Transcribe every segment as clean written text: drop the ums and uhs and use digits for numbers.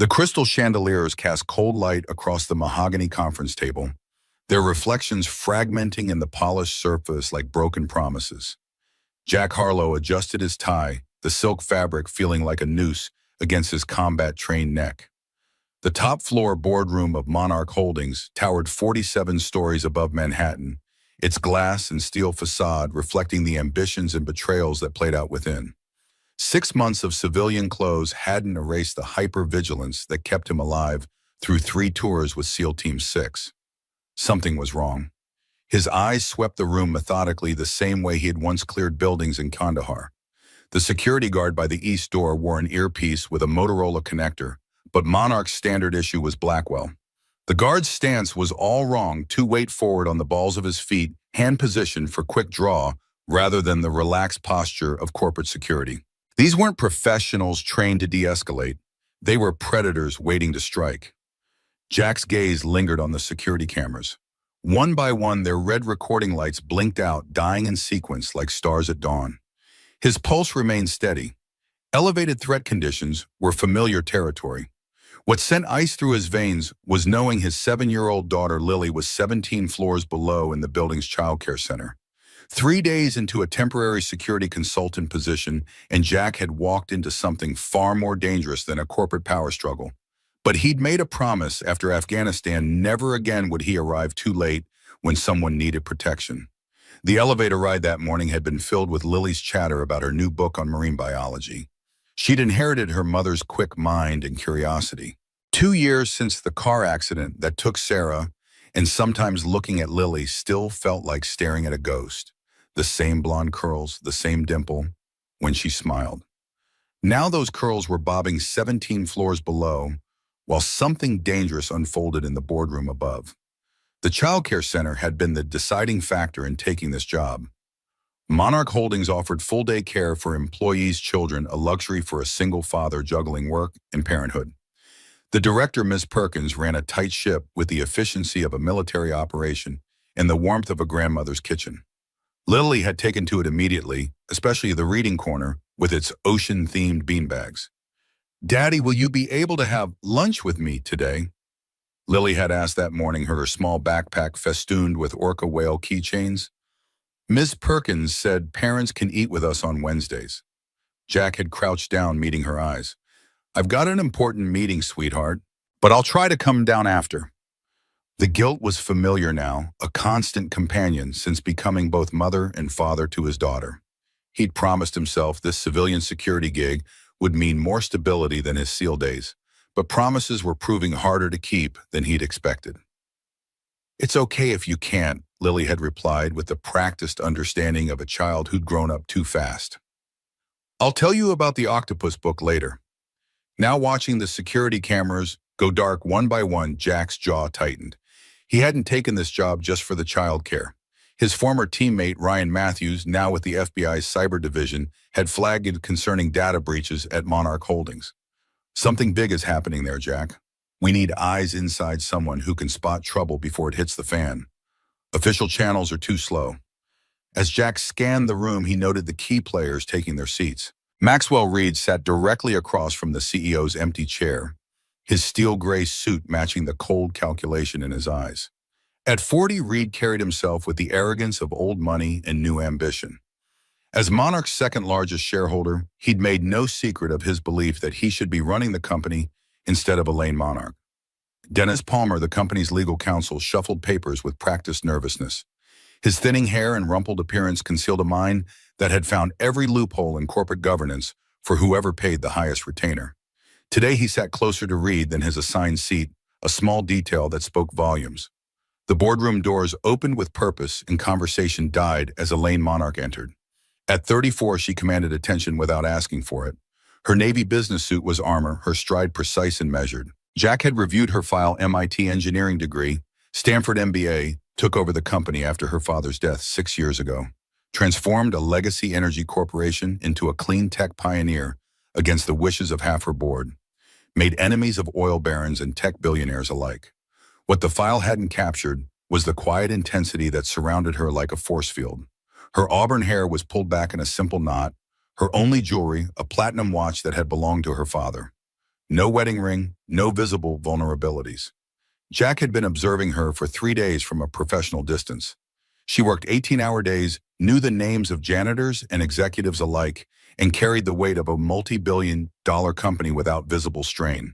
The crystal chandeliers cast cold light across the mahogany conference table, their reflections fragmenting in the polished surface like broken promises. Jack Harlow adjusted his tie, the silk fabric feeling like a noose against his combat-trained neck. The top-floor boardroom of Monarch Holdings towered 47 stories above Manhattan, its glass and steel facade reflecting the ambitions and betrayals that played out within. 6 months of civilian clothes hadn't erased the hyper-vigilance that kept him alive through 3 tours with SEAL Team 6. Something was wrong. His eyes swept the room methodically the same way he had once cleared buildings in Kandahar. The security guard by the east door wore an earpiece with a Motorola connector, but Monarch's standard issue was Blackwell. The guard's stance was all wrong, too weight forward on the balls of his feet, hand positioned for quick draw, rather than the relaxed posture of corporate security. These weren't professionals trained to de-escalate. They were predators waiting to strike. Jack's gaze lingered on the security cameras. One by one, their red recording lights blinked out, dying in sequence like stars at dawn. His pulse remained steady. Elevated threat conditions were familiar territory. What sent ice through his veins was knowing his 7-year-old daughter Lily was 17 floors below in the building's childcare center. 3 days into a temporary security consultant position, and Jack had walked into something far more dangerous than a corporate power struggle. But he'd made a promise after Afghanistan: never again would he arrive too late when someone needed protection. The elevator ride that morning had been filled with Lily's chatter about her new book on marine biology. She'd inherited her mother's quick mind and curiosity. 2 years since the car accident that took Sarah, and sometimes looking at Lily still felt like staring at a ghost. The same blonde curls, the same dimple, when she smiled. Now those curls were bobbing 17 floors below, while something dangerous unfolded in the boardroom above. The childcare center had been the deciding factor in taking this job. Monarch Holdings offered full-day care for employees' children, a luxury for a single father juggling work and parenthood. The director, Ms. Perkins, ran a tight ship with the efficiency of a military operation and the warmth of a grandmother's kitchen. Lily had taken to it immediately, especially the reading corner with its ocean-themed beanbags. "Daddy, will you be able to have lunch with me today?" Lily had asked that morning, her small backpack festooned with orca whale keychains. Ms. Perkins said parents can eat with us on Wednesdays. Jack had crouched down, meeting her eyes. "I've got an important meeting, sweetheart, but I'll try to come down after." The guilt was familiar now, a constant companion since becoming both mother and father to his daughter. He'd promised himself this civilian security gig would mean more stability than his SEAL days, but promises were proving harder to keep than he'd expected. "It's okay if you can't," Lily had replied with the practiced understanding of a child who'd grown up too fast. "I'll tell you about the octopus book later." Now watching the security cameras go dark one by one, Jack's jaw tightened. He hadn't taken this job just for the child care. His former teammate, Ryan Matthews, now with the FBI's cyber division, had flagged concerning data breaches at Monarch Holdings. "Something big is happening there, Jack. We need eyes inside someone who can spot trouble before it hits the fan. Official channels are too slow." As Jack scanned the room, he noted the key players taking their seats. Maxwell Reed sat directly across from the CEO's empty chair, his steel gray suit matching the cold calculation in his eyes. At 40, Reed carried himself with the arrogance of old money and new ambition. As Monarch's second-largest shareholder, he'd made no secret of his belief that he should be running the company instead of Elaine Monarch. Dennis Palmer, the company's legal counsel, shuffled papers with practiced nervousness. His thinning hair and rumpled appearance concealed a mind that had found every loophole in corporate governance for whoever paid the highest retainer. Today he sat closer to Reed than his assigned seat, a small detail that spoke volumes. The boardroom doors opened with purpose and conversation died as Elaine Monarch entered. At 34, she commanded attention without asking for it. Her Navy business suit was armor, her stride precise and measured. Jack had reviewed her file: MIT engineering degree, Stanford MBA, took over the company after her father's death 6 years ago, transformed a legacy energy corporation into a clean tech pioneer against the wishes of half her board, made enemies of oil barons and tech billionaires alike. What the file hadn't captured was the quiet intensity that surrounded her like a force field. Her auburn hair was pulled back in a simple knot, her only jewelry, a platinum watch that had belonged to her father. No wedding ring, no visible vulnerabilities. Jack had been observing her for 3 days from a professional distance. She worked 18-hour days, knew the names of janitors and executives alike, and carried the weight of a multi-billion-dollar company without visible strain.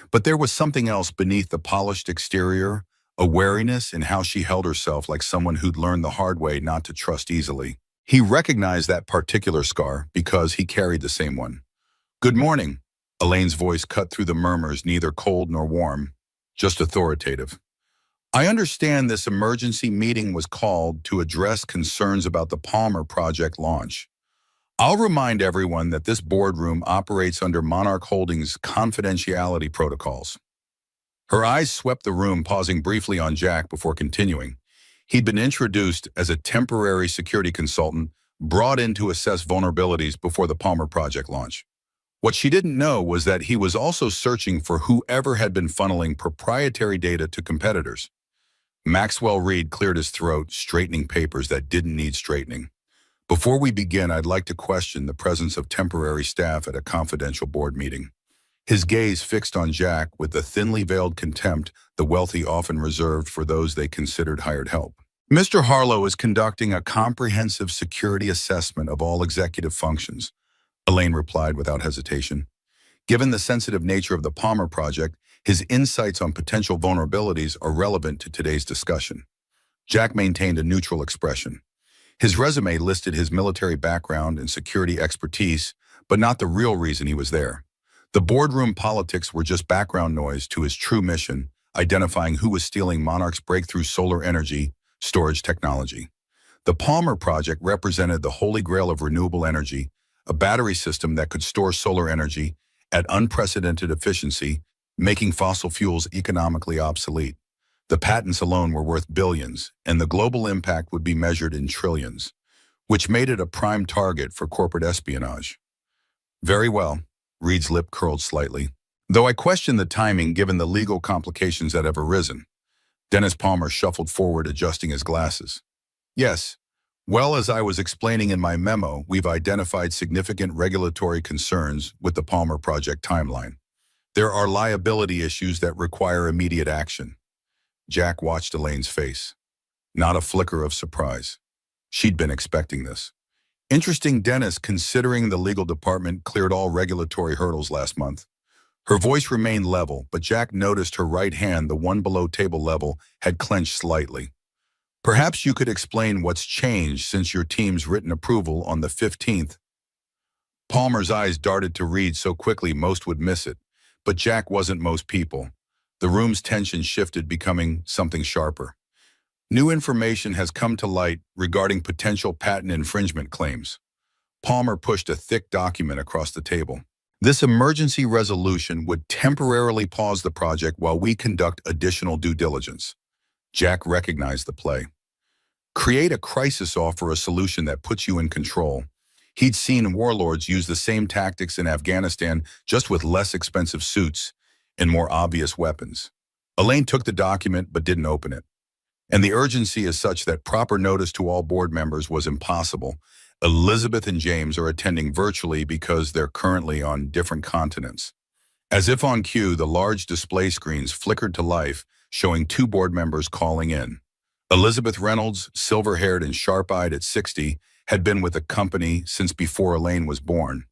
But there was something else beneath the polished exterior, a wariness in how she held herself like someone who'd learned the hard way not to trust easily. He recognized that particular scar because he carried the same one. "Good morning." Elaine's voice cut through the murmurs, neither cold nor warm, just authoritative. "I understand this emergency meeting was called to address concerns about the Palmer Project launch. I'll remind everyone that this boardroom operates under Monarch Holdings' confidentiality protocols." Her eyes swept the room, pausing briefly on Jack before continuing. He'd been introduced as a temporary security consultant brought in to assess vulnerabilities before the Palmer Project launch. What she didn't know was that he was also searching for whoever had been funneling proprietary data to competitors. Maxwell Reed cleared his throat, straightening papers that didn't need straightening. "Before we begin, I'd like to question the presence of temporary staff at a confidential board meeting." His gaze fixed on Jack with the thinly veiled contempt the wealthy often reserved for those they considered hired help. "Mr. Harlow is conducting a comprehensive security assessment of all executive functions," Elaine replied without hesitation. Given the sensitive nature of the Palmer Project, his insights on potential vulnerabilities are relevant to today's discussion. Jack maintained a neutral expression. His resume listed his military background and security expertise, but not the real reason he was there. The boardroom politics were just background noise to his true mission, identifying who was stealing Monarch's breakthrough solar energy storage technology. The Palmer Project represented the holy grail of renewable energy, a battery system that could store solar energy at unprecedented efficiency, making fossil fuels economically obsolete. The patents alone were worth billions, and the global impact would be measured in trillions, which made it a prime target for corporate espionage. "Very well," Reed's lip curled slightly, "though I question the timing given the legal complications that have arisen." Dennis Palmer shuffled forward, adjusting his glasses. "Yes. Well, as I was explaining in my memo, we've identified significant regulatory concerns with the Palmer Project timeline. There are liability issues that require immediate action." Jack watched Elaine's face. Not a flicker of surprise. She'd been expecting this. "Interesting, Dennis, considering the legal department cleared all regulatory hurdles last month." Her voice remained level, but Jack noticed her right hand, the one below table level, had clenched slightly. "Perhaps you could explain what's changed since your team's written approval on the 15th. Palmer's eyes darted to Reed so quickly most would miss it, but Jack wasn't most people. The room's tension shifted, becoming something sharper. "New information has come to light regarding potential patent infringement claims." Palmer pushed a thick document across the table. "This emergency resolution would temporarily pause the project while we conduct additional due diligence." Jack recognized the play. Create a crisis offer, a solution that puts you in control. He'd seen warlords use the same tactics in Afghanistan, just with less expensive suits and more obvious weapons. Elaine took the document but didn't open it. And the urgency is such that proper notice to all board members was impossible. Elizabeth and James are attending virtually because they're currently on different continents. As if on cue, the large display screens flickered to life, showing two board members calling in. Elizabeth Reynolds, silver-haired and sharp-eyed at 60, had been with the company since before Elaine was born.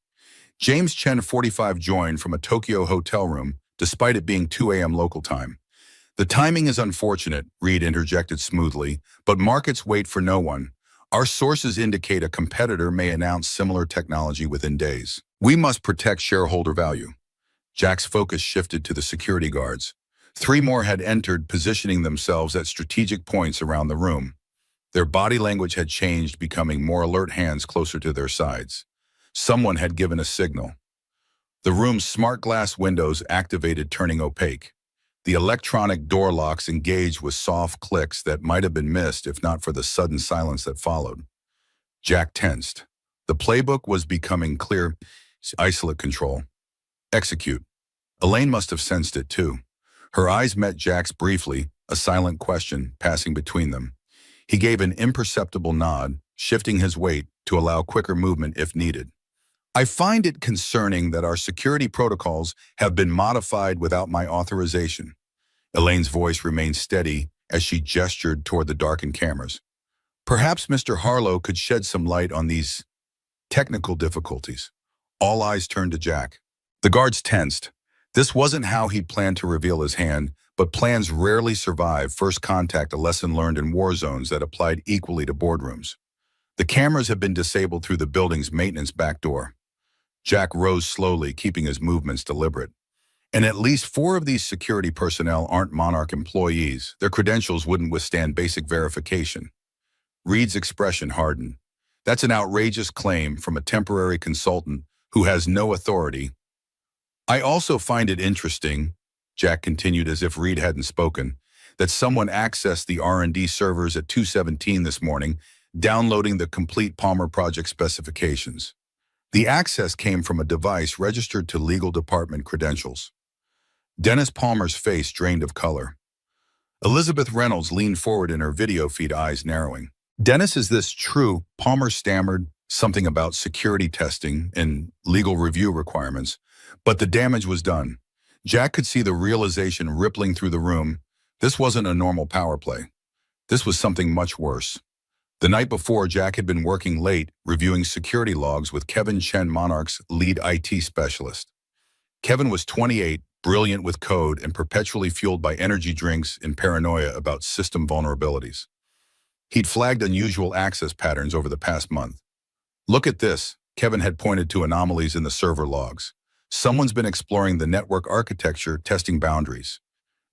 James Chen, 45, joined from a Tokyo hotel room, despite it being 2 a.m. local time. "The timing is unfortunate," Reed interjected smoothly, "but markets wait for no one. Our sources indicate a competitor may announce similar technology within days. We must protect shareholder value." Jack's focus shifted to the security guards. 3 more had entered, positioning themselves at strategic points around the room. Their body language had changed, becoming more alert, hands closer to their sides. Someone had given a signal. The room's smart glass windows activated, turning opaque. The electronic door locks engaged with soft clicks that might have been missed if not for the sudden silence that followed. Jack tensed. The playbook was becoming clear. Isolate control. Execute. Elaine must have sensed it too. Her eyes met Jack's briefly, a silent question passing between them. He gave an imperceptible nod, shifting his weight to allow quicker movement if needed. I find it concerning that our security protocols have been modified without my authorization. Elaine's voice remained steady as she gestured toward the darkened cameras. Perhaps Mr. Harlow could shed some light on these technical difficulties. All eyes turned to Jack. The guards tensed. This wasn't how he'd planned to reveal his hand, but plans rarely survive first contact, a lesson learned in war zones that applied equally to boardrooms. The cameras have been disabled through the building's maintenance back door. Jack rose slowly, keeping his movements deliberate. And at least 4 of these security personnel aren't Monarch employees. Their credentials wouldn't withstand basic verification. Reed's expression hardened. That's an outrageous claim from a temporary consultant who has no authority. I also find it interesting, Jack continued as if Reed hadn't spoken, that someone accessed the R&D servers at 2:17 this morning, downloading the complete Palmer project specifications. The access came from a device registered to legal department credentials. Dennis Palmer's face drained of color. Elizabeth Reynolds leaned forward in her video feed, eyes narrowing. Dennis, is this true? Palmer stammered something about security testing and legal review requirements, but the damage was done. Jack could see the realization rippling through the room. This wasn't a normal power play. This was something much worse. The night before, Jack had been working late, reviewing security logs with Kevin Chen, Monarch's lead IT specialist. Kevin was 28, brilliant with code, and perpetually fueled by energy drinks and paranoia about system vulnerabilities. He'd flagged unusual access patterns over the past month. Look at this, Kevin had pointed to anomalies in the server logs. Someone's been exploring the network architecture, testing boundaries.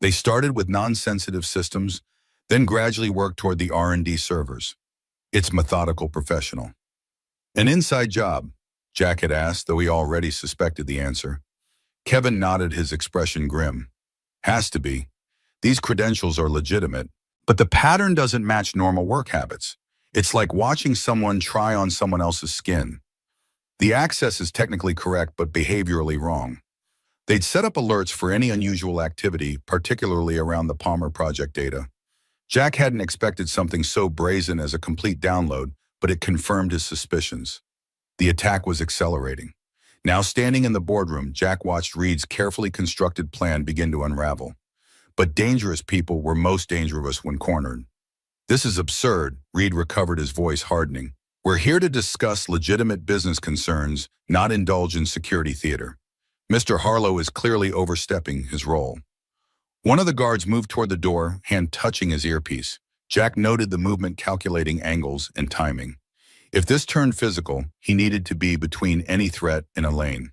They started with non-sensitive systems, then gradually worked toward the R&D servers. It's methodical, professional. An inside job? Jack had asked, though he already suspected the answer. Kevin nodded, his expression grim. Has to be. These credentials are legitimate, but the pattern doesn't match normal work habits. It's like watching someone try on someone else's skin. The access is technically correct, but behaviorally wrong. They'd set up alerts for any unusual activity, particularly around the Palmer project data. Jack hadn't expected something so brazen as a complete download, but it confirmed his suspicions. The attack was accelerating. Now standing in the boardroom, Jack watched Reed's carefully constructed plan begin to unravel. But dangerous people were most dangerous when cornered. This is absurd, Reed recovered, his voice hardening. We're here to discuss legitimate business concerns, not indulge in security theater. Mr. Harlow is clearly overstepping his role. One of the guards moved toward the door, hand touching his earpiece. Jack noted the movement, calculating angles and timing. If this turned physical, he needed to be between any threat and Elaine.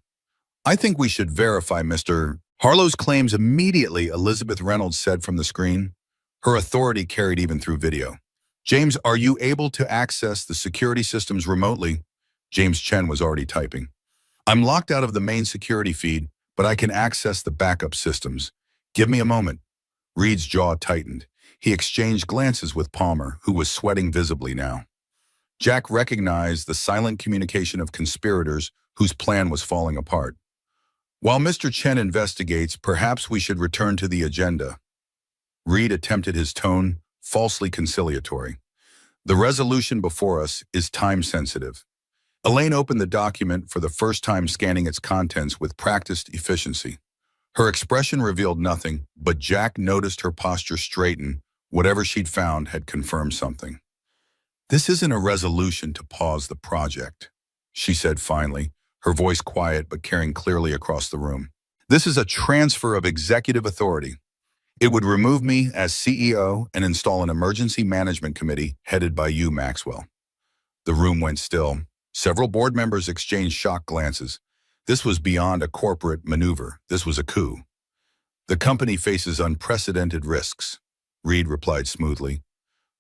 I think we should verify Mr. Harlow's claims immediately, Elizabeth Reynolds said from the screen. Her authority carried even through video. James, are you able to access the security systems remotely? James Chen was already typing. I'm locked out of the main security feed, but I can access the backup systems. Give me a moment. Reed's jaw tightened. He exchanged glances with Palmer, who was sweating visibly now. Jack recognized the silent communication of conspirators whose plan was falling apart. While Mr. Chen investigates, perhaps we should return to the agenda. Reed attempted his tone, falsely conciliatory. The resolution before us is time-sensitive. Elaine opened the document for the first time, scanning its contents with practiced efficiency. Her expression revealed nothing, but Jack noticed her posture straighten. Whatever she'd found had confirmed something. This isn't a resolution to pause the project, she said finally, her voice quiet but carrying clearly across the room. This is a transfer of executive authority. It would remove me as CEO and install an emergency management committee headed by you, Maxwell. The room went still. Several board members exchanged shocked glances. This was beyond a corporate maneuver. This was a coup. The company faces unprecedented risks, Reed replied smoothly.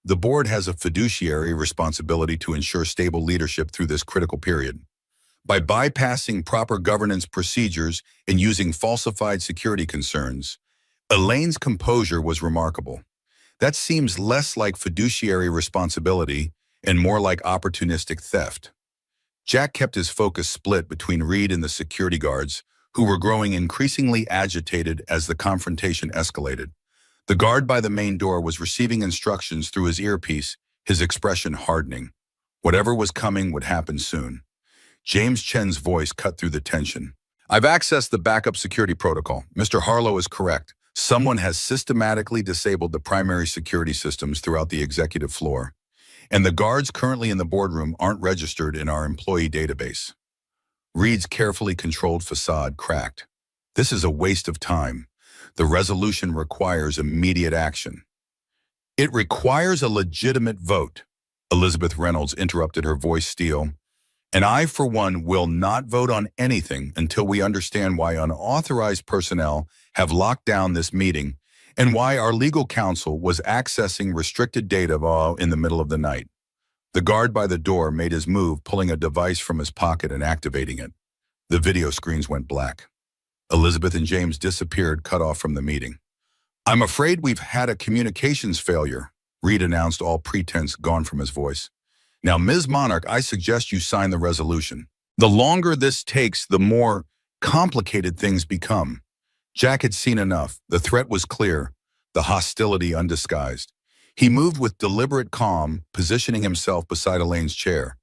The board has a fiduciary responsibility to ensure stable leadership through this critical period. By bypassing proper governance procedures and using falsified security concerns, Elaine's composure was remarkable. That seems less like fiduciary responsibility and more like opportunistic theft. Jack kept his focus split between Reed and the security guards, who were growing increasingly agitated as the confrontation escalated. The guard by the main door was receiving instructions through his earpiece, his expression hardening. Whatever was coming would happen soon. James Chen's voice cut through the tension. I've accessed the backup security protocol. Mr. Harlow is correct. Someone has systematically disabled the primary security systems throughout the executive floor, and the guards currently in the boardroom aren't registered in our employee database. Reed's carefully controlled facade cracked. This is a waste of time. The resolution requires immediate action. It requires a legitimate vote. Elizabeth Reynolds interrupted, her voice steel. And I, for one, will not vote on anything until we understand why unauthorized personnel have locked down this meeting and why our legal counsel was accessing restricted data in the middle of the night. The guard by the door made his move, pulling a device from his pocket and activating it. The video screens went black. Elizabeth and James disappeared, cut off from the meeting. I'm afraid we've had a communications failure, Reed announced, all pretense gone from his voice. Now, Ms. Monarch, I suggest you sign the resolution. The longer this takes, the more complicated things become. Jack had seen enough. The threat was clear, the hostility undisguised. He moved with deliberate calm, positioning himself beside Elaine's chair.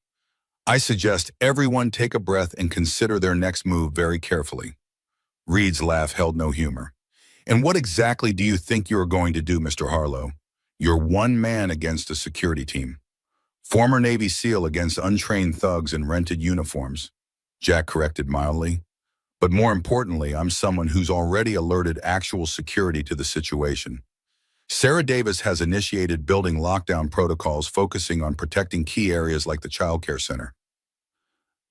I suggest everyone take a breath and consider their next move very carefully. Reed's laugh held no humor. And what exactly do you think you are going to do, Mr. Harlow? You're one man against a security team. Former Navy SEAL against untrained thugs in rented uniforms, Jack corrected mildly. But more importantly, I'm someone who's already alerted actual security to the situation. Sarah Davis has initiated building lockdown protocols focusing on protecting key areas like the childcare center.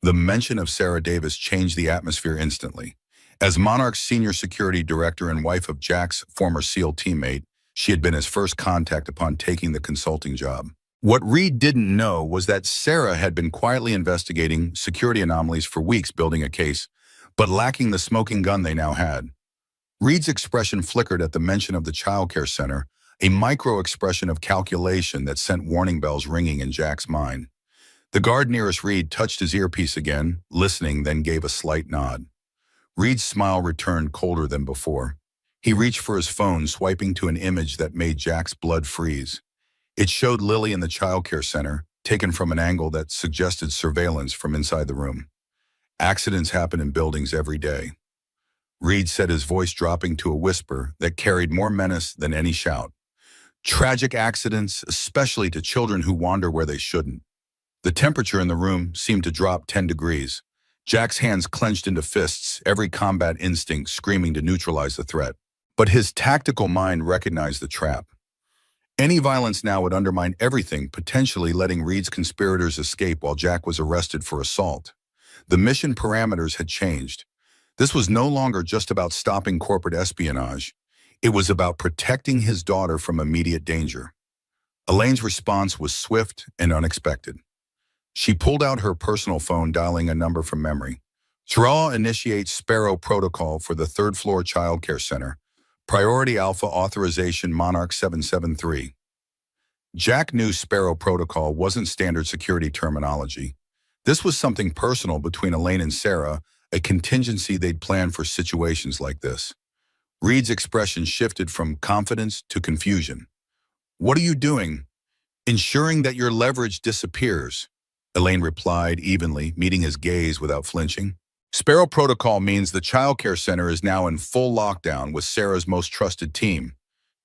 The mention of Sarah Davis changed the atmosphere instantly. As Monarch's senior security director and wife of Jack's former SEAL teammate, she had been his first contact upon taking the consulting job. What Reed didn't know was that Sarah had been quietly investigating security anomalies for weeks, building a case, but lacking the smoking gun they now had. Reed's expression flickered at the mention of the childcare center, a micro-expression of calculation that sent warning bells ringing in Jack's mind. The guard nearest Reed touched his earpiece again, listening, then gave a slight nod. Reed's smile returned colder than before. He reached for his phone, swiping to an image that made Jack's blood freeze. It showed Lily in the childcare center, taken from an angle that suggested surveillance from inside the room. Accidents happen in buildings every day. Reed said, his voice dropping to a whisper that carried more menace than any shout. Tragic accidents, especially to children who wander where they shouldn't. The temperature in the room seemed to drop 10 degrees. Jack's hands clenched into fists, every combat instinct screaming to neutralize the threat. But his tactical mind recognized the trap. Any violence now would undermine everything, potentially letting Reed's conspirators escape while Jack was arrested for assault. The mission parameters had changed. This was no longer just about stopping corporate espionage. It was about protecting his daughter from immediate danger. Elaine's response was swift and unexpected. She pulled out her personal phone, dialing a number from memory. Thraw initiates Sparrow protocol for the third-floor childcare center. Priority Alpha authorization Monarch 773. Jack knew Sparrow protocol wasn't standard security terminology. This was something personal between Elaine and Sarah, a contingency they'd planned for situations like this. Reed's expression shifted from confidence to confusion. What are you doing? Ensuring that your leverage disappears, Elaine replied evenly, meeting his gaze without flinching. Sparrow protocol means the childcare center is now in full lockdown with Sarah's most trusted team.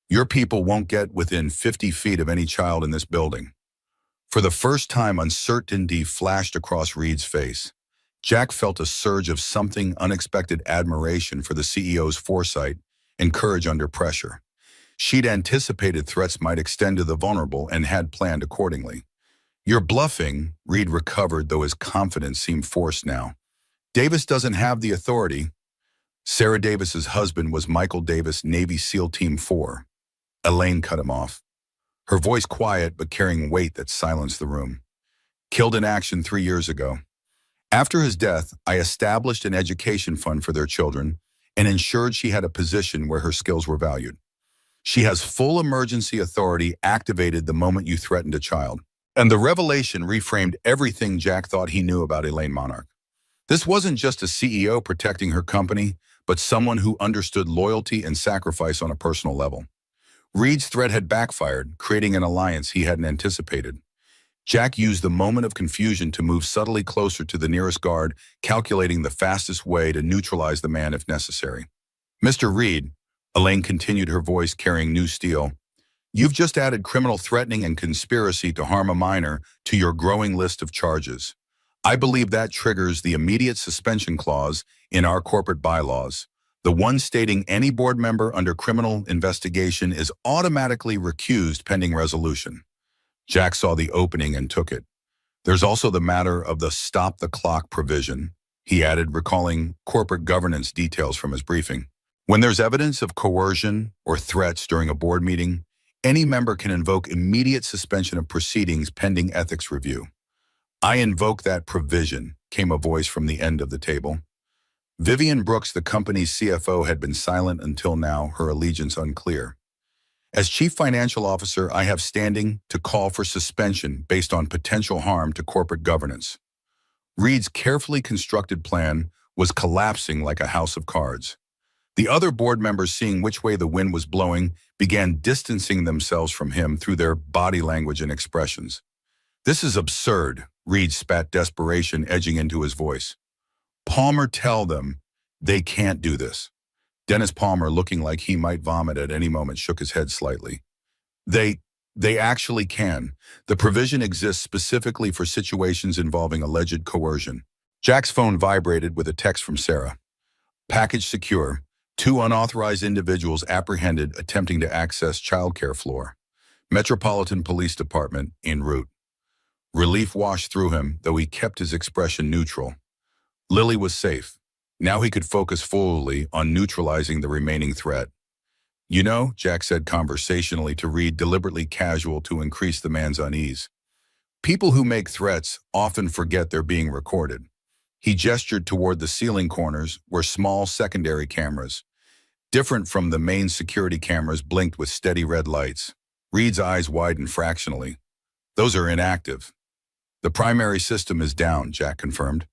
Your people won't get within 50 feet of any child in this building. For the first time, uncertainty flashed across Reed's face. Jack felt a surge of something unexpected, admiration for the CEO's foresight and courage under pressure. She'd anticipated threats might extend to the vulnerable and had planned accordingly. You're bluffing, Reed recovered, though his confidence seemed forced now. Davis doesn't have the authority. Sarah Davis's husband was Michael Davis, Navy SEAL Team 4. Elaine cut him off, her voice quiet but carrying weight that silenced the room. Killed in action 3 years ago. After his death, I established an education fund for their children and ensured she had a position where her skills were valued. She has full emergency authority activated the moment you threatened a child. And the revelation reframed everything Jack thought he knew about Elaine Monarch. This wasn't just a CEO protecting her company, but someone who understood loyalty and sacrifice on a personal level. Reed's threat had backfired, creating an alliance he hadn't anticipated. Jack used the moment of confusion to move subtly closer to the nearest guard, calculating the fastest way to neutralize the man if necessary. Mr. Reed, Elaine continued, her voice carrying new steel, you've just added criminal threatening and conspiracy to harm a minor to your growing list of charges. I believe that triggers the immediate suspension clause in our corporate bylaws, the one stating any board member under criminal investigation is automatically recused pending resolution. Jack saw the opening and took it. There's also the matter of the stop the clock provision, he added, recalling corporate governance details from his briefing. When there's evidence of coercion or threats during a board meeting, any member can invoke immediate suspension of proceedings pending ethics review. I invoke that provision, came a voice from the end of the table. Vivian Brooks, the company's CFO, had been silent until now, her allegiance unclear. As Chief Financial Officer, I have standing to call for suspension based on potential harm to corporate governance. Reed's carefully constructed plan was collapsing like a house of cards. The other board members, seeing which way the wind was blowing, began distancing themselves from him through their body language and expressions. This is absurd, Reed spat, desperation edging into his voice. Palmer, tell them they can't do this. Dennis Palmer, looking like he might vomit at any moment, shook his head slightly. They actually can. The provision exists specifically for situations involving alleged coercion. Jack's phone vibrated with a text from Sarah. Package secure. 2 unauthorized individuals apprehended attempting to access childcare floor. Metropolitan Police Department en route. Relief washed through him, though he kept his expression neutral. Lily was safe. Now he could focus fully on neutralizing the remaining threat. You know, Jack said conversationally to Reed, deliberately casual to increase the man's unease. People who make threats often forget they're being recorded. He gestured toward the ceiling corners where small secondary cameras, different from the main security cameras, blinked with steady red lights. Reed's eyes widened fractionally. Those are inactive. The primary system is down, Jack confirmed.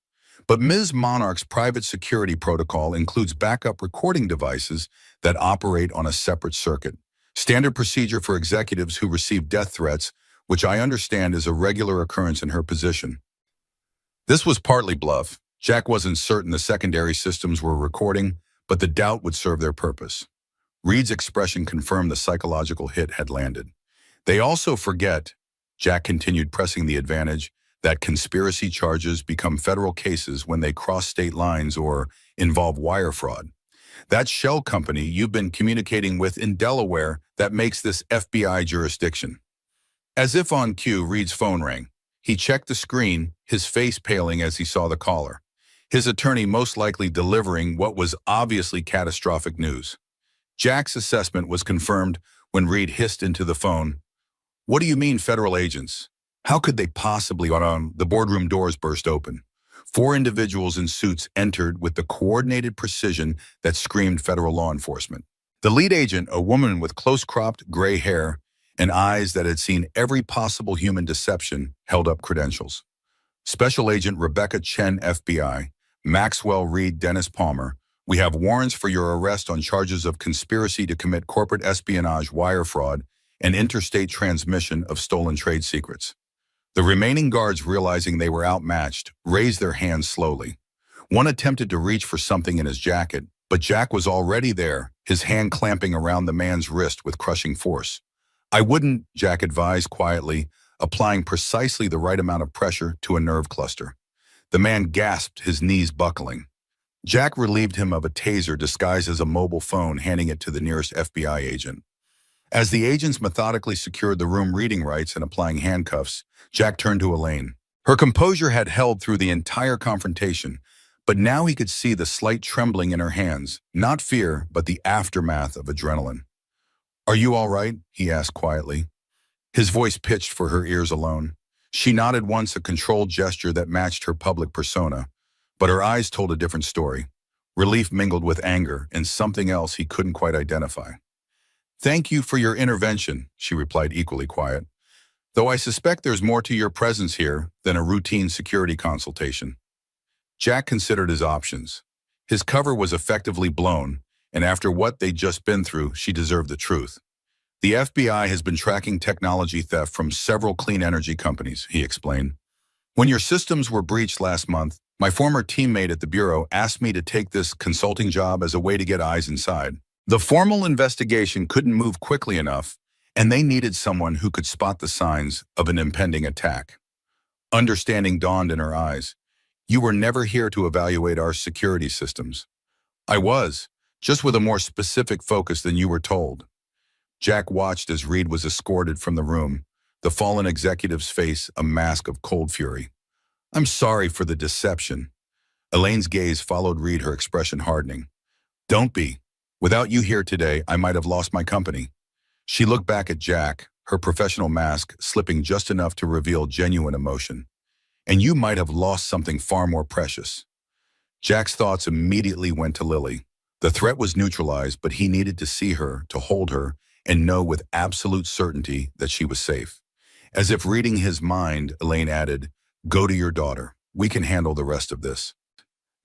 But Ms. Monarch's private security protocol includes backup recording devices that operate on a separate circuit. Standard procedure for executives who receive death threats, which I understand is a regular occurrence in her position. This was partly bluff. Jack wasn't certain the secondary systems were recording, but the doubt would serve their purpose. Reed's expression confirmed the psychological hit had landed. They also forget, Jack continued, pressing the advantage, that conspiracy charges become federal cases when they cross state lines or involve wire fraud. That shell company you've been communicating with in Delaware that makes this FBI jurisdiction. As if on cue, Reed's phone rang. He checked the screen, his face paling as he saw the caller. His attorney most likely delivering what was obviously catastrophic news. Jack's assessment was confirmed when Reed hissed into the phone. What do you mean, federal agents? How could they possibly? The boardroom doors burst open. 4 individuals in suits entered with the coordinated precision that screamed federal law enforcement. The lead agent, a woman with close-cropped gray hair and eyes that had seen every possible human deception, held up credentials. Special Agent Rebecca Chen, FBI. Maxwell Reed, Dennis Palmer. We have warrants for your arrest on charges of conspiracy to commit corporate espionage, wire fraud, and interstate transmission of stolen trade secrets. The remaining guards, realizing they were outmatched, raised their hands slowly. One attempted to reach for something in his jacket, but Jack was already there, his hand clamping around the man's wrist with crushing force. I wouldn't, Jack advised quietly, applying precisely the right amount of pressure to a nerve cluster. The man gasped, his knees buckling. Jack relieved him of a taser disguised as a mobile phone, handing it to the nearest FBI agent. As the agents methodically secured the room reading rights and applying handcuffs, Jack turned to Elaine. Her composure had held through the entire confrontation, but now he could see the slight trembling in her hands, not fear, but the aftermath of adrenaline. Are you all right? He asked quietly. His voice pitched for her ears alone. She nodded once, a controlled gesture that matched her public persona, but her eyes told a different story. Relief mingled with anger and something else he couldn't quite identify. Thank you for your intervention, she replied, equally quiet, though I suspect there's more to your presence here than a routine security consultation. Jack considered his options. His cover was effectively blown, and after what they'd just been through, she deserved the truth. The FBI has been tracking technology theft from several clean energy companies, he explained. When your systems were breached last month, my former teammate at the Bureau asked me to take this consulting job as a way to get eyes inside. The formal investigation couldn't move quickly enough, and they needed someone who could spot the signs of an impending attack. Understanding dawned in her eyes. You were never here to evaluate our security systems. I was, just with a more specific focus than you were told. Jack watched as Reed was escorted from the room, the fallen executive's face a mask of cold fury. I'm sorry for the deception. Elaine's gaze followed Reed, her expression hardening. Don't be. Without you here today, I might have lost my company. She looked back at Jack, her professional mask slipping just enough to reveal genuine emotion. And you might have lost something far more precious. Jack's thoughts immediately went to Lily. The threat was neutralized, but he needed to see her, to hold her, and know with absolute certainty that she was safe. As if reading his mind, Elaine added, Go to your daughter. We can handle the rest of this.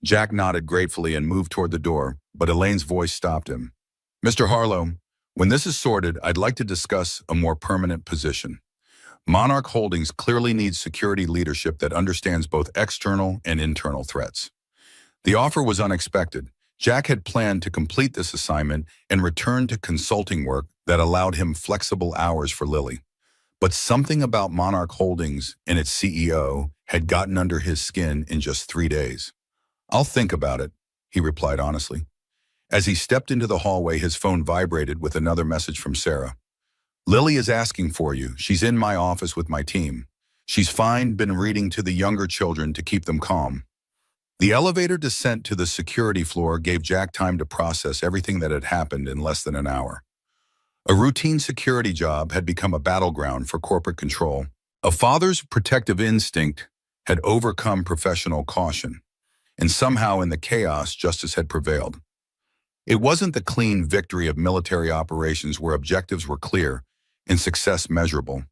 Jack nodded gratefully and moved toward the door, but Elaine's voice stopped him. Mr. Harlow, when this is sorted, I'd like to discuss a more permanent position. Monarch Holdings clearly needs security leadership that understands both external and internal threats. The offer was unexpected. Jack had planned to complete this assignment and return to consulting work that allowed him flexible hours for Lily. But something about Monarch Holdings and its CEO had gotten under his skin in just 3 days. I'll think about it, he replied honestly. As he stepped into the hallway, his phone vibrated with another message from Sarah. Lily is asking for you. She's in my office with my team. She's fine, been reading to the younger children to keep them calm. The elevator descent to the security floor gave Jack time to process everything that had happened in less than an hour. A routine security job had become a battleground for corporate control. A father's protective instinct had overcome professional caution, and somehow in the chaos, justice had prevailed. It wasn't the clean victory of military operations where objectives were clear and success measurable.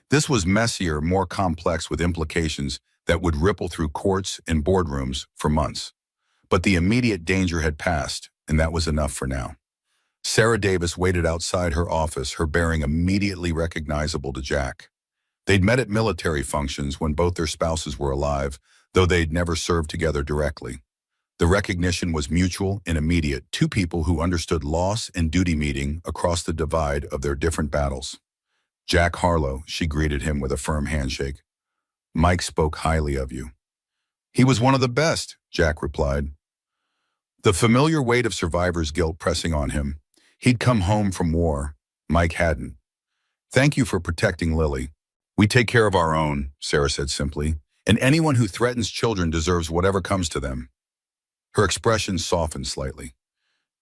This was messier, more complex with implications that would ripple through courts and boardrooms for months. But the immediate danger had passed, and that was enough for now. Sarah Davis waited outside her office, her bearing immediately recognizable to Jack. They'd met at military functions when both their spouses were alive, though they'd never served together directly. The recognition was mutual and immediate, two people who understood loss and duty meeting across the divide of their different battles. Jack Harlow, she greeted him with a firm handshake. Mike spoke highly of you. He was one of the best, Jack replied. The familiar weight of survivor's guilt pressing on him. He'd come home from war. Mike hadn't. Thank you for protecting Lily. We take care of our own, Sarah said simply, and anyone who threatens children deserves whatever comes to them. Her expression softened slightly.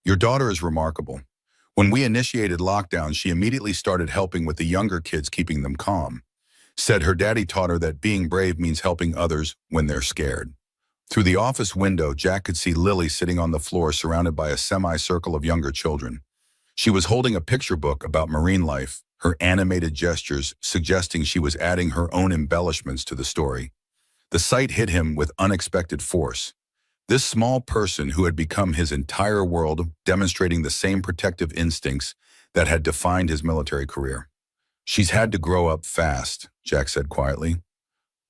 Your daughter is remarkable. When we initiated lockdown, she immediately started helping with the younger kids, keeping them calm. Said her daddy taught her that being brave means helping others when they're scared. Through the office window, Jack could see Lily sitting on the floor surrounded by a semicircle of younger children. She was holding a picture book about marine life, her animated gestures suggesting she was adding her own embellishments to the story. The sight hit him with unexpected force. This small person who had become his entire world, demonstrating the same protective instincts that had defined his military career. She's had to grow up fast, Jack said quietly.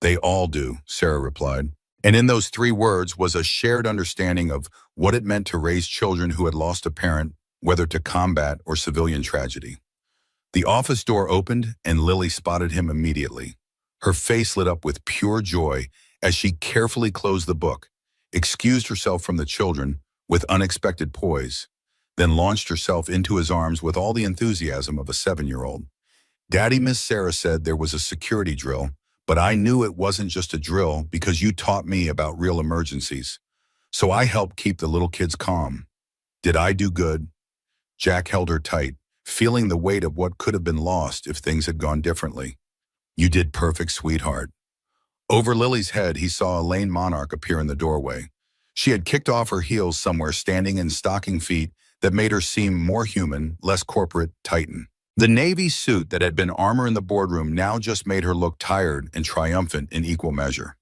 They all do, Sarah replied. And in those 3 words was a shared understanding of what it meant to raise children who had lost a parent, whether to combat or civilian tragedy. The office door opened and Lily spotted him immediately. Her face lit up with pure joy as she carefully closed the book, excused herself from the children with unexpected poise, then launched herself into his arms with all the enthusiasm of a 7-year-old. Daddy, Miss Sarah said there was a security drill, but I knew it wasn't just a drill because you taught me about real emergencies. So I helped keep the little kids calm. Did I do good? Jack held her tight, feeling the weight of what could have been lost if things had gone differently. You did perfect, sweetheart. Over Lily's head, he saw Elaine Monarch appear in the doorway. She had kicked off her heels somewhere, standing in stocking feet that made her seem more human, less corporate, Titan. The navy suit that had been armor in the boardroom now just made her look tired and triumphant in equal measure.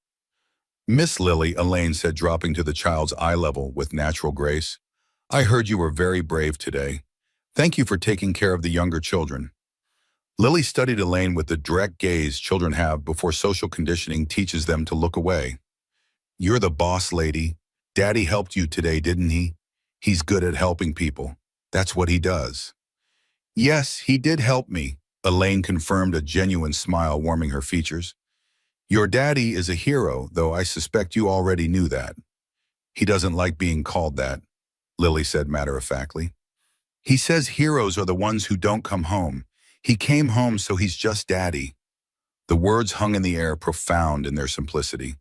Miss Lily, Elaine said, dropping to the child's eye level with natural grace. I heard you were very brave today. Thank you for taking care of the younger children. Lily studied Elaine with the direct gaze children have before social conditioning teaches them to look away. You're the boss lady. Daddy helped you today, didn't he? He's good at helping people. That's what he does. Yes, he did help me, Elaine confirmed, a genuine smile warming her features. Your daddy is a hero, though I suspect you already knew that. He doesn't like being called that, Lily said matter-of-factly. He says heroes are the ones who don't come home. He came home, so he's just daddy. The words hung in the air, profound in their simplicity.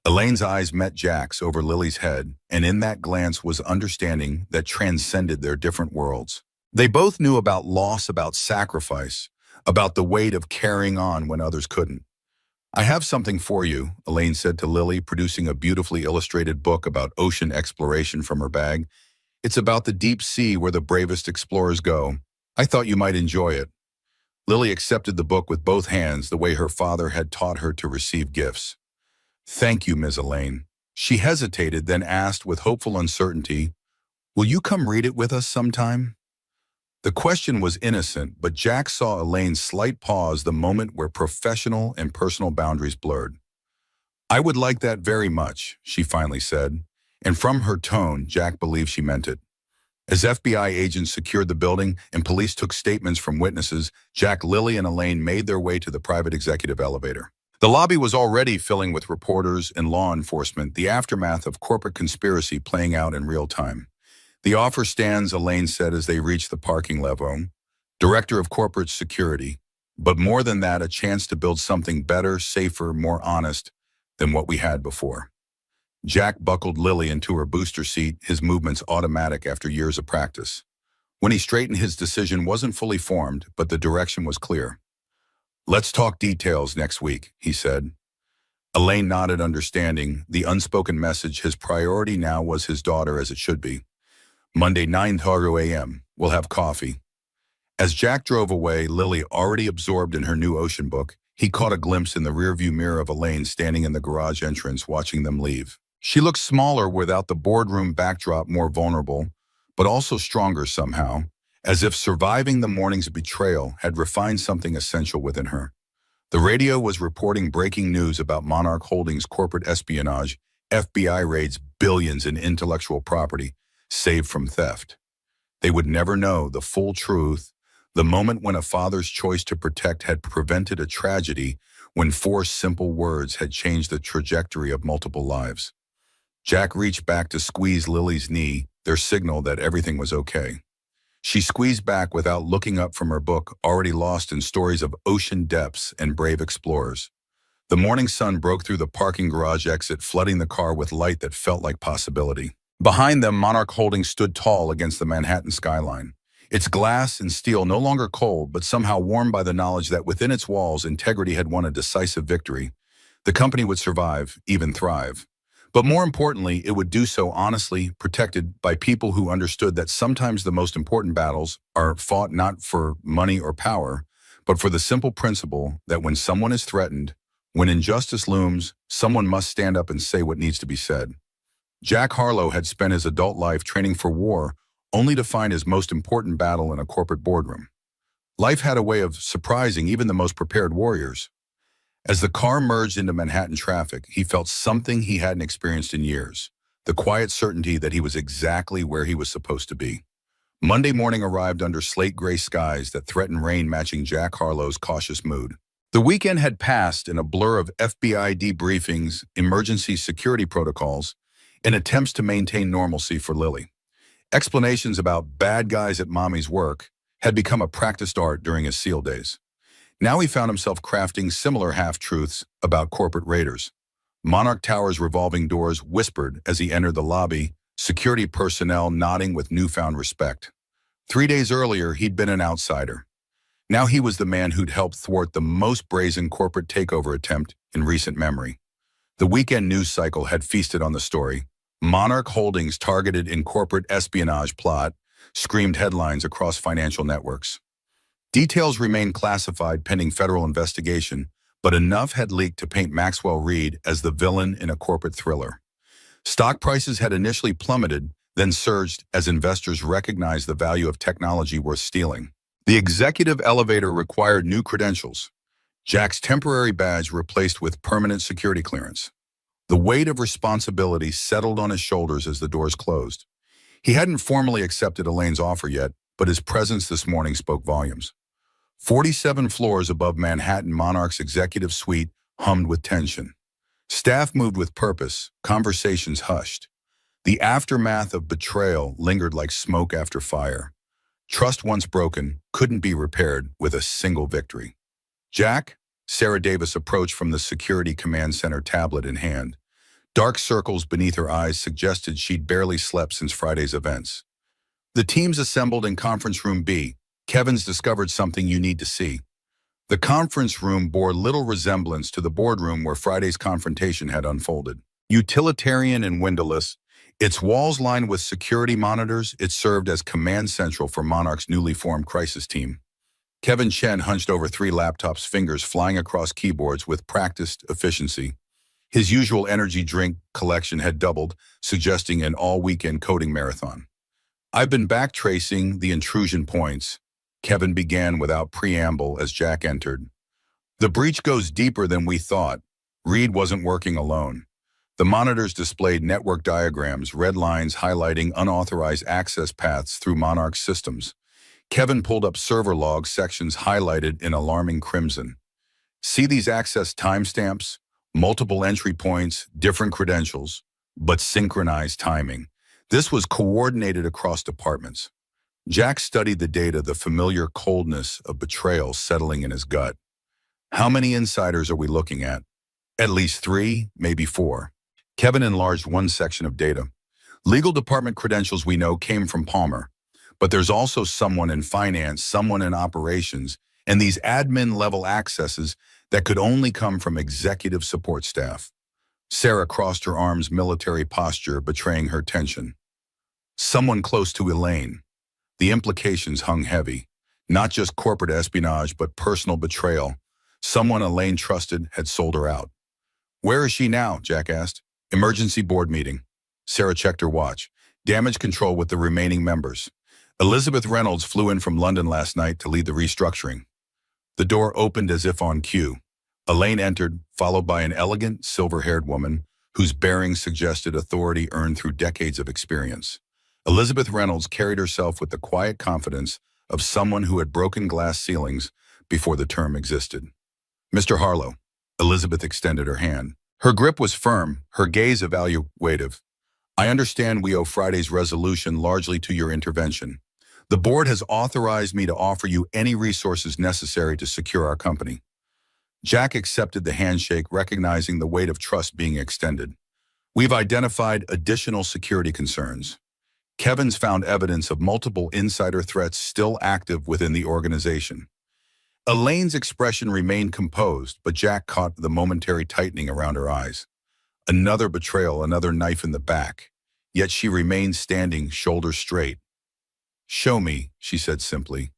Elaine's eyes met Jack's over Lily's head, and in that glance was understanding that transcended their different worlds. They both knew about loss, about sacrifice, about the weight of carrying on when others couldn't. I have something for you, Elaine said to Lily, producing a beautifully illustrated book about ocean exploration from her bag. It's about the deep sea where the bravest explorers go. I thought you might enjoy it. Lily accepted the book with both hands, the way her father had taught her to receive gifts. Thank you, Ms. Elaine. She hesitated, then asked with hopeful uncertainty, will you come read it with us sometime? The question was innocent, but Jack saw Elaine's slight pause, the moment where professional and personal boundaries blurred. I would like that very much, she finally said, and from her tone, Jack believed she meant it. As FBI agents secured the building and police took statements from witnesses, Jack, Lily, and Elaine made their way to the private executive elevator. The lobby was already filling with reporters and law enforcement, the aftermath of corporate conspiracy playing out in real time. The offer stands, Elaine said as they reached the parking level. Director of Corporate Security. But more than that, a chance to build something better, safer, more honest than what we had before. Jack buckled Lily into her booster seat, his movements automatic after years of practice. When he straightened, his decision wasn't fully formed, but the direction was clear. Let's talk details next week, he said. Elaine nodded, understanding the unspoken message. His priority now was his daughter, as it should be. Monday, 9:30 a.m. We'll have coffee. As Jack drove away, Lily, already absorbed in her new ocean book, he caught a glimpse in the rearview mirror of Elaine standing in the garage entrance watching them leave. She looked smaller without the boardroom backdrop, more vulnerable, but also stronger somehow, as if surviving the morning's betrayal had refined something essential within her. The radio was reporting breaking news about Monarch Holdings' corporate espionage, FBI raids, billions in intellectual property, saved from theft. They would never know the full truth, the moment when a father's choice to protect had prevented a tragedy, when 4 simple words had changed the trajectory of multiple lives. Jack reached back to squeeze Lily's knee, their signal that everything was okay. She squeezed back without looking up from her book, already lost in stories of ocean depths and brave explorers. The morning sun broke through the parking garage exit, flooding the car with light that felt like possibility. Behind them, Monarch Holdings stood tall against the Manhattan skyline. Its glass and steel no longer cold, but somehow warmed by the knowledge that within its walls, integrity had won a decisive victory. The company would survive, even thrive. But more importantly, it would do so honestly, protected by people who understood that sometimes the most important battles are fought not for money or power, but for the simple principle that when someone is threatened, when injustice looms, someone must stand up and say what needs to be said. Jack Harlow had spent his adult life training for war, only to find his most important battle in a corporate boardroom. Life had a way of surprising even the most prepared warriors. As the car merged into Manhattan traffic, he felt something he hadn't experienced in years, the quiet certainty that he was exactly where he was supposed to be. Monday morning arrived under slate-gray skies that threatened rain, matching Jack Harlow's cautious mood. The weekend had passed in a blur of FBI debriefings, emergency security protocols, and attempts to maintain normalcy for Lily. Explanations about bad guys at mommy's work had become a practiced art during his SEAL days. Now he found himself crafting similar half-truths about corporate raiders. Monarch Tower's revolving doors whispered as he entered the lobby, security personnel nodding with newfound respect. 3 days earlier, he'd been an outsider. Now he was the man who'd helped thwart the most brazen corporate takeover attempt in recent memory. The weekend news cycle had feasted on the story. Monarch Holdings targeted in corporate espionage plot, screamed headlines across financial networks. Details remained classified pending federal investigation, but enough had leaked to paint Maxwell Reed as the villain in a corporate thriller. Stock prices had initially plummeted, then surged as investors recognized the value of technology worth stealing. The executive elevator required new credentials. Jack's temporary badge replaced with permanent security clearance. The weight of responsibility settled on his shoulders as the doors closed. He hadn't formally accepted Elaine's offer yet, but his presence this morning spoke volumes. 47 floors above Manhattan Monarch's executive suite hummed with tension. Staff moved with purpose, conversations hushed. The aftermath of betrayal lingered like smoke after fire. Trust once broken couldn't be repaired with a single victory. Jack? Sarah Davis approached from the Security Command Center, tablet in hand. Dark circles beneath her eyes suggested she'd barely slept since Friday's events. The teams assembled in Conference Room B. Kevin's discovered something you need to see. The conference room bore little resemblance to the boardroom where Friday's confrontation had unfolded. Utilitarian and windowless, its walls lined with security monitors, it served as command central for Monarch's newly formed crisis team. Kevin Chen hunched over 3 laptops, fingers flying across keyboards with practiced efficiency. His usual energy drink collection had doubled, suggesting an all-weekend coding marathon. "I've been backtracing the intrusion points," Kevin began without preamble as Jack entered. "The breach goes deeper than we thought." Reed wasn't working alone. The monitors displayed network diagrams, red lines highlighting unauthorized access paths through Monarch systems. Kevin pulled up server log sections highlighted in alarming crimson. "See these access timestamps? Multiple entry points, different credentials, but synchronized timing. This was coordinated across departments." Jack studied the data, the familiar coldness of betrayal settling in his gut. "How many insiders are we looking at?" "At least 3, maybe 4. Kevin enlarged one section of data. "Legal department credentials we know came from Palmer. But there's also someone in finance, someone in operations, and these admin-level accesses that could only come from executive support staff." Sarah crossed her arms, military posture betraying her tension. "Someone close to Elaine." The implications hung heavy. Not just corporate espionage, but personal betrayal. Someone Elaine trusted had sold her out. "Where is she now?" Jack asked. "Emergency board meeting." Sarah checked her watch. "Damage control with the remaining members. Elizabeth Reynolds flew in from London last night to lead the restructuring." The door opened as if on cue. Elaine entered, followed by an elegant, silver-haired woman whose bearing suggested authority earned through decades of experience. Elizabeth Reynolds carried herself with the quiet confidence of someone who had broken glass ceilings before the term existed. "Mr. Harlow." Elizabeth extended her hand. Her grip was firm, her gaze evaluative. "I understand we owe Friday's resolution largely to your intervention. The board has authorized me to offer you any resources necessary to secure our company." Jack accepted the handshake, recognizing the weight of trust being extended. "We've identified additional security concerns." Kevin's found evidence of multiple insider threats still active within the organization. Elaine's expression remained composed, but Jack caught the momentary tightening around her eyes. Another betrayal, another knife in the back. Yet she remained standing, shoulders straight. "Show me," she said simply.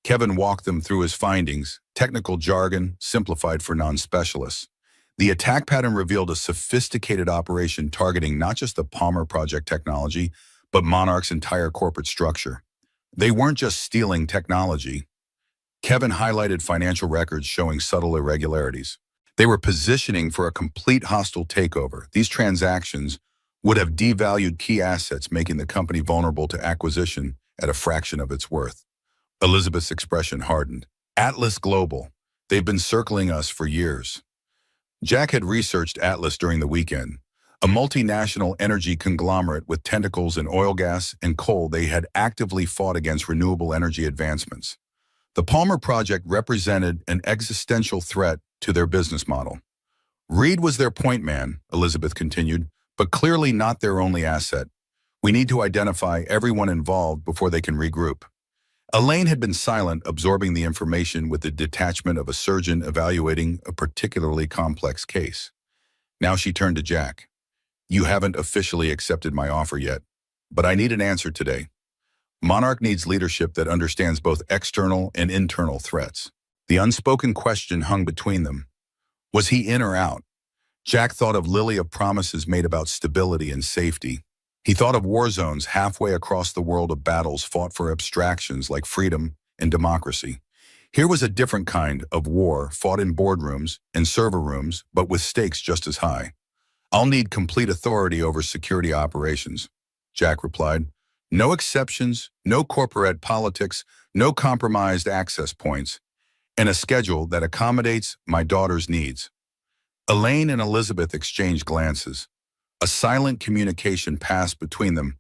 Kevin walked them through his findings, technical jargon simplified for non-specialists. The attack pattern revealed a sophisticated operation targeting not just the Palmer Project technology, but Monarch's entire corporate structure. They weren't just stealing technology. Kevin highlighted financial records showing subtle irregularities. They were positioning for a complete hostile takeover. These transactions would have devalued key assets, making the company vulnerable to acquisition at a fraction of its worth. Elizabeth's expression hardened. "Atlas Global. They've been circling us for years." Jack had researched Atlas during the weekend. A multinational energy conglomerate with tentacles in oil, gas, and coal, they had actively fought against renewable energy advancements. The Palmer Project represented an existential threat to their business model. "Reed was their point man," Elizabeth continued, "but clearly not their only asset. We need to identify everyone involved before they can regroup." Elaine had been silent, absorbing the information with the detachment of a surgeon evaluating a particularly complex case. Now she turned to Jack. "You haven't officially accepted my offer yet, but I need an answer today. Monarch needs leadership that understands both external and internal threats." The unspoken question hung between them. Was he in or out? Jack thought of Lily, of promises made about stability and safety. He thought of war zones halfway across the world of battles fought for abstractions like freedom and democracy. Here was a different kind of war fought in boardrooms and server rooms, but with stakes just as high. I'll need complete authority over security operations, Jack replied. No exceptions, no corporate politics, no compromised access points, and a schedule that accommodates my daughter's needs. Elaine and Elizabeth exchanged glances. A silent communication passed between them,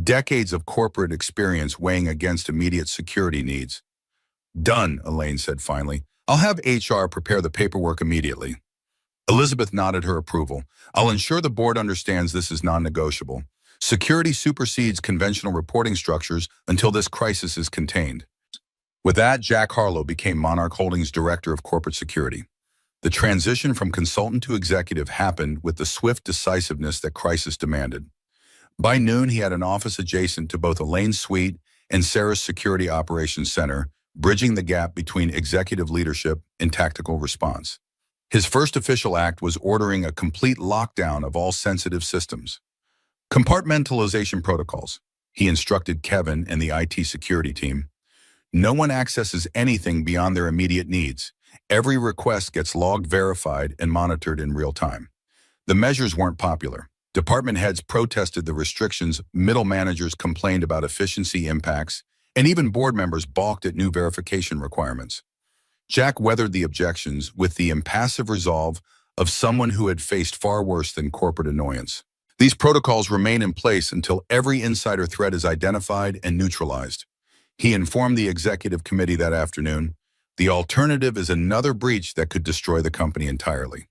decades of corporate experience weighing against immediate security needs. Done, Elaine said finally. I'll have HR prepare the paperwork immediately. Elizabeth nodded her approval. I'll ensure the board understands this is non-negotiable. Security supersedes conventional reporting structures until this crisis is contained. With that, Jack Harlow became Monarch Holdings' Director of Corporate Security. The transition from consultant to executive happened with the swift decisiveness that crisis demanded. By noon, he had an office adjacent to both Elaine's suite and Sarah's Security Operations Center, bridging the gap between executive leadership and tactical response. His first official act was ordering a complete lockdown of all sensitive systems. Compartmentalization protocols. He instructed Kevin and the IT security team. No one accesses anything beyond their immediate needs. Every request gets logged, verified, and monitored in real time. The measures weren't popular. Department heads protested the restrictions, middle managers complained about efficiency impacts, and even board members balked at new verification requirements. Jack weathered the objections with the impassive resolve of someone who had faced far worse than corporate annoyance. These protocols remain in place until every insider threat is identified and neutralized. He informed the executive committee that afternoon, the alternative is another breach that could destroy the company entirely.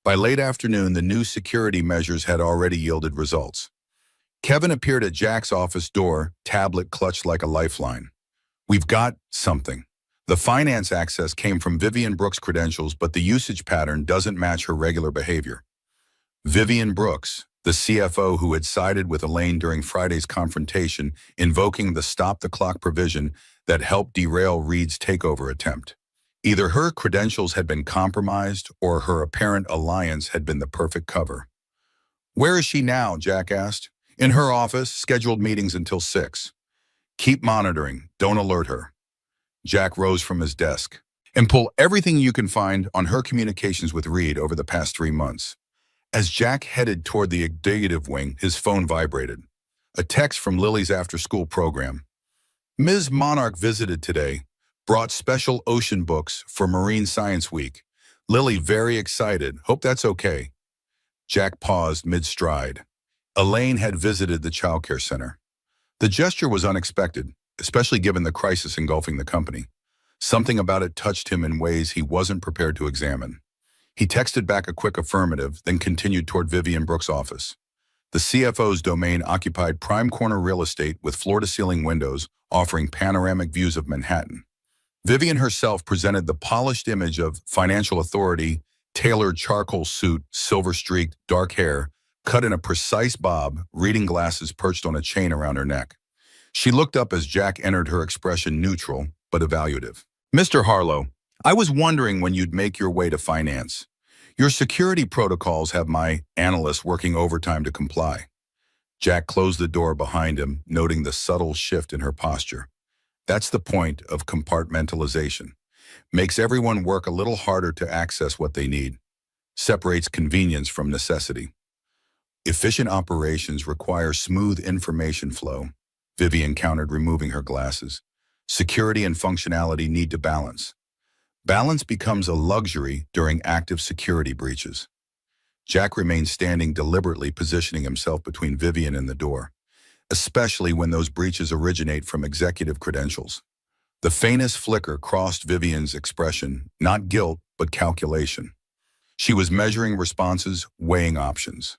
By late afternoon, the new security measures had already yielded results. Kevin appeared at Jack's office door, tablet clutched like a lifeline. We've got something. The finance access came from Vivian Brooks' credentials, but the usage pattern doesn't match her regular behavior. Vivian Brooks, the CFO who had sided with Elaine during Friday's confrontation, invoking the stop-the-clock provision that helped derail Reed's takeover attempt. Either her credentials had been compromised or her apparent alliance had been the perfect cover. Where is she now? Jack asked. In her office, scheduled meetings until 6. Keep monitoring, don't alert her. Jack rose from his desk. And pull everything you can find on her communications with Reed over the past 3 months. As Jack headed toward the executive wing, his phone vibrated. A text from Lily's after-school program. Ms. Monarch visited today, brought special ocean books for Marine Science Week. Lily very excited. Hope that's okay. Jack paused mid-stride. Elaine had visited the childcare center. The gesture was unexpected, especially given the crisis engulfing the company. Something about it touched him in ways he wasn't prepared to examine. He texted back a quick affirmative, then continued toward Vivian Brooks' office. The CFO's domain occupied prime corner real estate with floor-to-ceiling windows offering panoramic views of Manhattan. Vivian herself presented the polished image of financial authority, tailored charcoal suit, silver-streaked, dark hair, cut in a precise bob, reading glasses perched on a chain around her neck. She looked up as Jack entered, her expression neutral but evaluative. Mr. Harlow, I was wondering when you'd make your way to finance. Your security protocols have my analysts working overtime to comply. Jack closed the door behind him, noting the subtle shift in her posture. That's the point of compartmentalization. Makes everyone work a little harder to access what they need. Separates convenience from necessity. Efficient operations require smooth information flow. Vivian countered, removing her glasses. Security and functionality need to balance. Balance becomes a luxury during active security breaches. Jack remained standing, deliberately positioning himself between Vivian and the door, especially when those breaches originate from executive credentials. The faintest flicker crossed Vivian's expression, not guilt, but calculation. She was measuring responses, weighing options.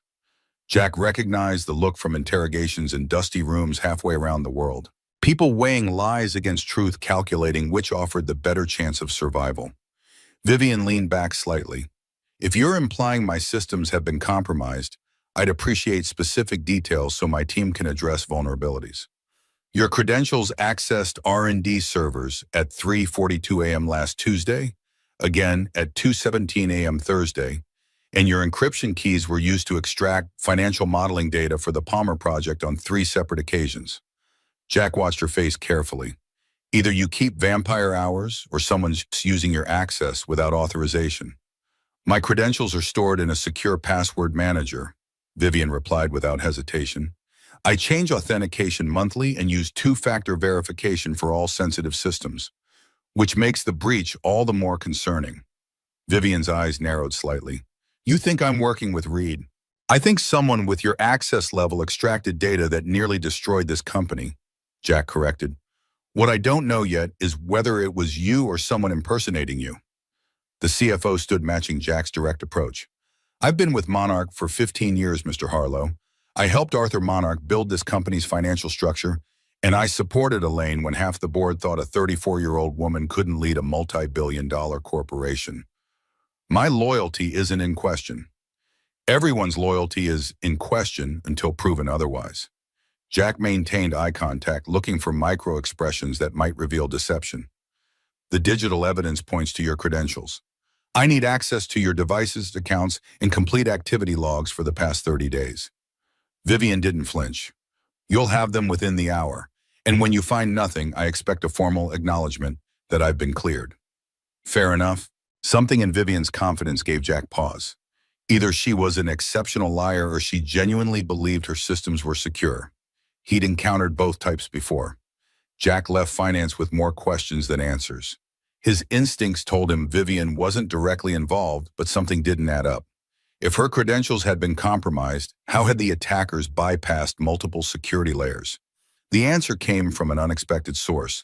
Jack recognized the look from interrogations in dusty rooms halfway around the world. People weighing lies against truth, calculating which offered the better chance of survival. Vivian leaned back slightly. If you're implying my systems have been compromised, I'd appreciate specific details so my team can address vulnerabilities. Your credentials accessed R&D servers at 3:42 a.m. last Tuesday, again at 2:17 a.m. Thursday, and your encryption keys were used to extract financial modeling data for the Palmer project on 3 separate occasions. Jack watched her face carefully. Either you keep vampire hours or someone's using your access without authorization. My credentials are stored in a secure password manager, Vivian replied without hesitation. I change authentication monthly and use two-factor verification for all sensitive systems, which makes the breach all the more concerning. Vivian's eyes narrowed slightly. You think I'm working with Reed? I think someone with your access level extracted data that nearly destroyed this company, Jack corrected. What I don't know yet is whether it was you or someone impersonating you. The CFO stood matching Jack's direct approach. I've been with Monarch for 15 years, Mr. Harlow. I helped Arthur Monarch build this company's financial structure, and I supported Elaine when half the board thought a 34-year-old woman couldn't lead a multi-billion-dollar corporation. My loyalty isn't in question. Everyone's loyalty is in question until proven otherwise. Jack maintained eye contact, looking for micro-expressions that might reveal deception. The digital evidence points to your credentials. I need access to your devices, accounts, and complete activity logs for the past 30 days. Vivian didn't flinch. You'll have them within the hour, and when you find nothing, I expect a formal acknowledgement that I've been cleared. Fair enough? Something in Vivian's confidence gave Jack pause. Either she was an exceptional liar or she genuinely believed her systems were secure. He'd encountered both types before. Jack left finance with more questions than answers. His instincts told him Vivian wasn't directly involved, but something didn't add up. If her credentials had been compromised, how had the attackers bypassed multiple security layers? The answer came from an unexpected source.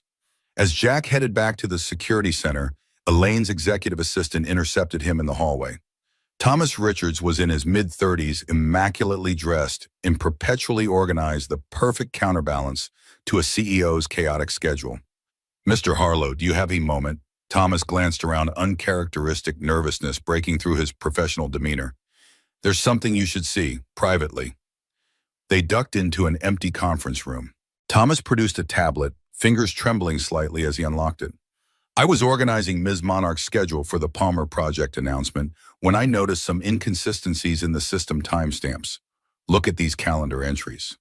As Jack headed back to the security center, Elaine's executive assistant intercepted him in the hallway. Thomas Richards was in his mid-30s, immaculately dressed, and perpetually organized, the perfect counterbalance to a CEO's chaotic schedule. Mr. Harlow, do you have a moment? Thomas glanced around, uncharacteristic nervousness breaking through his professional demeanor. There's something you should see, privately. They ducked into an empty conference room. Thomas produced a tablet, fingers trembling slightly as he unlocked it. I was organizing Ms. Monarch's schedule for the Palmer project announcement when I noticed some inconsistencies in the system timestamps. Look at these calendar entries.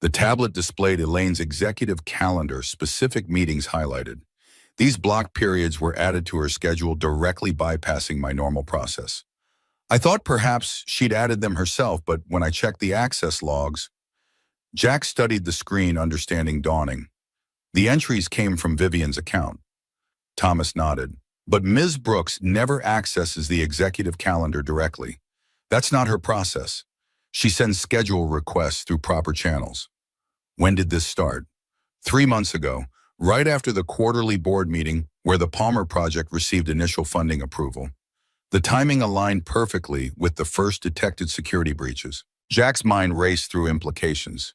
The tablet displayed Elaine's executive calendar, specific meetings highlighted. These block periods were added to her schedule, directly bypassing my normal process. I thought perhaps she'd added them herself, but when I checked the access logs, Jack studied the screen, understanding dawning. The entries came from Vivian's account. Thomas nodded. But Ms. Brooks never accesses the executive calendar directly. That's not her process. She sends schedule requests through proper channels. When did this start? 3 months ago, right after the quarterly board meeting where the Palmer project received initial funding approval. The timing aligned perfectly with the first detected security breaches. Jack's mind raced through implications.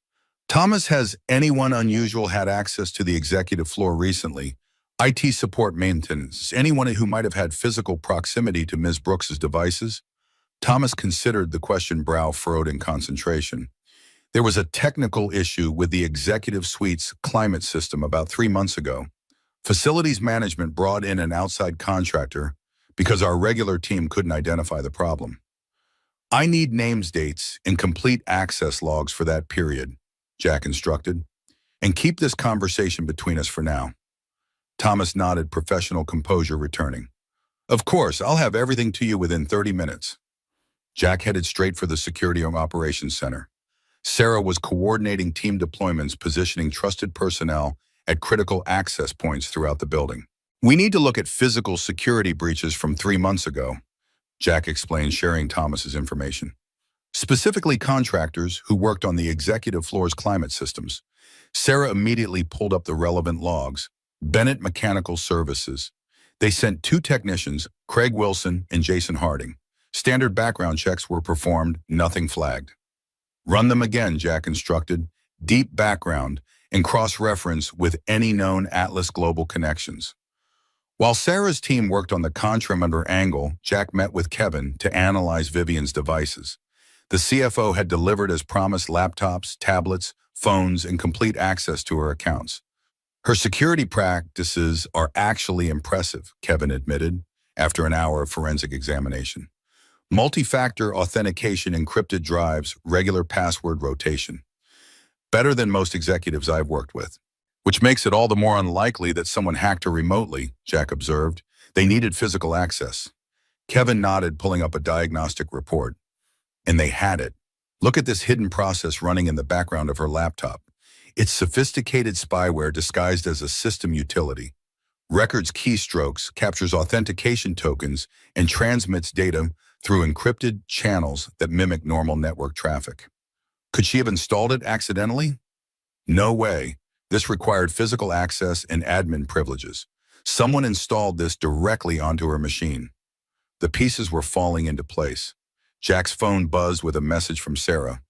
Thomas, has anyone unusual had access to the executive floor recently? IT support, maintenance, anyone who might have had physical proximity to Ms. Brooks's devices? Thomas considered the question, brow furrowed in concentration. There was a technical issue with the executive suite's climate system about 3 months ago. Facilities management brought in an outside contractor because our regular team couldn't identify the problem. I need names, dates, and complete access logs for that period, Jack instructed. And keep this conversation between us for now. Thomas nodded, professional composure returning. Of course, I'll have everything to you within 30 minutes. Jack headed straight for the Security Operations Center. Sarah was coordinating team deployments, positioning trusted personnel at critical access points throughout the building. We need to look at physical security breaches from 3 months ago, Jack explained, sharing Thomas's information. Specifically contractors who worked on the executive floor's climate systems. Sarah immediately pulled up the relevant logs. Bennett Mechanical Services. They sent 2 technicians, Craig Wilson and Jason Harding. Standard background checks were performed, nothing flagged. Run them again, Jack instructed. Deep background and cross-reference with any known Atlas Global connections. While Sarah's team worked on the contrameter angle, Jack met with Kevin to analyze Vivian's devices. The CFO had delivered as promised laptops, tablets, phones, and complete access to her accounts. Her security practices are actually impressive, Kevin admitted, after an hour of forensic examination. Multi-factor authentication, encrypted drives, regular password rotation. Better than most executives I've worked with. Which makes it all the more unlikely that someone hacked her remotely, Jack observed. They needed physical access. Kevin nodded, pulling up a diagnostic report. And they had it. Look at this hidden process running in the background of her laptop. It's sophisticated spyware disguised as a system utility. Records keystrokes, captures authentication tokens, and transmits data through encrypted channels that mimic normal network traffic. Could she have installed it accidentally? No way. This required physical access and admin privileges. Someone installed this directly onto her machine. The pieces were falling into place. Jack's phone buzzed with a message from Sarah.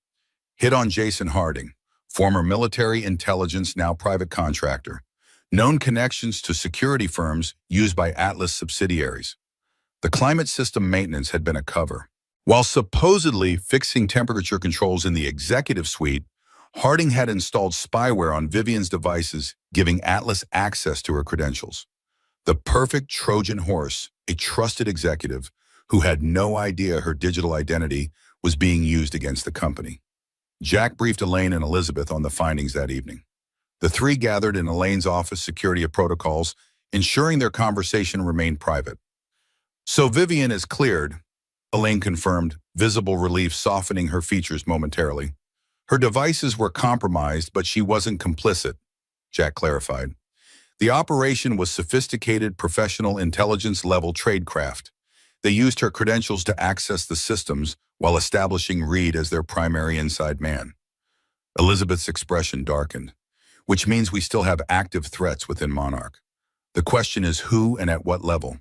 Hit on Jason Harding, former military intelligence, now private contractor. Known connections to security firms used by Atlas subsidiaries. The climate system maintenance had been a cover. While supposedly fixing temperature controls in the executive suite, Harding had installed spyware on Vivian's devices, giving Atlas access to her credentials. The perfect Trojan horse, a trusted executive who had no idea her digital identity was being used against the company. Jack briefed Elaine and Elizabeth on the findings that evening. The three gathered in Elaine's office security protocols, ensuring their conversation remained private. So Vivian is cleared, Elaine confirmed, visible relief softening her features momentarily. Her devices were compromised, but she wasn't complicit, Jack clarified. The operation was sophisticated professional intelligence-level tradecraft. They used her credentials to access the systems while establishing Reed as their primary inside man. Elizabeth's expression darkened, which means we still have active threats within Monarch. The question is who and at what level.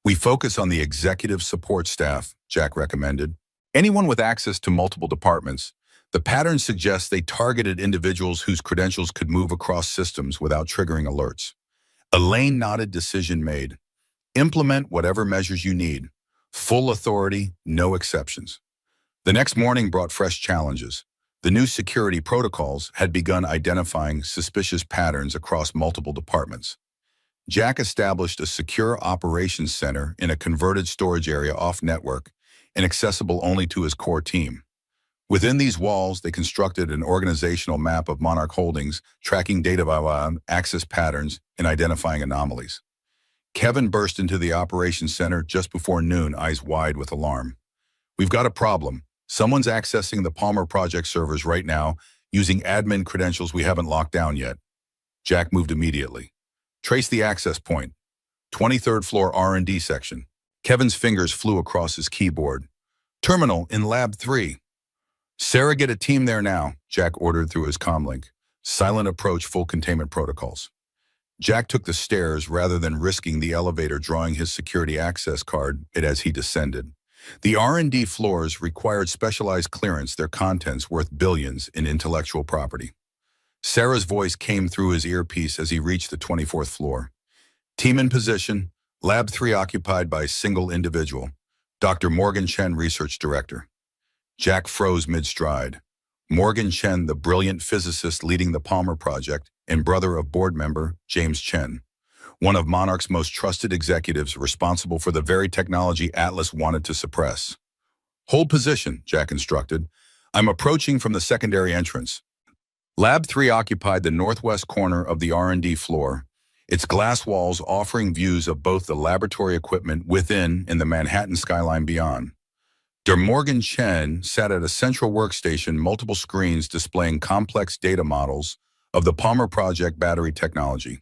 We focus on the executive support staff, Jack recommended. Anyone with access to multiple departments. The pattern suggests they targeted individuals whose credentials could move across systems without triggering alerts. Elaine nodded, decision made. Implement whatever measures you need. Full authority, no exceptions. The next morning brought fresh challenges. The new security protocols had begun identifying suspicious patterns across multiple departments. Jack established a secure operations center in a converted storage area off-network and accessible only to his core team. Within these walls, they constructed an organizational map of Monarch Holdings, tracking data by access patterns and identifying anomalies. Kevin burst into the operations center just before noon, eyes wide with alarm. We've got a problem. Someone's accessing the Palmer Project servers right now, using admin credentials we haven't locked down yet. Jack moved immediately. Trace the access point. 23rd floor R&D section. Kevin's fingers flew across his keyboard. Terminal in Lab 3. Sarah, get a team there now, Jack ordered through his comlink. Silent approach, full containment protocols. Jack took the stairs rather than risking the elevator, drawing his security access card as he descended. The R&D floors required specialized clearance, their contents worth billions in intellectual property. Sarah's voice came through his earpiece as he reached the 24th floor. Team in position, Lab 3 occupied by a single individual, Dr. Morgan Chen, Research Director. Jack froze mid-stride. Morgan Chen, the brilliant physicist leading the Palmer Project and brother of board member James Chen, one of Monarch's most trusted executives responsible for the very technology Atlas wanted to suppress. Hold position, Jack instructed. I'm approaching from the secondary entrance. Lab 3 occupied the northwest corner of the R&D floor, its glass walls offering views of both the laboratory equipment within and the Manhattan skyline beyond. Morgan Chen sat at a central workstation, multiple screens displaying complex data models of the Palmer Project battery technology.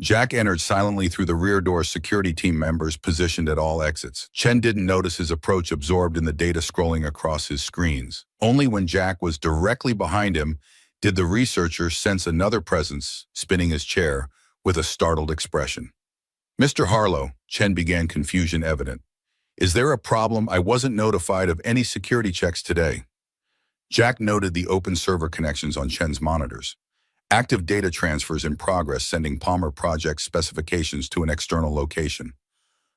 Jack entered silently through the rear door, security team members positioned at all exits. Chen didn't notice his approach, absorbed in the data scrolling across his screens. Only when Jack was directly behind him did the researcher sense another presence, spinning his chair with a startled expression. Mr. Harlow, Chen began, confusion evident. Is there a problem? I wasn't notified of any security checks today. Jack noted the open server connections on Chen's monitors. Active data transfers in progress, sending Palmer Project specifications to an external location.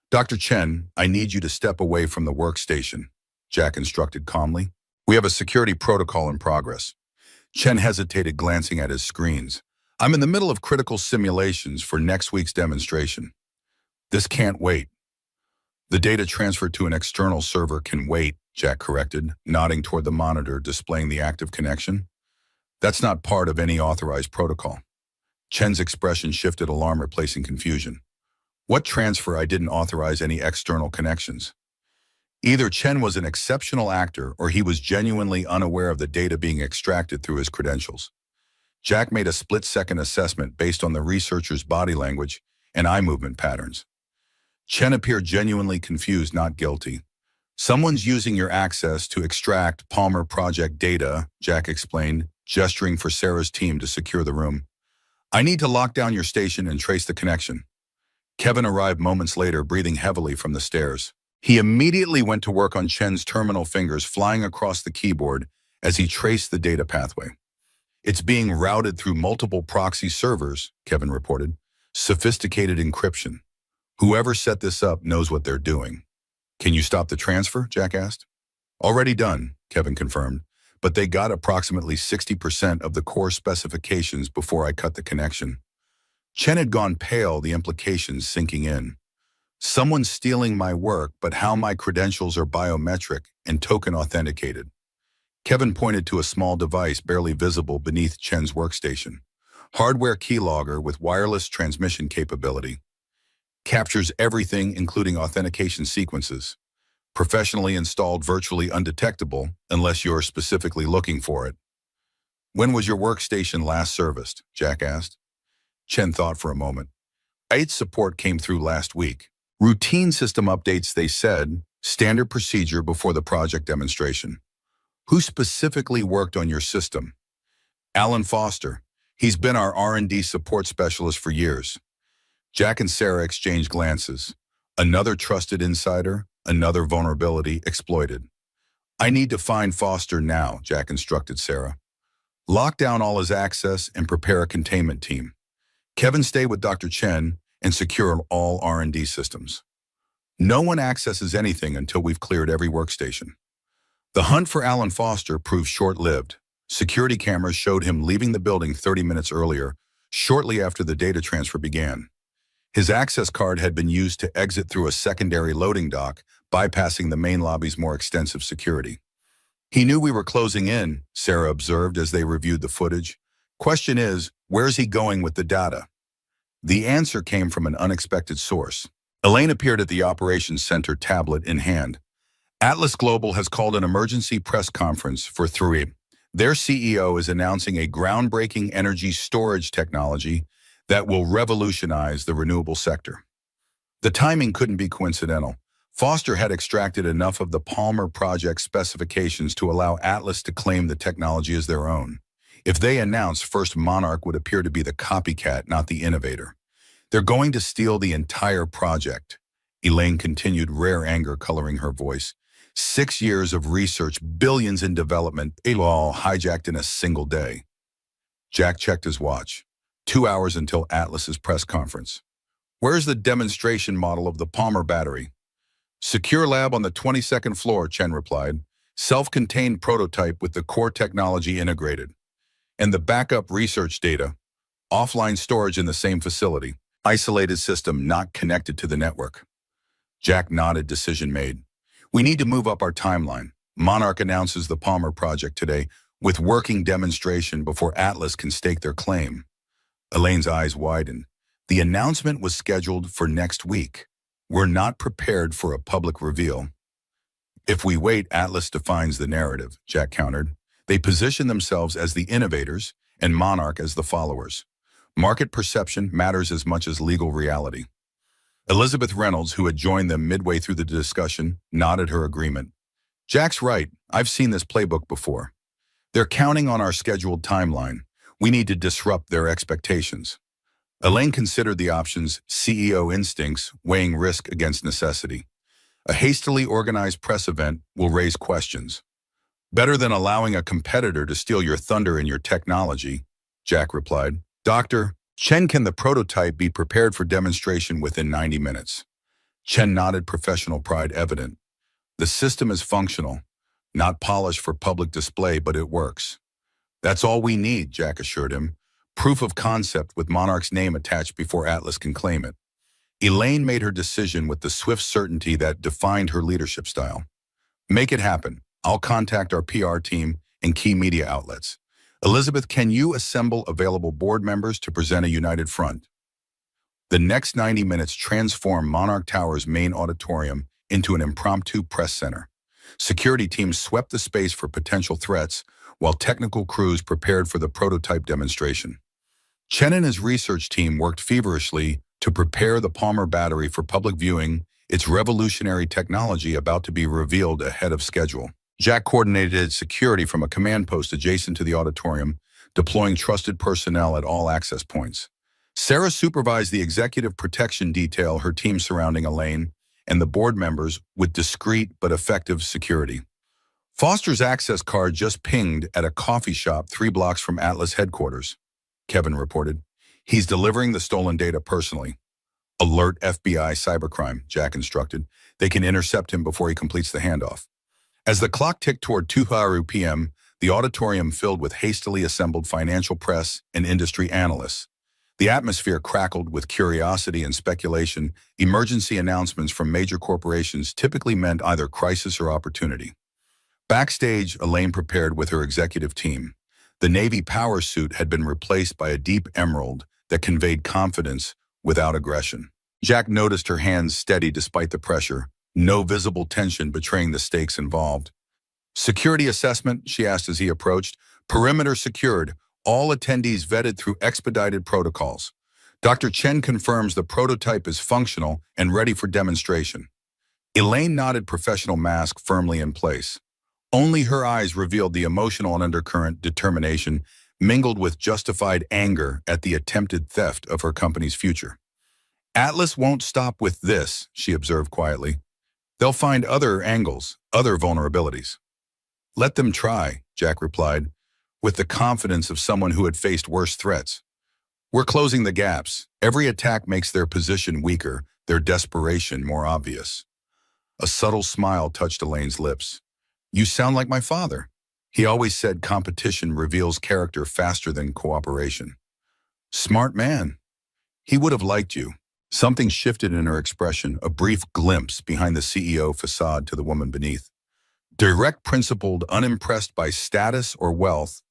Dr. Chen, I need you to step away from the workstation, Jack instructed calmly. We have a security protocol in progress. Chen hesitated, glancing at his screens. I'm in the middle of critical simulations for next week's demonstration. This can't wait. The data transferred to an external server can wait, Jack corrected, nodding toward the monitor displaying the active connection. That's not part of any authorized protocol. Chen's expression shifted alarm replacing confusion. What transfer? I didn't authorize any external connections. Either Chen was an exceptional actor or he was genuinely unaware of the data being extracted through his credentials. Jack made a split-second assessment based on the researcher's body language and eye movement patterns. Chen appeared genuinely confused, not guilty. Someone's using your access to extract Palmer Project data, Jack explained, gesturing for Sarah's team to secure the room. I need to lock down your station and trace the connection. Kevin arrived moments later, breathing heavily from the stairs. He immediately went to work on Chen's terminal, fingers flying across the keyboard as he traced the data pathway. It's being routed through multiple proxy servers, Kevin reported. Sophisticated encryption. Whoever set this up knows what they're doing. Can you stop the transfer? Jack asked. Already done, Kevin confirmed, but they got approximately 60% of the core specifications before I cut the connection. Chen had gone pale, the implications sinking in. Someone's stealing my work, but how my credentials are biometric and token authenticated. Kevin pointed to a small device barely visible beneath Chen's workstation. Hardware keylogger with wireless transmission capability. Captures everything, including authentication sequences. Professionally installed, virtually undetectable, unless you're specifically looking for it. When was your workstation last serviced? Jack asked. Chen thought for a moment. IT's support came through last week. Routine system updates, they said, standard procedure before the project demonstration. Who specifically worked on your system? Alan Foster. He's been our R&D support specialist for years. Jack and Sarah exchanged glances. Another trusted insider, another vulnerability exploited. I need to find Foster now, Jack instructed Sarah. Lock down all his access and prepare a containment team. Kevin, stay with Dr. Chen and secure all R&D systems. No one accesses anything until we've cleared every workstation. The hunt for Alan Foster proved short-lived. Security cameras showed him leaving the building 30 minutes earlier, shortly after the data transfer began. His access card had been used to exit through a secondary loading dock, bypassing the main lobby's more extensive security. He knew we were closing in, Sarah observed as they reviewed the footage. Question is, where's he going with the data? The answer came from an unexpected source. Elaine appeared at the operations center, tablet in hand. Atlas Global has called an emergency press conference for 3. Their CEO is announcing a groundbreaking energy storage technology that will revolutionize the renewable sector. The timing couldn't be coincidental. Foster had extracted enough of the Palmer Project specifications to allow Atlas to claim the technology as their own. If they announced, First Monarch would appear to be the copycat, not the innovator. They're going to steal the entire project. Elaine continued, rare anger coloring her voice. 6 years of research, billions in development, all hijacked in a single day. Jack checked his watch. 2 hours until Atlas's press conference. Where's the demonstration model of the Palmer battery? Secure lab on the 22nd floor, Chen replied. Self-contained prototype with the core technology integrated. And the backup research data. Offline storage in the same facility. Isolated system not connected to the network. Jack nodded, decision made. We need to move up our timeline. Monarch announces the Palmer project today with working demonstration before Atlas can stake their claim. Elaine's eyes widened. The announcement was scheduled for next week. We're not prepared for a public reveal. If we wait, Atlas defines the narrative, Jack countered. They position themselves as the innovators and Monarch as the followers. Market perception matters as much as legal reality. Elizabeth Reynolds, who had joined them midway through the discussion, nodded her agreement. Jack's right. I've seen this playbook before. They're counting on our scheduled timeline. We need to disrupt their expectations. Elaine considered the options, CEO instincts, weighing risk against necessity. A hastily organized press event will raise questions. Better than allowing a competitor to steal your thunder and your technology, Jack replied. Dr. Chen, can the prototype be prepared for demonstration within 90 minutes? Chen nodded, professional pride evident. The system is functional, not polished for public display, but it works. That's all we need, Jack assured him. Proof of concept with Monarch's name attached before Atlas can claim it. Elaine made her decision with the swift certainty that defined her leadership style. Make it happen. I'll contact our PR team and key media outlets. Elizabeth, can you assemble available board members to present a united front? The next 90 minutes transformed Monarch Tower's main auditorium into an impromptu press center. Security teams swept the space for potential threats, while technical crews prepared for the prototype demonstration. Chen and his research team worked feverishly to prepare the Palmer battery for public viewing, its revolutionary technology about to be revealed ahead of schedule. Jack coordinated security from a command post adjacent to the auditorium, deploying trusted personnel at all access points. Sarah supervised the executive protection detail, her team surrounding Elaine and the board members with discreet but effective security. Foster's access card just pinged at a coffee shop 3 blocks from Atlas headquarters, Kevin reported. He's delivering the stolen data personally. Alert FBI cybercrime, Jack instructed. They can intercept him before he completes the handoff. As the clock ticked toward 2 p.m., the auditorium filled with hastily assembled financial press and industry analysts. The atmosphere crackled with curiosity and speculation. Emergency announcements from major corporations typically meant either crisis or opportunity. Backstage, Elaine prepared with her executive team. The Navy power suit had been replaced by a deep emerald that conveyed confidence without aggression. Jack noticed her hands steady despite the pressure, no visible tension betraying the stakes involved. Security assessment, she asked as he approached. Perimeter secured, all attendees vetted through expedited protocols. Dr. Chen confirms the prototype is functional and ready for demonstration. Elaine nodded, professional mask firmly in place. Only her eyes revealed the emotional and undercurrent determination mingled with justified anger at the attempted theft of her company's future. Atlas won't stop with this, she observed quietly. They'll find other angles, other vulnerabilities. Let them try, Jack replied, with the confidence of someone who had faced worse threats. We're closing the gaps. Every attack makes their position weaker, their desperation more obvious. A subtle smile touched Elaine's lips. You sound like my father. He always said competition reveals character faster than cooperation. Smart man. He would have liked you. Something shifted in her expression, a brief glimpse behind the CEO facade to the woman beneath. Direct, principled, unimpressed by status or wealth,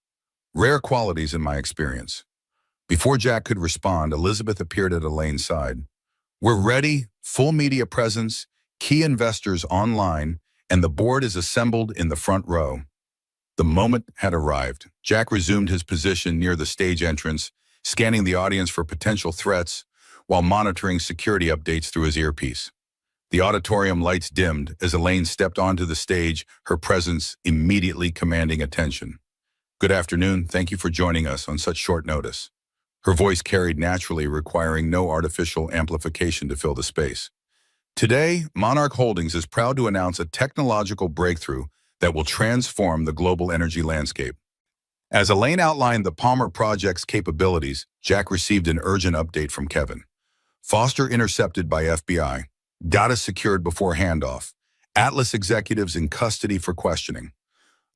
rare qualities in my experience. Before Jack could respond, Elizabeth appeared at Elaine's side. We're ready, full media presence, key investors online, and the board is assembled in the front row. The moment had arrived. Jack resumed his position near the stage entrance, scanning the audience for potential threats while monitoring security updates through his earpiece. The auditorium lights dimmed as Elaine stepped onto the stage, her presence immediately commanding attention. Good afternoon. Thank you for joining us on such short notice. Her voice carried naturally, requiring no artificial amplification to fill the space. Today, Monarch Holdings is proud to announce a technological breakthrough that will transform the global energy landscape. As Elaine outlined the Palmer Project's capabilities, Jack received an urgent update from Kevin. Foster intercepted by FBI. Data secured before handoff. Atlas executives in custody for questioning.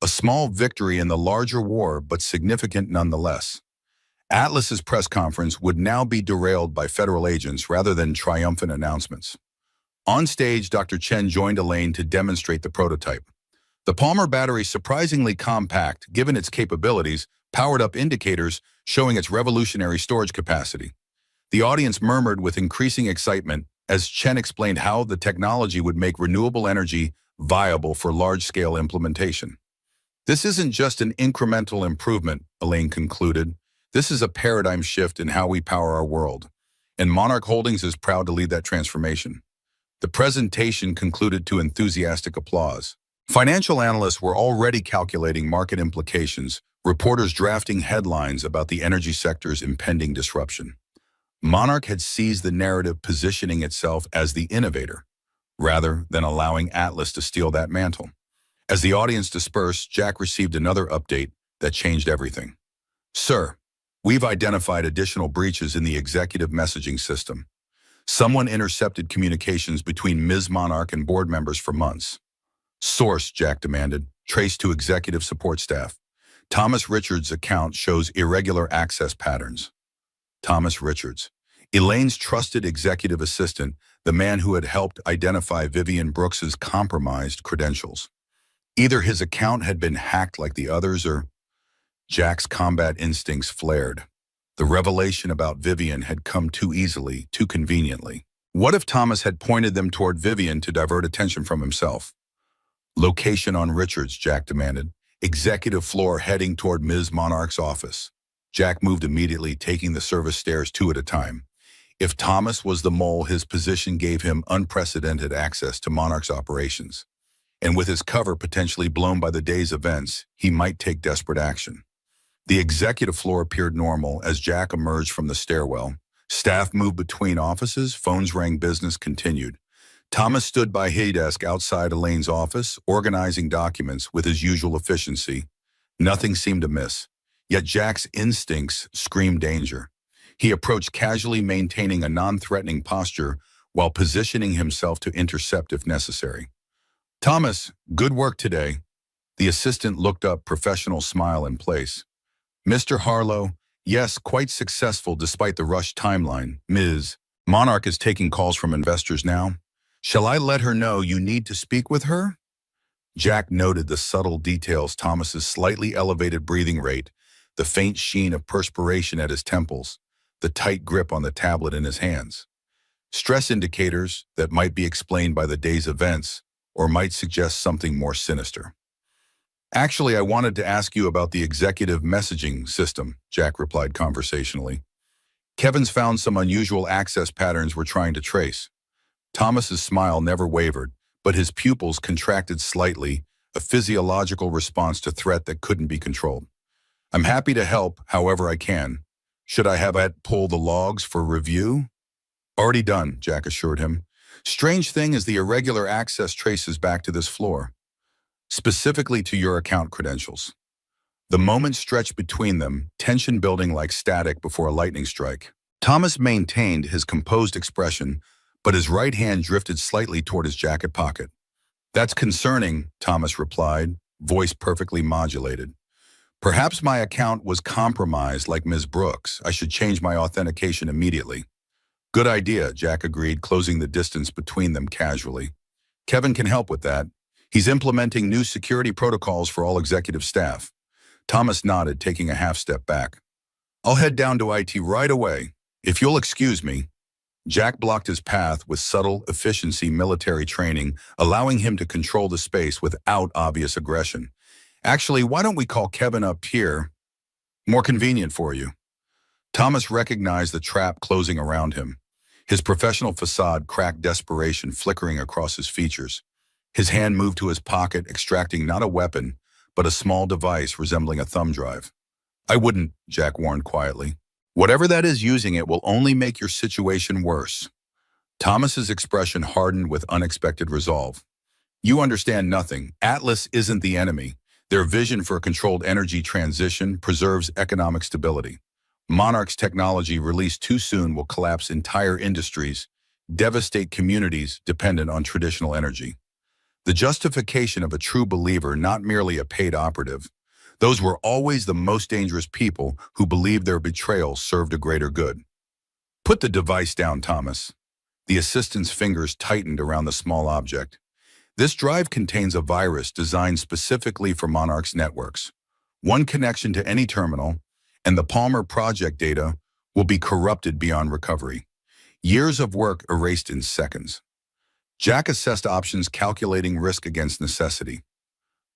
A small victory in the larger war, but significant nonetheless. Atlas's press conference would now be derailed by federal agents rather than triumphant announcements. On stage, Dr. Chen joined Elaine to demonstrate the prototype. The Palmer battery, surprisingly compact given its capabilities, powered up indicators showing its revolutionary storage capacity. The audience murmured with increasing excitement as Chen explained how the technology would make renewable energy viable for large-scale implementation. This isn't just an incremental improvement, Elaine concluded. This is a paradigm shift in how we power our world, and Monarch Holdings is proud to lead that transformation. The presentation concluded to enthusiastic applause. Financial analysts were already calculating market implications, reporters drafting headlines about the energy sector's impending disruption. Monarch had seized the narrative, positioning itself as the innovator, rather than allowing Atlas to steal that mantle. As the audience dispersed, Jack received another update that changed everything. Sir, we've identified additional breaches in the executive messaging system. Someone intercepted communications between Ms. Monarch and board members for months. Source, Jack demanded, traced to executive support staff. Thomas Richards' account shows irregular access patterns. Thomas Richards. Elaine's trusted executive assistant, the man who had helped identify Vivian Brooks's compromised credentials. Either his account had been hacked like the others, or Jack's combat instincts flared. The revelation about Vivian had come too easily, too conveniently. What if Thomas had pointed them toward Vivian to divert attention from himself? Location on Richards, Jack demanded. Executive floor heading toward Ms. Monarch's office. Jack moved immediately, taking the service stairs two at a time. If Thomas was the mole, his position gave him unprecedented access to Monarch's operations. And with his cover potentially blown by the day's events, he might take desperate action. The executive floor appeared normal as Jack emerged from the stairwell. Staff moved between offices, phones rang, business continued. Thomas stood by his desk outside Elaine's office, organizing documents with his usual efficiency. Nothing seemed amiss, yet Jack's instincts screamed danger. He approached casually, maintaining a non-threatening posture while positioning himself to intercept if necessary. "Thomas, good work today." The assistant looked up, professional smile in place. "Mr. Harlow, yes, quite successful despite the rushed timeline. Ms. Monarch is taking calls from investors now. Shall I let her know you need to speak with her?" Jack noted the subtle details: Thomas's slightly elevated breathing rate, the faint sheen of perspiration at his temples, the tight grip on the tablet in his hands. Stress indicators that might be explained by the day's events or might suggest something more sinister. "Actually, I wanted to ask you about the executive messaging system," Jack replied conversationally. "Kevin's found some unusual access patterns we're trying to trace." Thomas's smile never wavered, but his pupils contracted slightly, a physiological response to threat that couldn't be controlled. "I'm happy to help however I can. Should I have Ed pull the logs for review?" "Already done," Jack assured him. "Strange thing is the irregular access traces back to this floor, specifically to your account credentials." The moment stretched between them, tension building like static before a lightning strike. Thomas maintained his composed expression, but his right hand drifted slightly toward his jacket pocket. "That's concerning," Thomas replied, voice perfectly modulated. "Perhaps my account was compromised like Ms. Brooks. I should change my authentication immediately." "Good idea," Jack agreed, closing the distance between them casually. "Kevin can help with that. He's implementing new security protocols for all executive staff." Thomas nodded, taking a half step back. "I'll head down to IT right away. If you'll excuse me." Jack blocked his path with subtle efficiency military training, allowing him to control the space without obvious aggression. "Actually, why don't we call Kevin up here? More convenient for you." Thomas recognized the trap closing around him. His professional facade cracked, desperation flickering across his features. His hand moved to his pocket, extracting not a weapon, but a small device resembling a thumb drive. "I wouldn't," Jack warned quietly. "Whatever that is using it will only make your situation worse." Thomas's expression hardened with unexpected resolve. "You understand nothing. Atlas isn't the enemy. Their vision for a controlled energy transition preserves economic stability. Monarch's technology released too soon will collapse entire industries, devastate communities dependent on traditional energy." The justification of a true believer, not merely a paid operative. Those were always the most dangerous people who believed their betrayal served a greater good. "Put the device down, Thomas." The assistant's fingers tightened around the small object. "This drive contains a virus designed specifically for Monarch's networks. One connection to any terminal, and the Palmer project data will be corrupted beyond recovery. Years of work erased in seconds." Jack assessed options, calculating risk against necessity.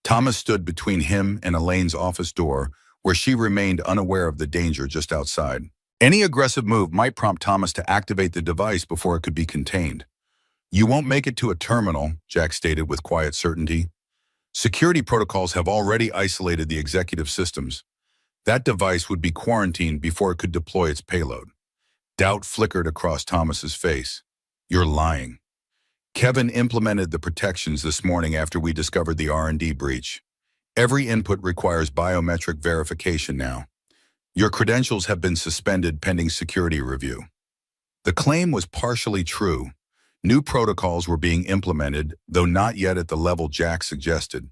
Thomas stood between him and Elaine's office door, where she remained unaware of the danger just outside. Any aggressive move might prompt Thomas to activate the device before it could be contained. "You won't make it to a terminal," Jack stated with quiet certainty. "Security protocols have already isolated the executive systems. That device would be quarantined before it could deploy its payload." Doubt flickered across Thomas's face. "You're lying." "Kevin implemented the protections this morning after we discovered the R&D breach. Every input requires biometric verification now. Your credentials have been suspended pending security review." The claim was partially true. New protocols were being implemented, though not yet at the level Jack suggested.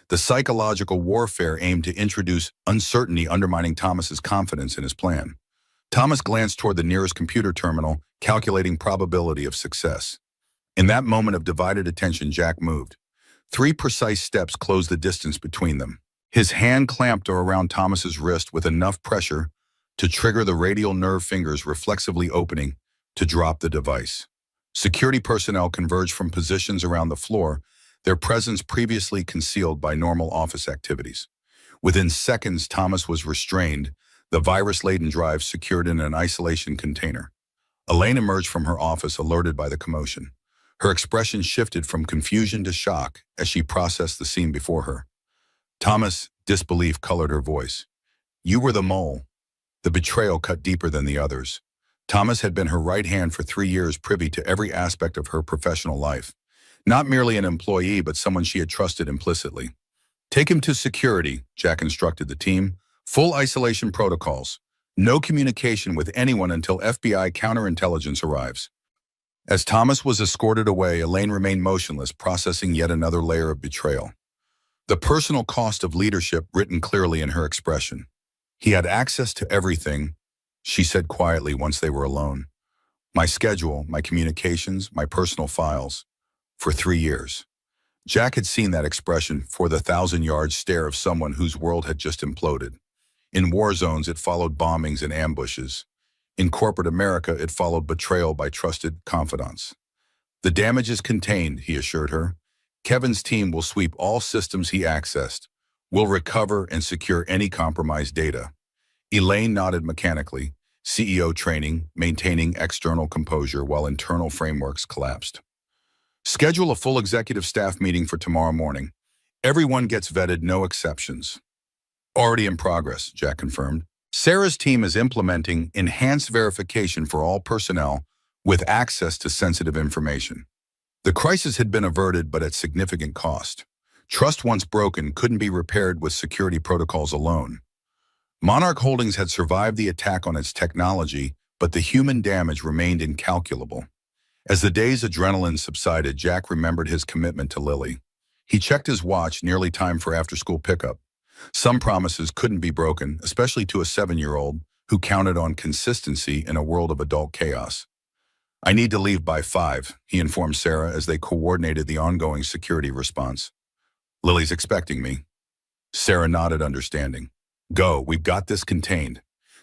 The psychological warfare aimed to introduce uncertainty, undermining Thomas's confidence in his plan. Thomas glanced toward the nearest computer terminal, calculating probability of success. In that moment of divided attention, Jack moved. 3 precise steps closed the distance between them. His hand clamped around Thomas's wrist with enough pressure to trigger the radial nerve fingers reflexively opening to drop the device. Security personnel converged from positions around the floor, their presence previously concealed by normal office activities. Within seconds, Thomas was restrained, the virus-laden drive secured in an isolation container. Elaine emerged from her office alerted by the commotion. Her expression shifted from confusion to shock as she processed the scene before her. Thomas, disbelief colored her voice. You were the mole. The betrayal cut deeper than the others. Thomas had been her right hand for 3 years, privy to every aspect of her professional life. Not merely an employee, but someone she had trusted implicitly. Take him to security, Jack instructed the team. Full isolation protocols. No communication with anyone until FBI counterintelligence arrives. As Thomas was escorted away, Elaine remained motionless, processing yet another layer of betrayal. The personal cost of leadership written clearly in her expression. He had access to everything, she said quietly once they were alone. My schedule, my communications, my personal files. For 3 years. Jack had seen that expression for the 1,000-yard stare of someone whose world had just imploded. In war zones, it followed bombings and ambushes. In corporate America, it followed betrayal by trusted confidants. The damage is contained, he assured her. Kevin's team will sweep all systems he accessed. We'll recover and secure any compromised data. Elaine nodded mechanically, CEO training, maintaining external composure while internal frameworks collapsed. Schedule a full executive staff meeting for tomorrow morning. Everyone gets vetted, no exceptions. Already in progress, Jack confirmed. Sarah's team is implementing enhanced verification for all personnel with access to sensitive information. The crisis had been averted, but at significant cost. Trust once broken couldn't be repaired with security protocols alone. Monarch Holdings had survived the attack on its technology, but the human damage remained incalculable. As the day's adrenaline subsided, Jack remembered his commitment to Lily. He checked his watch, nearly time for after-school pickup. Some promises couldn't be broken, especially to a 7-year-old who counted on consistency in a world of adult chaos. I need to leave by 5, he informed Sarah as they coordinated the ongoing security response. Lily's expecting me. Sarah nodded understanding. Go, we've got this contained.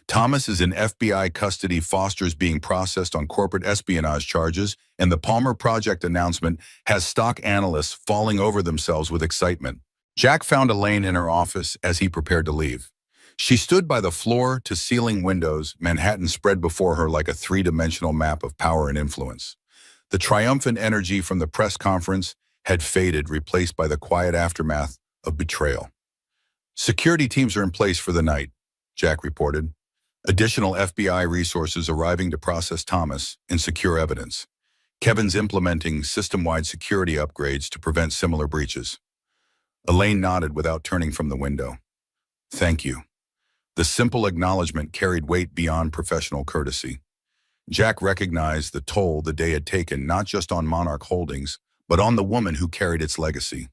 Thomas is in FBI custody, Foster's being processed on corporate espionage charges, and the Palmer Project announcement has stock analysts falling over themselves with excitement. Jack found Elaine in her office as he prepared to leave. She stood by the floor-to-ceiling windows, Manhattan spread before her like a 3-dimensional map of power and influence. The triumphant energy from the press conference had faded, replaced by the quiet aftermath of betrayal. Security teams are in place for the night, Jack reported. Additional FBI resources arriving to process Thomas and secure evidence. Kevin's implementing system-wide security upgrades to prevent similar breaches. Elaine nodded without turning from the window. Thank you. The simple acknowledgement carried weight beyond professional courtesy. Jack recognized the toll the day had taken not just on Monarch Holdings, but on the woman who carried its legacy.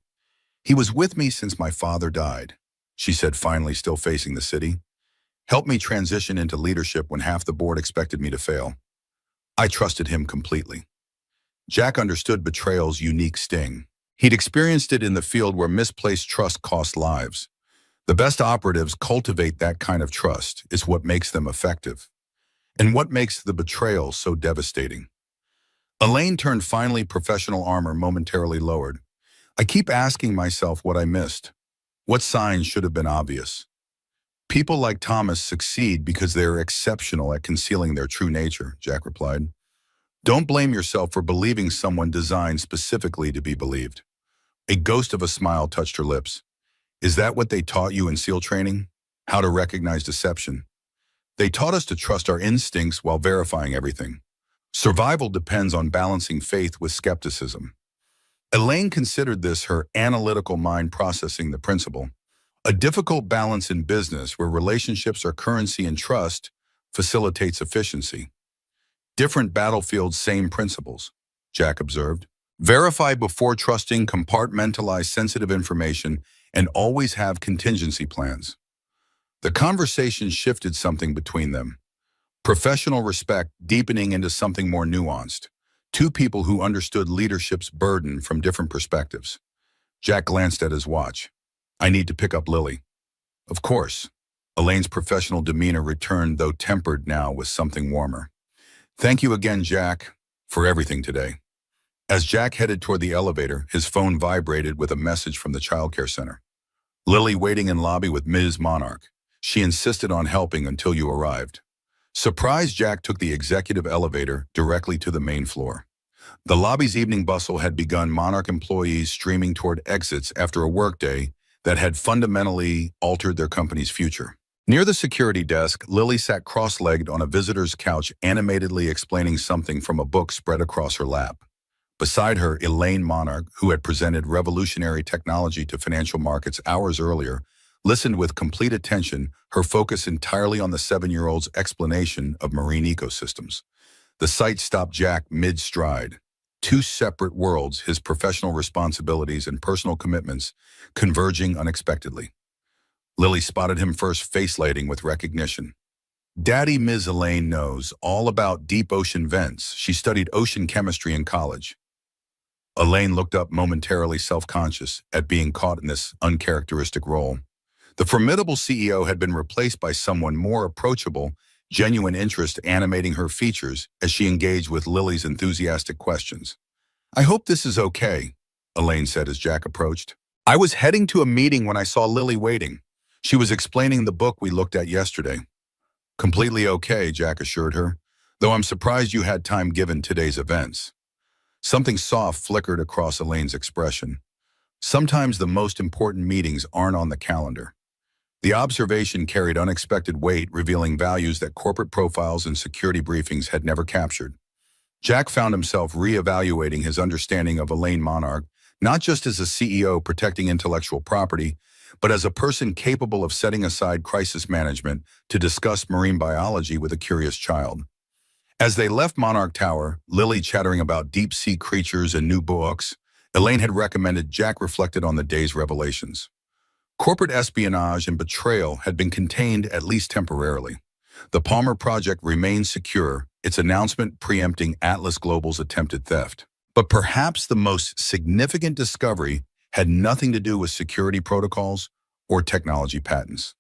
He was with me since my father died, she said finally, still facing the city. Helped me transition into leadership when half the board expected me to fail. I trusted him completely. Jack understood betrayal's unique sting. He'd experienced it in the field where misplaced trust cost lives. The best operatives cultivate that kind of trust. It's what makes them effective. And what makes the betrayal so devastating. Elaine turned finally, professional armor momentarily lowered. I keep asking myself what I missed. What signs should have been obvious? People like Thomas succeed because they're exceptional at concealing their true nature, Jack replied. Don't blame yourself for believing someone designed specifically to be believed. A ghost of a smile touched her lips. Is that what they taught you in SEAL training? How to recognize deception? They taught us to trust our instincts while verifying everything. Survival depends on balancing faith with skepticism. Elaine considered this her analytical mind processing the principle. A difficult balance in business where relationships are currency and trust facilitates efficiency. Different battlefields, same principles, Jack observed. Verify before trusting, compartmentalize sensitive information, and always have contingency plans. The conversation shifted something between them. Professional respect deepening into something more nuanced. Two people who understood leadership's burden from different perspectives. Jack glanced at his watch. I need to pick up Lily. Of course. Elaine's professional demeanor returned, though tempered now with something warmer. Thank you again, Jack, for everything today. As Jack headed toward the elevator, his phone vibrated with a message from the childcare center. Lily waiting in lobby with Ms. Monarch. She insisted on helping until you arrived. Surprised, Jack took the executive elevator directly to the main floor. The lobby's evening bustle had begun, Monarch employees streaming toward exits after a workday that had fundamentally altered their company's future. Near the security desk, Lily sat cross-legged on a visitor's couch, animatedly explaining something from a book spread across her lap. Beside her, Elaine Monarch, who had presented revolutionary technology to financial markets hours earlier, listened with complete attention, her focus entirely on the 7-year-old's explanation of marine ecosystems. The sight stopped Jack mid-stride. Two separate worlds, his professional responsibilities and personal commitments, converging unexpectedly. Lily spotted him first, face-lighting with recognition. Daddy, Ms. Elaine knows all about deep ocean vents. She studied ocean chemistry in college. Elaine looked up, momentarily self-conscious at being caught in this uncharacteristic role. The formidable CEO had been replaced by someone more approachable, genuine interest animating her features as she engaged with Lily's enthusiastic questions. I hope this is okay, Elaine said as Jack approached. I was heading to a meeting when I saw Lily waiting. She was explaining the book we looked at yesterday. Completely okay, Jack assured her, though I'm surprised you had time given today's events. Something soft flickered across Elaine's expression. Sometimes the most important meetings aren't on the calendar. The observation carried unexpected weight, revealing values that corporate profiles and security briefings had never captured. Jack found himself re-evaluating his understanding of Elaine Monarch, not just as a CEO protecting intellectual property, but as a person capable of setting aside crisis management to discuss marine biology with a curious child. As they left Monarch Tower, Lily chattering about deep-sea creatures and new books, Elaine had recommended Jack reflected on the day's revelations. Corporate espionage and betrayal had been contained, at least temporarily. The Palmer Project remained secure, its announcement preempting Atlas Global's attempted theft. But perhaps the most significant discovery had nothing to do with security protocols or technology patents.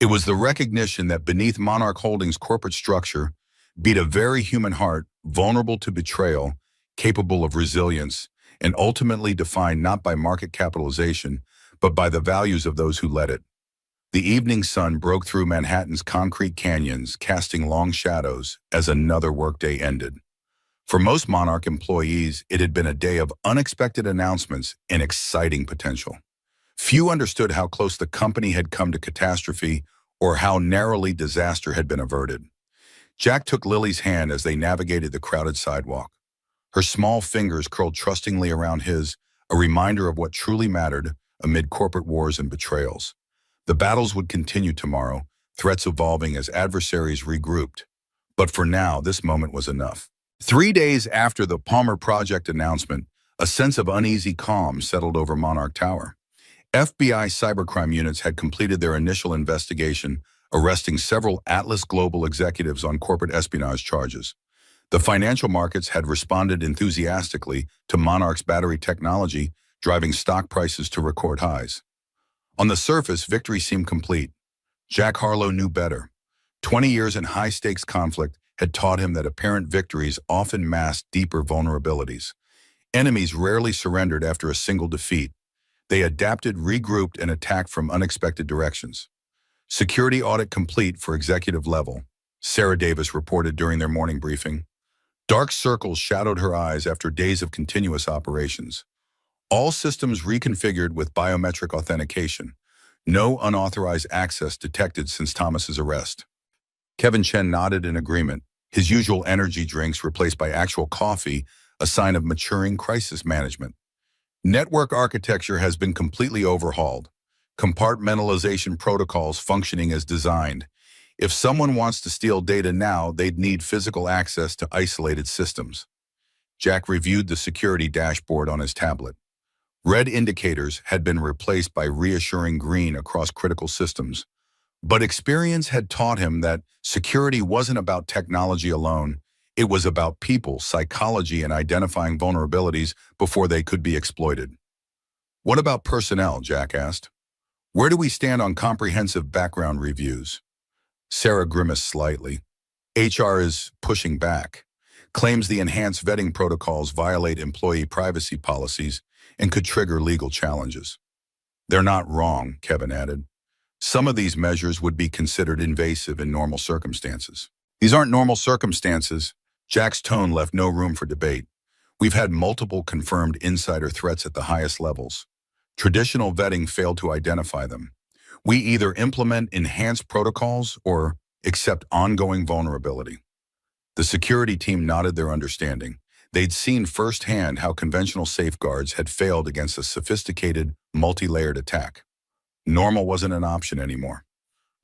It was the recognition that beneath Monarch Holdings' corporate structure beat a very human heart, vulnerable to betrayal, capable of resilience, and ultimately defined not by market capitalization, but by the values of those who led it. The evening sun broke through Manhattan's concrete canyons, casting long shadows as another workday ended. For most Monarch employees, it had been a day of unexpected announcements and exciting potential. Few understood how close the company had come to catastrophe or how narrowly disaster had been averted. Jack took Lily's hand as they navigated the crowded sidewalk. Her small fingers curled trustingly around his, a reminder of what truly mattered amid corporate wars and betrayals. The battles would continue tomorrow, threats evolving as adversaries regrouped. But for now, this moment was enough. 3 days after the Palmer Project announcement, a sense of uneasy calm settled over Monarch Tower. FBI cybercrime units had completed their initial investigation, arresting several Atlas Global executives on corporate espionage charges. The financial markets had responded enthusiastically to Monarch's battery technology, driving stock prices to record highs. On the surface, victory seemed complete. Jack Harlow knew better. 20 years in high-stakes conflict had taught him that apparent victories often masked deeper vulnerabilities. Enemies rarely surrendered after a single defeat. They adapted, regrouped, and attacked from unexpected directions. Security audit complete for executive level, Sarah Davis reported during their morning briefing. Dark circles shadowed her eyes after days of continuous operations. All systems reconfigured with biometric authentication. No unauthorized access detected since Thomas's arrest. Kevin Chen nodded in agreement, his usual energy drinks replaced by actual coffee, a sign of maturing crisis management. Network architecture has been completely overhauled. Compartmentalization protocols functioning as designed. If someone wants to steal data now, they'd need physical access to isolated systems. Jack reviewed the security dashboard on his tablet. Red indicators had been replaced by reassuring green across critical systems. But experience had taught him that security wasn't about technology alone. It was about people, psychology, and identifying vulnerabilities before they could be exploited. What about personnel? Jack asked. Where do we stand on comprehensive background reviews? Sarah grimaced slightly. HR is pushing back, claims the enhanced vetting protocols violate employee privacy policies and could trigger legal challenges. They're not wrong, Kevin added. Some of these measures would be considered invasive in normal circumstances. These aren't normal circumstances. Jack's tone left no room for debate. We've had multiple confirmed insider threats at the highest levels. Traditional vetting failed to identify them. We either implement enhanced protocols or accept ongoing vulnerability. The security team nodded their understanding. They'd seen firsthand how conventional safeguards had failed against a sophisticated, multi-layered attack. Normal wasn't an option anymore.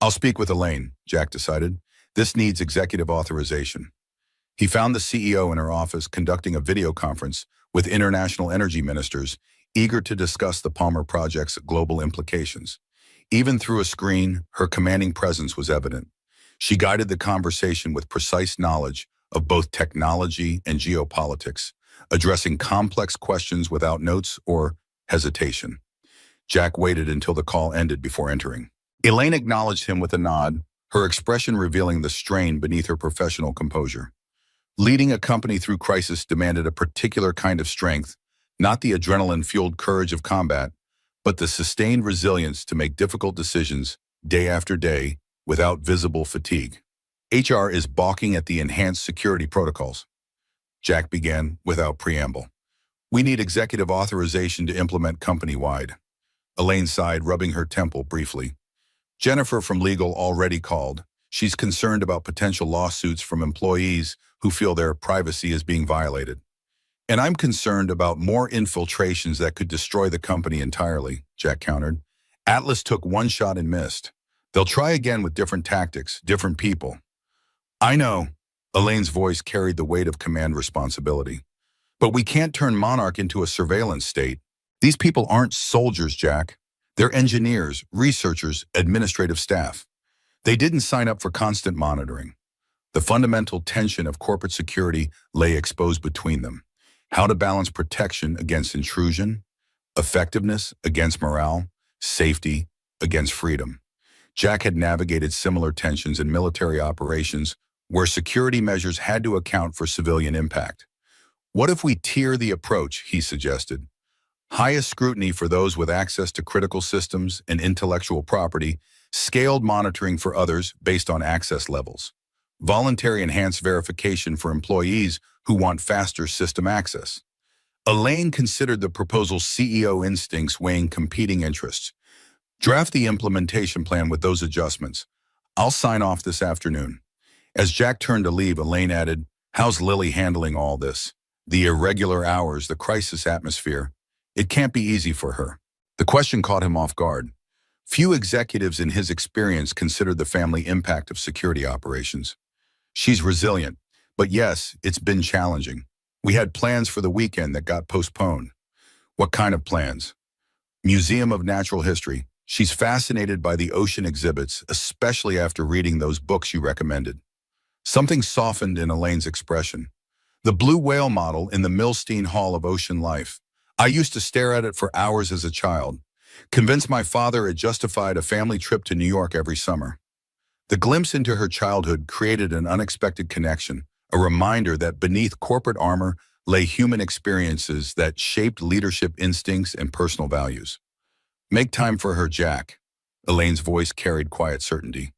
I'll speak with Elaine, Jack decided. This needs executive authorization. He found the CEO in her office conducting a video conference with international energy ministers, eager to discuss the Palmer Project's global implications. Even through a screen, her commanding presence was evident. She guided the conversation with precise knowledge of both technology and geopolitics, addressing complex questions without notes or hesitation. Jack waited until the call ended before entering. Elaine acknowledged him with a nod, her expression revealing the strain beneath her professional composure. Leading a company through crisis demanded a particular kind of strength, not the adrenaline-fueled courage of combat, but the sustained resilience to make difficult decisions day after day without visible fatigue. HR is balking at the enhanced security protocols. Jack began without preamble. We need executive authorization to implement company-wide. Elaine sighed, rubbing her temple briefly. Jennifer from legal already called. She's concerned about potential lawsuits from employees who feel their privacy is being violated. And I'm concerned about more infiltrations that could destroy the company entirely, Jack countered. Atlas took one shot and missed. They'll try again with different tactics, different people. I know. Elaine's voice carried the weight of command responsibility. But we can't turn Monarch into a surveillance state. These people aren't soldiers, Jack. They're engineers, researchers, administrative staff. They didn't sign up for constant monitoring. The fundamental tension of corporate security lay exposed between them. How to balance protection against intrusion, effectiveness against morale, safety against freedom. Jack had navigated similar tensions in military operations where security measures had to account for civilian impact. What if we tier the approach, he suggested. Highest scrutiny for those with access to critical systems and intellectual property, scaled monitoring for others based on access levels. Voluntary enhanced verification for employees who want faster system access. Elaine considered the proposal's CEO instincts weighing competing interests. Draft the implementation plan with those adjustments. I'll sign off this afternoon. As Jack turned to leave, Elaine added, how's Lily handling all this? The irregular hours, the crisis atmosphere. It can't be easy for her. The question caught him off guard. Few executives in his experience considered the family impact of security operations. She's resilient, but yes, it's been challenging. We had plans for the weekend that got postponed. What kind of plans? Museum of Natural History. She's fascinated by the ocean exhibits, especially after reading those books you recommended. Something softened in Elaine's expression. The blue whale model in the Milstein Hall of Ocean Life. I used to stare at it for hours as a child, convinced my father it justified a family trip to New York every summer. The glimpse into her childhood created an unexpected connection, a reminder that beneath corporate armor lay human experiences that shaped leadership instincts and personal values. Make time for her, Jack. Elaine's voice carried quiet certainty.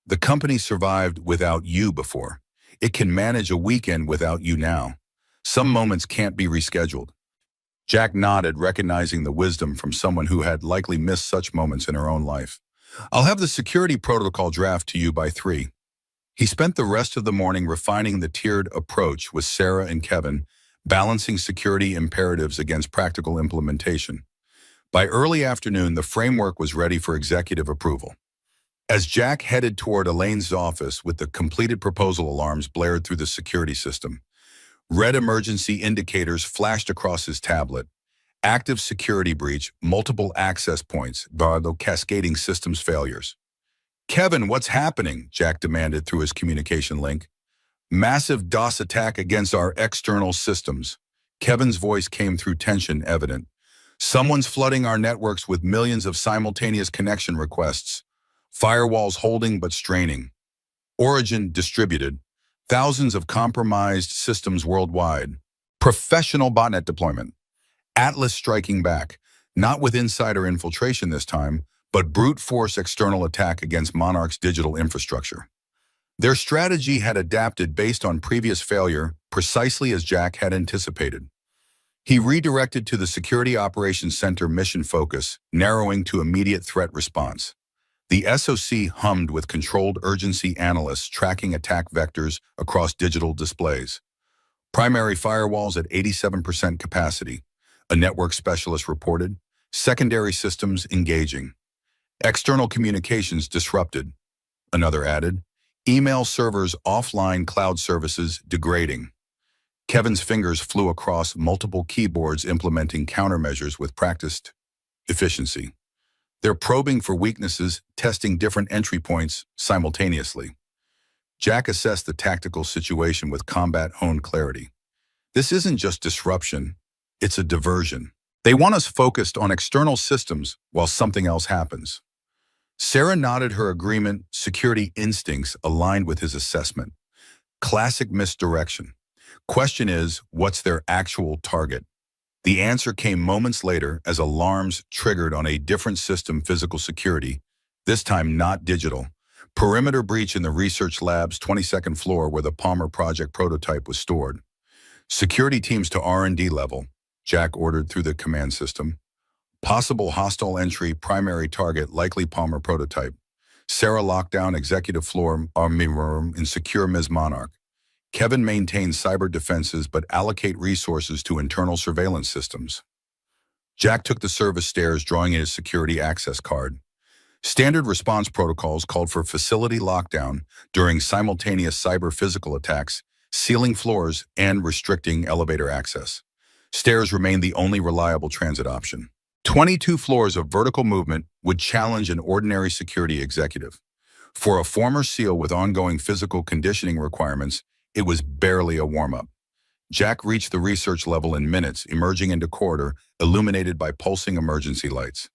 The company survived without you before. It can manage a weekend without you now. Some moments can't be rescheduled. Jack nodded, recognizing the wisdom from someone who had likely missed such moments in her own life. I'll have the security protocol draft to you by 3. He spent the rest of the morning refining the tiered approach with Sarah and Kevin, balancing security imperatives against practical implementation. By early afternoon, the framework was ready for executive approval. As Jack headed toward Elaine's office with the completed proposal, alarms blared through the security system. Red emergency indicators flashed across his tablet. Active security breach, multiple access points, cascading systems failures. "Kevin, what's happening?" Jack demanded through his communication link. "Massive DOS attack against our external systems." Kevin's voice came through tension evident. "Someone's flooding our networks with millions of simultaneous connection requests. Firewalls holding but straining. Origin distributed. Thousands of compromised systems worldwide. Professional botnet deployment. Atlas striking back, not with insider infiltration this time, but brute force external attack against Monarch's digital infrastructure. Their strategy had adapted based on previous failure, precisely as Jack had anticipated. He redirected to the Security Operations Center mission focus, narrowing to immediate threat response. The SOC hummed with controlled urgency analysts tracking attack vectors across digital displays. Primary firewalls at 87% capacity, a network specialist reported. Secondary systems engaging. External communications disrupted, another added. Email servers offline, cloud services degrading. Kevin's fingers flew across multiple keyboards implementing countermeasures with practiced efficiency. They're probing for weaknesses, testing different entry points simultaneously. Jack assessed the tactical situation with combat-honed clarity. This isn't just disruption, it's a diversion. They want us focused on external systems while something else happens. Sarah nodded her agreement, security instincts aligned with his assessment. Classic misdirection. Question is, what's their actual target? The answer came moments later as alarms triggered on a different system, physical security, this time not digital. Perimeter breach in the research lab's 22nd floor where the Palmer project prototype was stored. Security teams to R&D level, Jack ordered through the command system. Possible hostile entry, primary target, likely Palmer prototype. Sarah locked down executive floor, army room in secure Ms. Monarch. Kevin maintained cyber defenses but allocate resources to internal surveillance systems. Jack took the service stairs, drawing in his security access card. Standard response protocols called for facility lockdown during simultaneous cyber-physical attacks, sealing floors, and restricting elevator access. Stairs remained the only reliable transit option. 22 floors of vertical movement would challenge an ordinary security executive. For a former SEAL with ongoing physical conditioning requirements, it was barely a warm-up. Jack reached the research level in minutes, emerging into corridor, illuminated by pulsing emergency lights.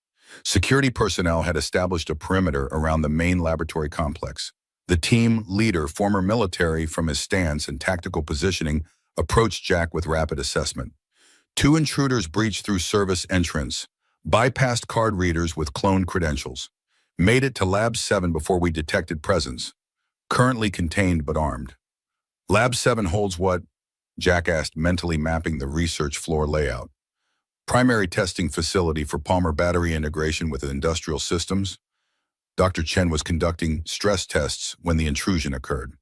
Security personnel had established a perimeter around the main laboratory complex. The team leader, former military from his stance and tactical positioning, approached Jack with rapid assessment. 2 intruders breached through service entrance, bypassed card readers with cloned credentials, made it to Lab 7 before we detected presence. Currently contained but armed. Lab 7 holds what? Jack asked, mentally mapping the research floor layout. Primary testing facility for Palmer battery integration with industrial systems. Dr. Chen was conducting stress tests when the intrusion occurred.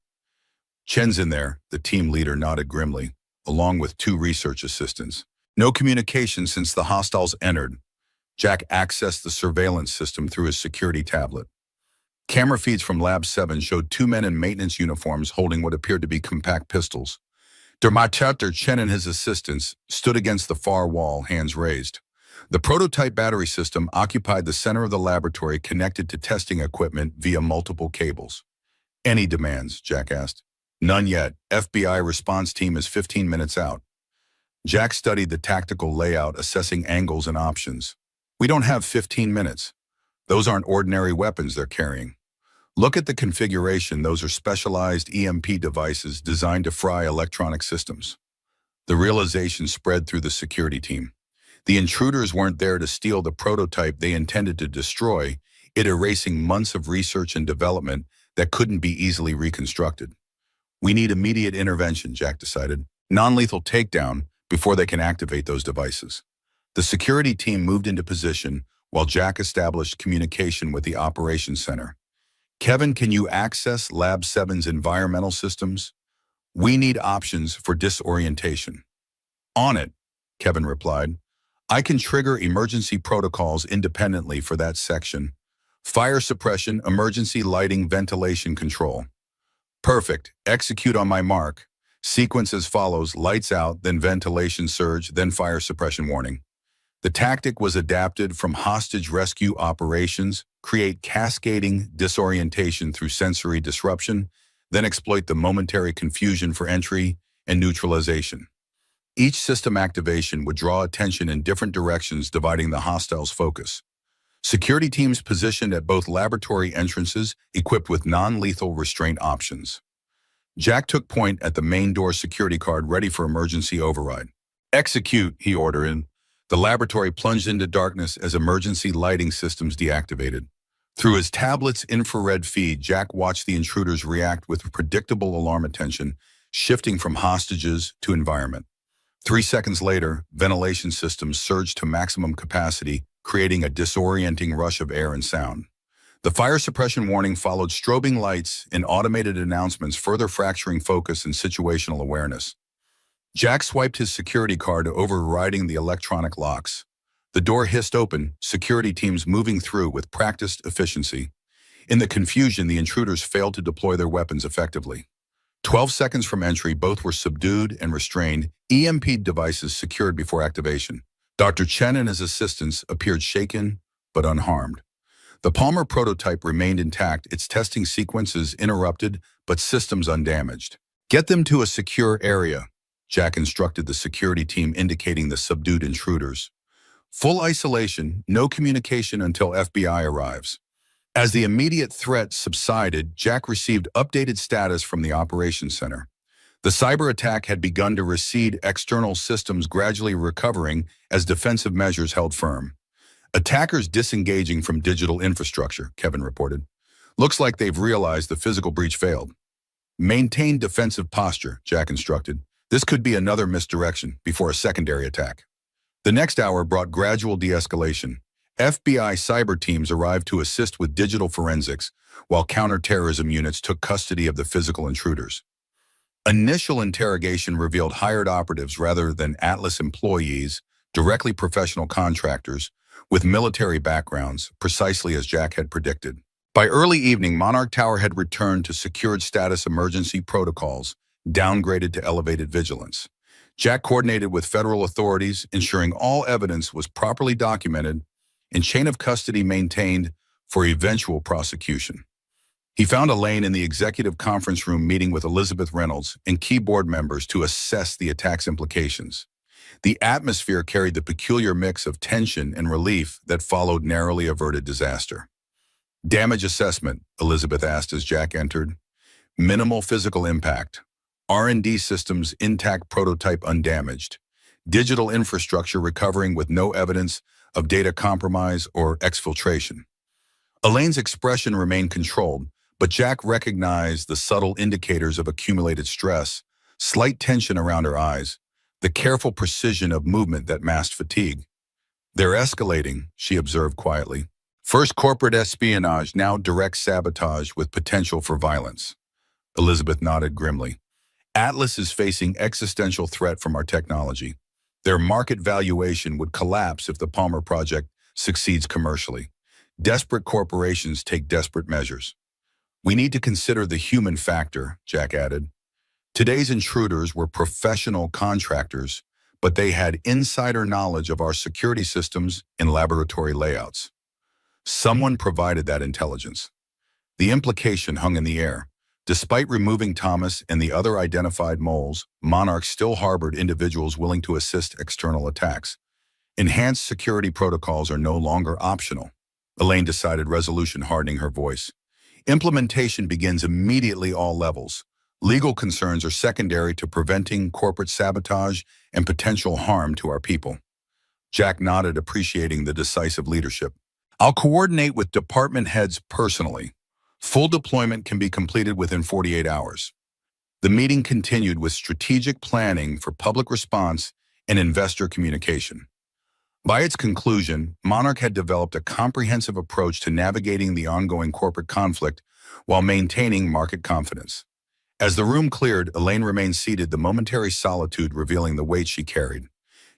Chen's in there, the team leader nodded grimly, along with 2 research assistants. No communication since the hostiles entered. Jack accessed the surveillance system through his security tablet. Camera feeds from Lab 7 showed 2 men in maintenance uniforms holding what appeared to be compact pistols. Dr. Chen and his assistants stood against the far wall, hands raised. The prototype battery system occupied the center of the laboratory, connected to testing equipment via multiple cables. Any demands? Jack asked. None yet. FBI response team is 15 minutes out. Jack studied the tactical layout, assessing angles and options. We don't have 15 minutes. Those aren't ordinary weapons they're carrying. Look at the configuration. Those are specialized EMP devices designed to fry electronic systems. The realization spread through the security team. The intruders weren't there to steal the prototype they intended to destroy, it erasing months of research and development that couldn't be easily reconstructed. We need immediate intervention, Jack decided. Non-lethal takedown before they can activate those devices. The security team moved into position while Jack established communication with the operations center. Kevin, can you access Lab 7's environmental systems? We need options for disorientation. On it, Kevin replied. I can trigger emergency protocols independently for that section. Fire suppression, emergency lighting, ventilation control. Perfect. Execute on my mark. Sequence as follows: lights out, then ventilation surge, then fire suppression warning. The tactic was adapted from hostage rescue operations, create cascading disorientation through sensory disruption, then exploit the momentary confusion for entry and neutralization. Each system activation would draw attention in different directions, dividing the hostiles' focus. Security teams positioned at both laboratory entrances, equipped with non-lethal restraint options. Jack took point at the main door security card, ready for emergency override. "Execute," he ordered. The laboratory plunged into darkness as emergency lighting systems deactivated. Through his tablet's infrared feed, Jack watched the intruders react with predictable alarm attention, shifting from hostages to environment. 3 seconds later, ventilation systems surged to maximum capacity, creating a disorienting rush of air and sound. The fire suppression warning followed strobing lights and automated announcements, further fracturing focus and situational awareness. Jack swiped his security card, overriding the electronic locks. The door hissed open, security teams moving through with practiced efficiency. In the confusion, the intruders failed to deploy their weapons effectively. 12 seconds from entry, both were subdued and restrained, EMP devices secured before activation. Dr. Chen and his assistants appeared shaken but unharmed. The Palmer prototype remained intact, its testing sequences interrupted but systems undamaged. "Get them to a secure area," Jack instructed the security team, indicating the subdued intruders. "Full isolation, no communication until FBI arrives." As the immediate threat subsided, Jack received updated status from the operations center. The cyber attack had begun to recede, external systems gradually recovering as defensive measures held firm. "Attackers disengaging from digital infrastructure," Kevin reported. "Looks like they've realized the physical breach failed." "Maintain defensive posture," Jack instructed. "This could be another misdirection before a secondary attack." The next hour brought gradual de-escalation. FBI cyber teams arrived to assist with digital forensics, while counterterrorism units took custody of the physical intruders. Initial interrogation revealed hired operatives rather than Atlas employees, directly professional contractors, with military backgrounds, precisely as Jack had predicted. By early evening, Monarch Tower had returned to secured status, emergency protocols, downgraded to elevated vigilance. Jack coordinated with federal authorities, ensuring all evidence was properly documented and chain of custody maintained for eventual prosecution. He found Elaine in the executive conference room, meeting with Elizabeth Reynolds and key board members to assess the attack's implications. The atmosphere carried the peculiar mix of tension and relief that followed narrowly averted disaster. "Damage assessment," Elizabeth asked as Jack entered. "Minimal physical impact. R&D systems intact, prototype undamaged. Digital infrastructure recovering with no evidence of data compromise or exfiltration." Elaine's expression remained controlled, but Jack recognized the subtle indicators of accumulated stress, slight tension around her eyes, the careful precision of movement that masked fatigue. "They're escalating," she observed quietly. "First corporate espionage, now direct sabotage with potential for violence." Elizabeth nodded grimly. "Atlas is facing existential threat from our technology. Their market valuation would collapse if the Palmer project succeeds commercially. Desperate corporations take desperate measures." "We need to consider the human factor," Jack added. "Today's intruders were professional contractors, but they had insider knowledge of our security systems and laboratory layouts. Someone provided that intelligence." The implication hung in the air. Despite removing Thomas and the other identified moles, Monarch still harbored individuals willing to assist external attacks. Enhanced security protocols are no longer optional. Elaine decided, resolution hardening her voice. Implementation begins immediately, all levels. Legal concerns are secondary to preventing corporate sabotage and potential harm to our people. Jack nodded, appreciating the decisive leadership. "I'll coordinate with department heads personally. Full deployment can be completed within 48 hours. The meeting continued with strategic planning for public response and investor communication. By its conclusion, Monarch had developed a comprehensive approach to navigating the ongoing corporate conflict while maintaining market confidence. As the room cleared, Elaine remained seated, the momentary solitude revealing the weight she carried.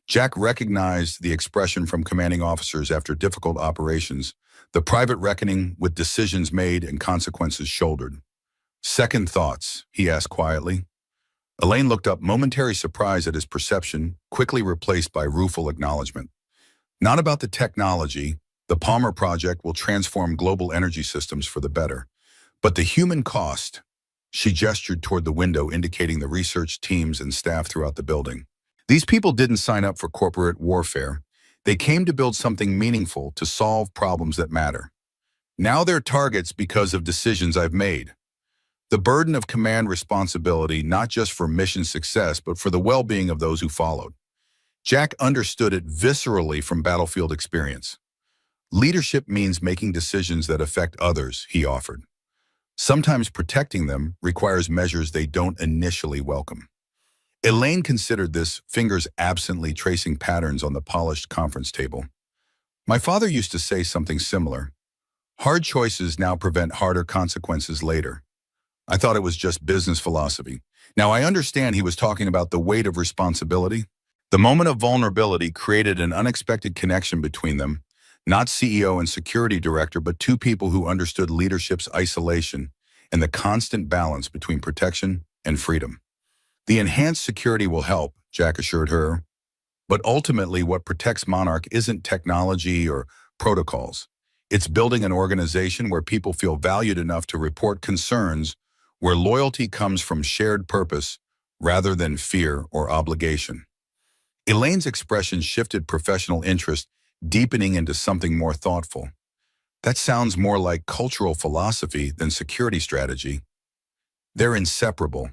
Jack recognized the expression from commanding officers after difficult operations, the private reckoning with decisions made and consequences shouldered. "Second thoughts?" he asked quietly. Elaine looked up, momentary surprise at his perception, quickly replaced by rueful acknowledgement. Not about the technology. The Palmer Project will transform global energy systems for the better. But the human cost. She gestured toward the window, indicating the research teams and staff throughout the building. These people didn't sign up for corporate warfare. They came to build something meaningful, to solve problems that matter. Now they're targets because of decisions I've made. The burden of command responsibility, not just for mission success, but for the well-being of those who followed. Jack understood it viscerally from battlefield experience. Leadership means making decisions that affect others, he offered. Sometimes protecting them requires measures they don't initially welcome. Elaine considered this, fingers absently tracing patterns on the polished conference table. My father used to say something similar. Hard choices now prevent harder consequences later. I thought it was just business philosophy. Now I understand he was talking about the weight of responsibility. The moment of vulnerability created an unexpected connection between them, not CEO and security director, but two people who understood leadership's isolation and the constant balance between protection and freedom. The enhanced security will help, Jack assured her, but ultimately what protects Monarch isn't technology or protocols. It's building an organization where people feel valued enough to report concerns, where loyalty comes from shared purpose rather than fear or obligation. Elaine's expression shifted professional interest, deepening into something more thoughtful. That sounds more like cultural philosophy than security strategy. They're inseparable.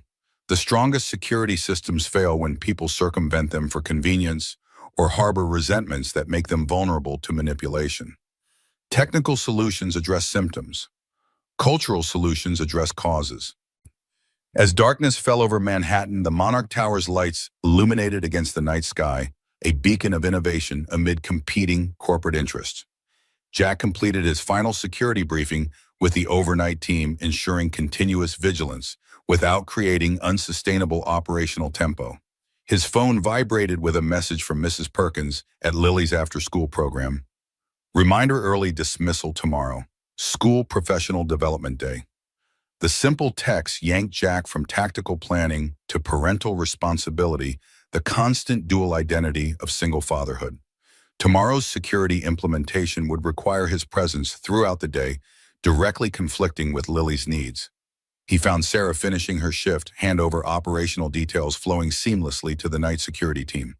The strongest security systems fail when people circumvent them for convenience or harbor resentments that make them vulnerable to manipulation. Technical solutions address symptoms. Cultural solutions address causes. As darkness fell over Manhattan, the Monarch Tower's lights illuminated against the night sky, a beacon of innovation amid competing corporate interests. Jack completed his final security briefing with the overnight team, ensuring continuous vigilance without creating unsustainable operational tempo. His phone vibrated with a message from Mrs. Perkins at Lily's after-school program. Reminder: early dismissal tomorrow. School Professional Development Day. The simple text yanked Jack from tactical planning to parental responsibility, the constant dual identity of single fatherhood. Tomorrow's security implementation would require his presence throughout the day, directly conflicting with Lily's needs. He found Sarah finishing her shift, hand over operational details flowing seamlessly to the night security team.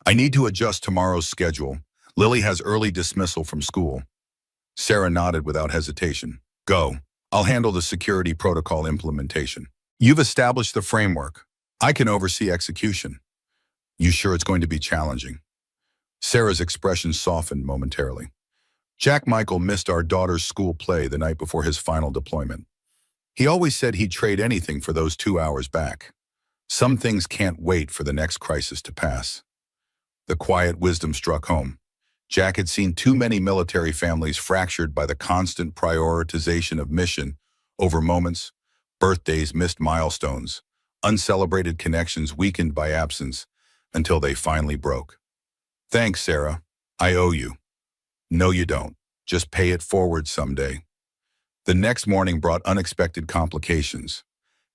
I need to adjust tomorrow's schedule. Lily has early dismissal from school. Sarah nodded without hesitation. Go. I'll handle the security protocol implementation. You've established the framework. I can oversee execution. You sure it's going to be challenging? Sarah's expression softened momentarily. Jack Michael missed our daughter's school play the night before his final deployment. He always said he'd trade anything for those 2 hours back. Some things can't wait for the next crisis to pass. The quiet wisdom struck home. Jack had seen too many military families fractured by the constant prioritization of mission over moments, birthdays, missed milestones, uncelebrated connections weakened by absence, until they finally broke. Thanks, Sarah. I owe you. No, you don't. Just pay it forward someday. The next morning brought unexpected complications.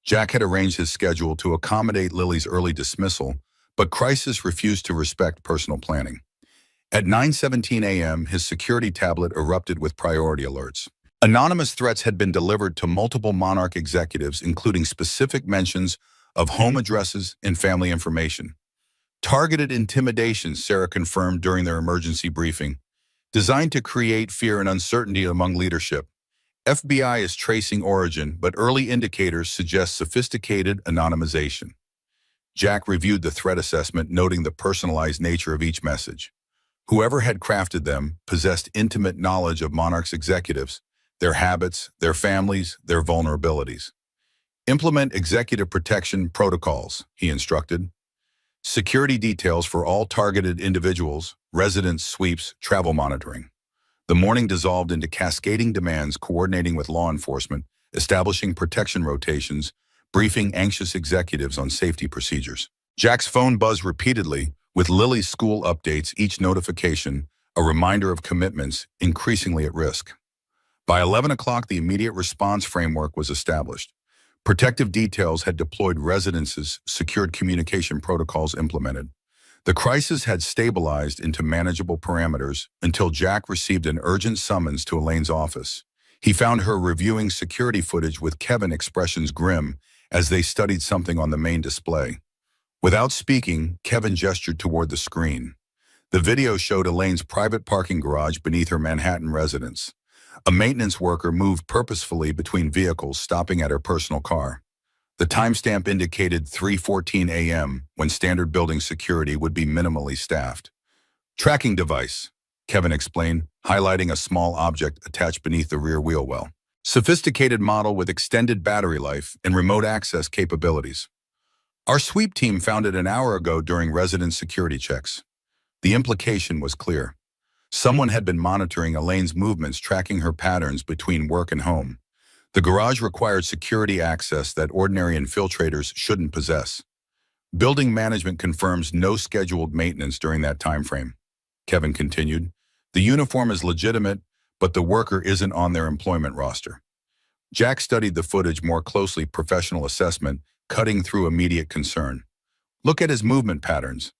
Jack had arranged his schedule to accommodate Lily's early dismissal, but crisis refused to respect personal planning. At 9:17 a.m., his security tablet erupted with priority alerts. Anonymous threats had been delivered to multiple Monarch executives, including specific mentions of home addresses and family information. Targeted intimidation, Sarah confirmed during their emergency briefing, designed to create fear and uncertainty among leadership. FBI is tracing origin, but early indicators suggest sophisticated anonymization. Jack reviewed the threat assessment, noting the personalized nature of each message. Whoever had crafted them possessed intimate knowledge of Monarch's executives, their habits, their families, their vulnerabilities. Implement executive protection protocols, he instructed. Security details for all targeted individuals, residence sweeps, travel monitoring. The morning dissolved into cascading demands, coordinating with law enforcement, establishing protection rotations, briefing anxious executives on safety procedures. Jack's phone buzzed repeatedly, with Lily's school updates, each notification a reminder of commitments increasingly at risk. By 11 o'clock, the immediate response framework was established. Protective details had deployed residences, secured communication protocols implemented. The crisis had stabilized into manageable parameters until Jack received an urgent summons to Elaine's office. He found her reviewing security footage with Kevin, expressions grim as they studied something on the main display. Without speaking, Kevin gestured toward the screen. The video showed Elaine's private parking garage beneath her Manhattan residence. A maintenance worker moved purposefully between vehicles, stopping at her personal car. The timestamp indicated 3:14 a.m., when standard building security would be minimally staffed. Tracking device, Kevin explained, highlighting a small object attached beneath the rear wheel well. Sophisticated model with extended battery life and remote access capabilities. Our sweep team found it an hour ago during resident security checks. The implication was clear. Someone had been monitoring Elaine's movements, tracking her patterns between work and home. The garage required security access that ordinary infiltrators shouldn't possess. Building management confirms no scheduled maintenance during that time frame. Kevin continued, the uniform is legitimate, but the worker isn't on their employment roster. Jack studied the footage more closely, professional assessment, cutting through immediate concern. Look at his movement patterns.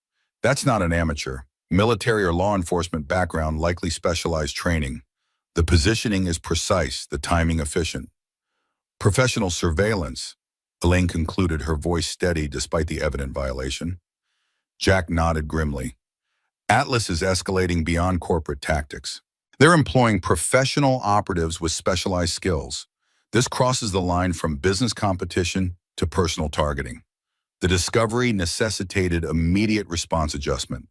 That's not an amateur. Military or law enforcement background, likely specialized training. The positioning is precise, the timing efficient. Professional surveillance, Elaine concluded, her voice steady despite the evident violation. Jack nodded grimly. Atlas is escalating beyond corporate tactics. They're employing professional operatives with specialized skills. This crosses the line from business competition to personal targeting. The discovery necessitated immediate response adjustment.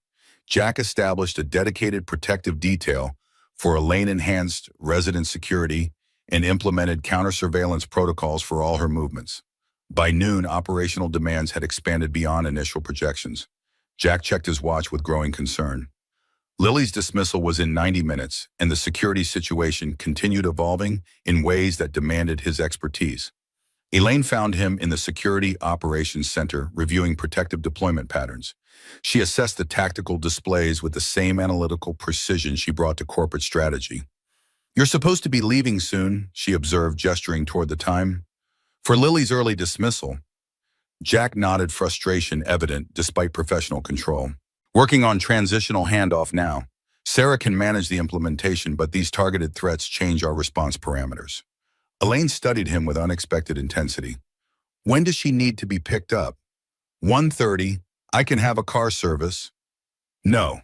Jack established a dedicated protective detail for Elaine-enhanced resident security and implemented counter-surveillance protocols for all her movements. By noon, operational demands had expanded beyond initial projections. Jack checked his watch with growing concern. Lily's dismissal was in 90 minutes, and the security situation continued evolving in ways that demanded his expertise. Elaine found him in the Security Operations Center reviewing protective deployment patterns. She assessed the tactical displays with the same analytical precision she brought to corporate strategy. You're supposed to be leaving soon, she observed, gesturing toward the time. For Lily's early dismissal, Jack nodded, frustration evident despite professional control. Working on transitional handoff now. Sarah can manage the implementation, but these targeted threats change our response parameters. Elaine studied him with unexpected intensity. When does she need to be picked up? 1:30. I can have a car service. No.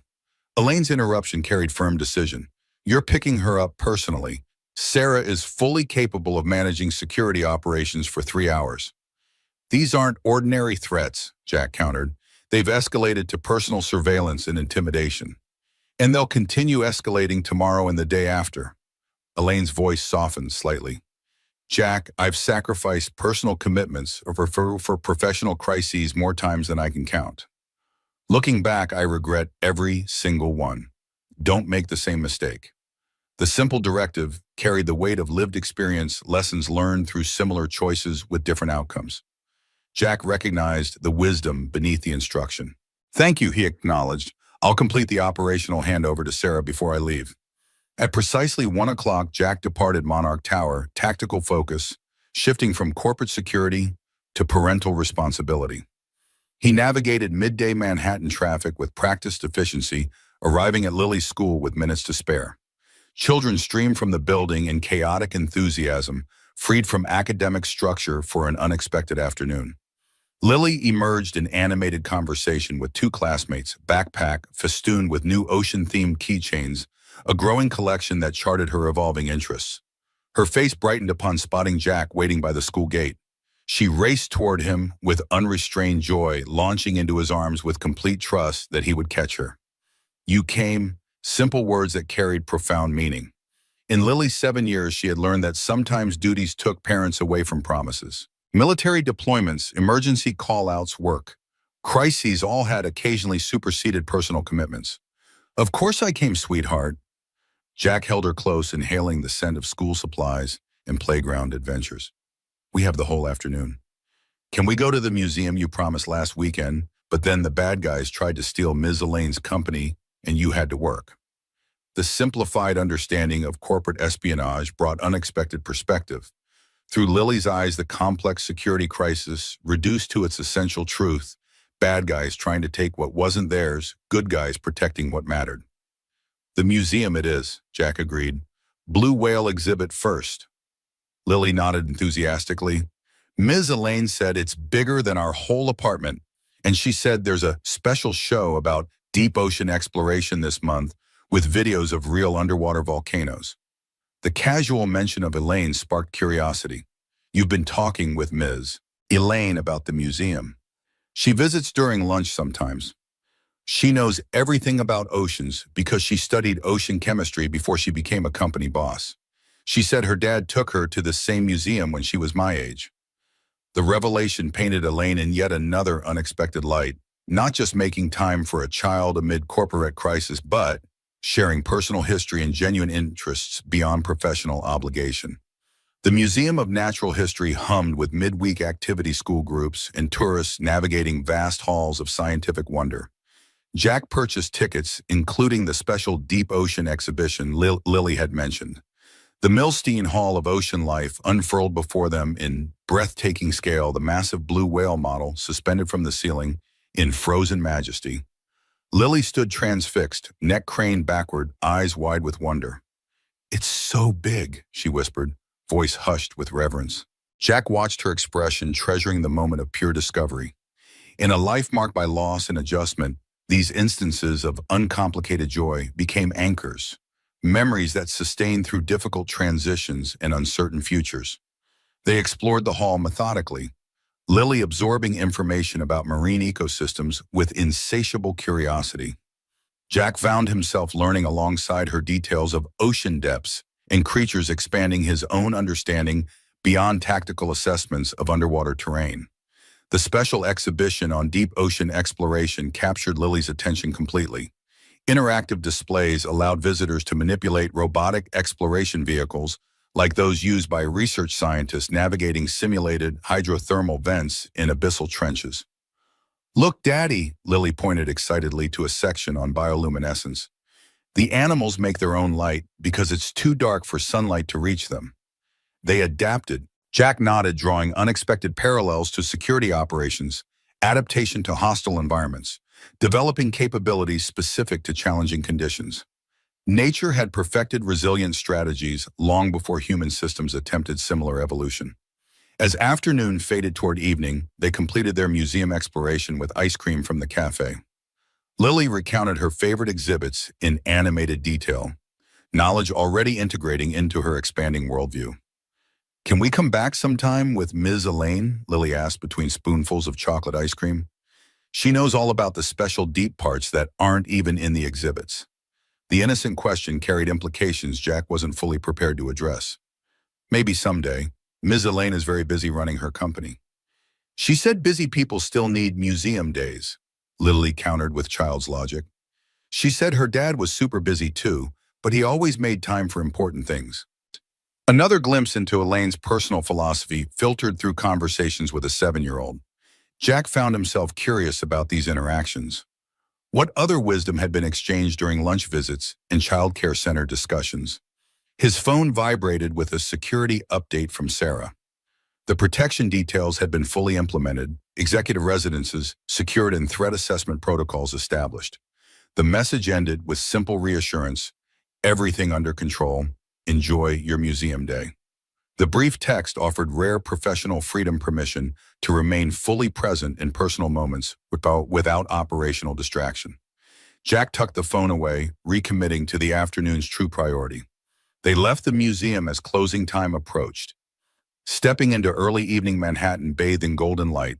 Elaine's interruption carried firm decision. You're picking her up personally. Sarah is fully capable of managing security operations for 3 hours. These aren't ordinary threats, Jack countered. They've escalated to personal surveillance and intimidation. And they'll continue escalating tomorrow and the day after. Elaine's voice softened slightly. Jack, I've sacrificed personal commitments for professional crises more times than I can count. Looking back, I regret every single one. Don't make the same mistake. The simple directive carried the weight of lived experience, lessons learned through similar choices with different outcomes. Jack recognized the wisdom beneath the instruction. Thank you, he acknowledged. I'll complete the operational handover to Sarah before I leave. At precisely 1 o'clock, Jack departed Monarch Tower, tactical focus, shifting from corporate security to parental responsibility. He navigated midday Manhattan traffic with practiced efficiency, arriving at Lily's school with minutes to spare. Children streamed from the building in chaotic enthusiasm, freed from academic structure for an unexpected afternoon. Lily emerged in animated conversation with 2 classmates, backpack festooned with new ocean-themed keychains, a growing collection that charted her evolving interests. Her face brightened upon spotting Jack waiting by the school gate. She raced toward him with unrestrained joy, launching into his arms with complete trust that he would catch her. You came, simple words that carried profound meaning. In Lily's 7 years, she had learned that sometimes duties took parents away from promises. Military deployments, emergency call-outs, work. Crises all had occasionally superseded personal commitments. Of course I came, sweetheart. Jack held her close, inhaling the scent of school supplies and playground adventures. We have the whole afternoon. Can we go to the museum you promised last weekend, but then the bad guys tried to steal Ms. Elaine's company and you had to work? The simplified understanding of corporate espionage brought unexpected perspective. Through Lily's eyes, the complex security crisis, reduced to its essential truth, Bad guys trying to take what wasn't theirs, good guys protecting what mattered. The museum it is, Jack agreed. Blue whale exhibit first. Lily nodded enthusiastically. Ms. Elaine said it's bigger than our whole apartment, and she said there's a special show about deep ocean exploration this month with videos of real underwater volcanoes. The casual mention of Elaine sparked curiosity. You've been talking with Ms. Elaine about the museum. She visits during lunch sometimes. She knows everything about oceans because she studied ocean chemistry before she became a company boss. She said her dad took her to the same museum when she was my age. The revelation painted Elaine in yet another unexpected light, not just making time for a child amid corporate crisis, but sharing personal history and genuine interests beyond professional obligation. The Museum of Natural History hummed with midweek activity school groups and tourists navigating vast halls of scientific wonder. Jack purchased tickets, including the special deep ocean exhibition Lily had mentioned. The Milstein Hall of Ocean Life unfurled before them in breathtaking scale, the massive blue whale model suspended from the ceiling in frozen majesty. Lily stood transfixed, neck craned backward, eyes wide with wonder. "It's so big," she whispered, voice hushed with reverence. Jack watched her expression, treasuring the moment of pure discovery. In a life marked by loss and adjustment, these instances of uncomplicated joy became anchors, memories that sustained through difficult transitions and uncertain futures. They explored the hall methodically, Lily absorbing information about marine ecosystems with insatiable curiosity. Jack found himself learning alongside her details of ocean depths and creatures, expanding his own understanding beyond tactical assessments of underwater terrain. The special exhibition on deep ocean exploration captured Lily's attention completely. Interactive displays allowed visitors to manipulate robotic exploration vehicles like those used by research scientists navigating simulated hydrothermal vents in abyssal trenches. "Look, Daddy," Lily pointed excitedly to a section on bioluminescence. "The animals make their own light because it's too dark for sunlight to reach them. They adapted." Jack nodded, drawing unexpected parallels to security operations, adaptation to hostile environments, developing capabilities specific to challenging conditions. Nature had perfected resilient strategies long before human systems attempted similar evolution. As afternoon faded toward evening, they completed their museum exploration with ice cream from the cafe. Lily recounted her favorite exhibits in animated detail, knowledge already integrating into her expanding worldview. "Can we come back sometime with Ms. Elaine?" Lily asked between spoonfuls of chocolate ice cream. "She knows all about the special deep parts that aren't even in the exhibits." The innocent question carried implications Jack wasn't fully prepared to address. "Maybe someday. Ms. Elaine is very busy running her company." "She said busy people still need museum days," Lily countered with child's logic. "She said her dad was super busy too, but he always made time for important things." Another glimpse into Elaine's personal philosophy filtered through conversations with a 7-year-old. Jack found himself curious about these interactions. What other wisdom had been exchanged during lunch visits and childcare center discussions? His phone vibrated with a security update from Sarah. The protection details had been fully implemented, executive residences secured, and threat assessment protocols established. The message ended with simple reassurance: everything under control. Enjoy your museum day. The brief text offered rare professional freedom, permission to remain fully present in personal moments without operational distraction. Jack tucked the phone away, recommitting to the afternoon's true priority. They left the museum as closing time approached. Stepping into early evening Manhattan bathed in golden light,